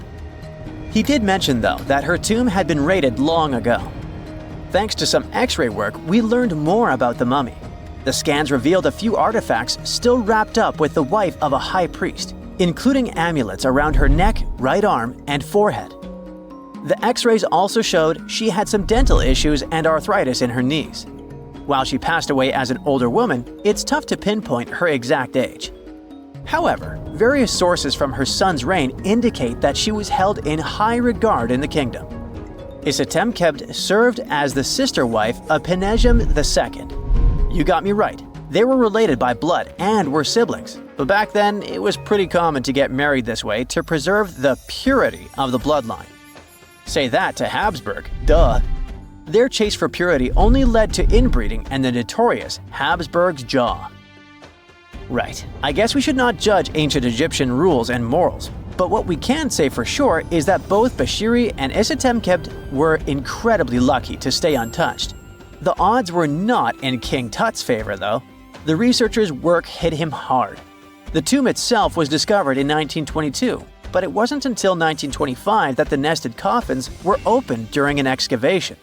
He did mention, though, that her tomb had been raided long ago. Thanks to some X-ray work, we learned more about the mummy. The scans revealed a few artifacts still wrapped up with the wife of a high priest, including amulets around her neck, right arm, and forehead. The x-rays also showed she had some dental issues and arthritis in her knees. While she passed away as an older woman, it's tough to pinpoint her exact age. However, various sources from her son's reign indicate that she was held in high regard in the kingdom. Undeciphered served as the sister wife of Penejam II. You got me right, they were related by blood and were siblings, but back then it was pretty common to get married this way to preserve the purity of the bloodline. Say that to Habsburg, duh. Their chase for purity only led to inbreeding and the notorious Habsburg's jaw. Right, I guess we should not judge ancient Egyptian rules and morals, but what we can say for sure is that both Bashiri and Undeciphered were incredibly lucky to stay untouched. The odds were not in King Tut's favor though. The researchers' work hit him hard. The tomb itself was discovered in 1922, but it wasn't until 1925 that the nested coffins were opened during an excavation.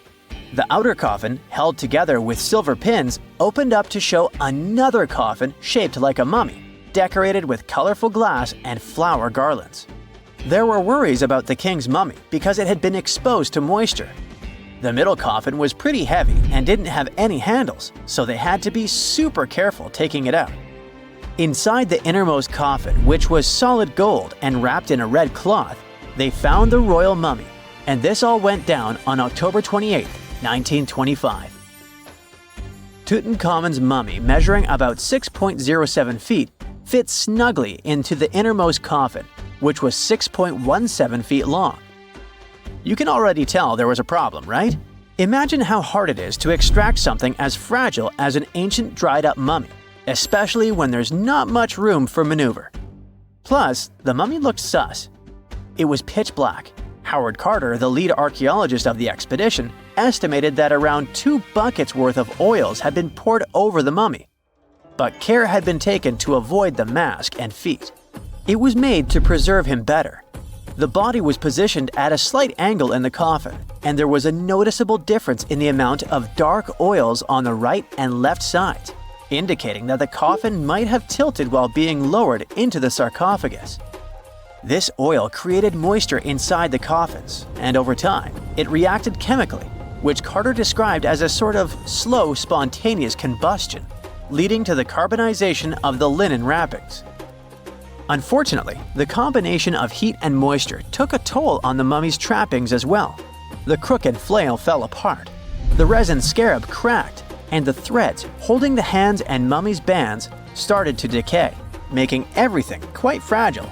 The outer coffin, held together with silver pins, opened up to show another coffin shaped like a mummy, decorated with colorful glass and flower garlands. There were worries about the king's mummy because it had been exposed to moisture. The middle coffin was pretty heavy and didn't have any handles, so they had to be super careful taking it out. Inside the innermost coffin, which was solid gold and wrapped in a red cloth, they found the royal mummy, and this all went down on October 28, 1925. Tutankhamun's mummy, measuring about 6.07 feet, fit snugly into the innermost coffin, which was 6.17 feet long. You can already tell there was a problem, right? Imagine how hard it is to extract something as fragile as an ancient dried-up mummy, especially when there's not much room for maneuver. Plus, the mummy looked sus. It was pitch black. Howard Carter, the lead archaeologist of the expedition, estimated that around 2 buckets worth of oils had been poured over the mummy. But care had been taken to avoid the mask and feet. It was made to preserve him better. The body was positioned at a slight angle in the coffin, and there was a noticeable difference in the amount of dark oils on the right and left sides, indicating that the coffin might have tilted while being lowered into the sarcophagus. This oil created moisture inside the coffins, and over time, it reacted chemically, which Carter described as a sort of slow, spontaneous combustion, leading to the carbonization of the linen wrappings. Unfortunately, the combination of heat and moisture took a toll on the mummy's trappings as well. The crook and flail fell apart, the resin scarab cracked, and the threads holding the hands and mummy's bands started to decay, making everything quite fragile.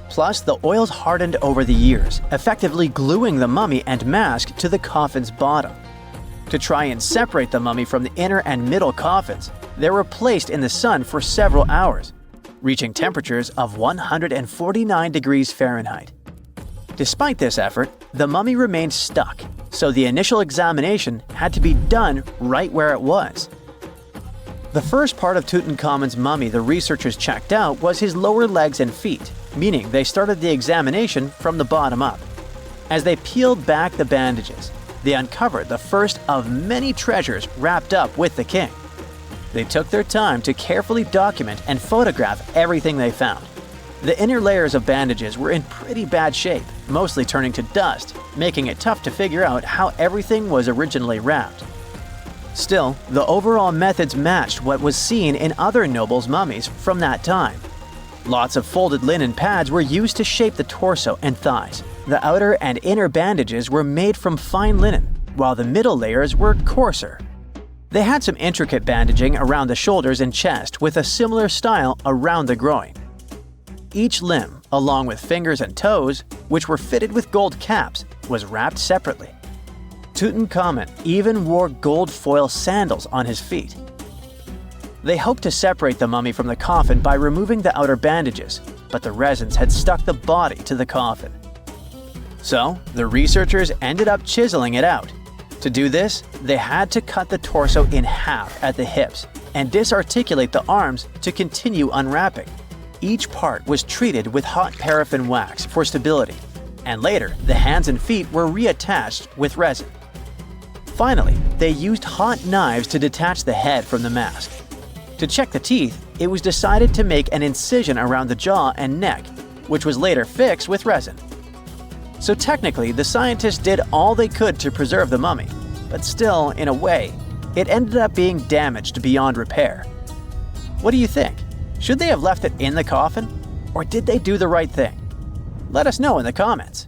Plus, the oils hardened over the years, effectively gluing the mummy and mask to the coffin's bottom. To try and separate the mummy from the inner and middle coffins, they were placed in the sun for several hours, reaching temperatures of 149 degrees Fahrenheit. Despite this effort, the mummy remained stuck, so the initial examination had to be done right where it was. The first part of Tutankhamun's mummy the researchers checked out was his lower legs and feet, meaning they started the examination from the bottom up. As they peeled back the bandages, they uncovered the first of many treasures wrapped up with the king. They took their time to carefully document and photograph everything they found. The inner layers of bandages were in pretty bad shape, mostly turning to dust, making it tough to figure out how everything was originally wrapped. Still, the overall methods matched what was seen in other nobles' mummies from that time. Lots of folded linen pads were used to shape the torso and thighs. The outer and inner bandages were made from fine linen, while the middle layers were coarser. They had some intricate bandaging around the shoulders and chest with a similar style around the groin. Each limb, along with fingers and toes, which were fitted with gold caps, was wrapped separately. Tutankhamun even wore gold foil sandals on his feet. They hoped to separate the mummy from the coffin by removing the outer bandages, but the resins had stuck the body to the coffin. So, the researchers ended up chiseling it out. To do this, they had to cut the torso in half at the hips and disarticulate the arms to continue unwrapping. Each part was treated with hot paraffin wax for stability, and later the hands and feet were reattached with resin. Finally, they used hot knives to detach the head from the mask. To check the teeth, it was decided to make an incision around the jaw and neck, which was later fixed with resin. So technically, the scientists did all they could to preserve the mummy, but still, in a way, it ended up being damaged beyond repair. What do you think? Should they have left it in the coffin? Or did they do the right thing? Let us know in the comments.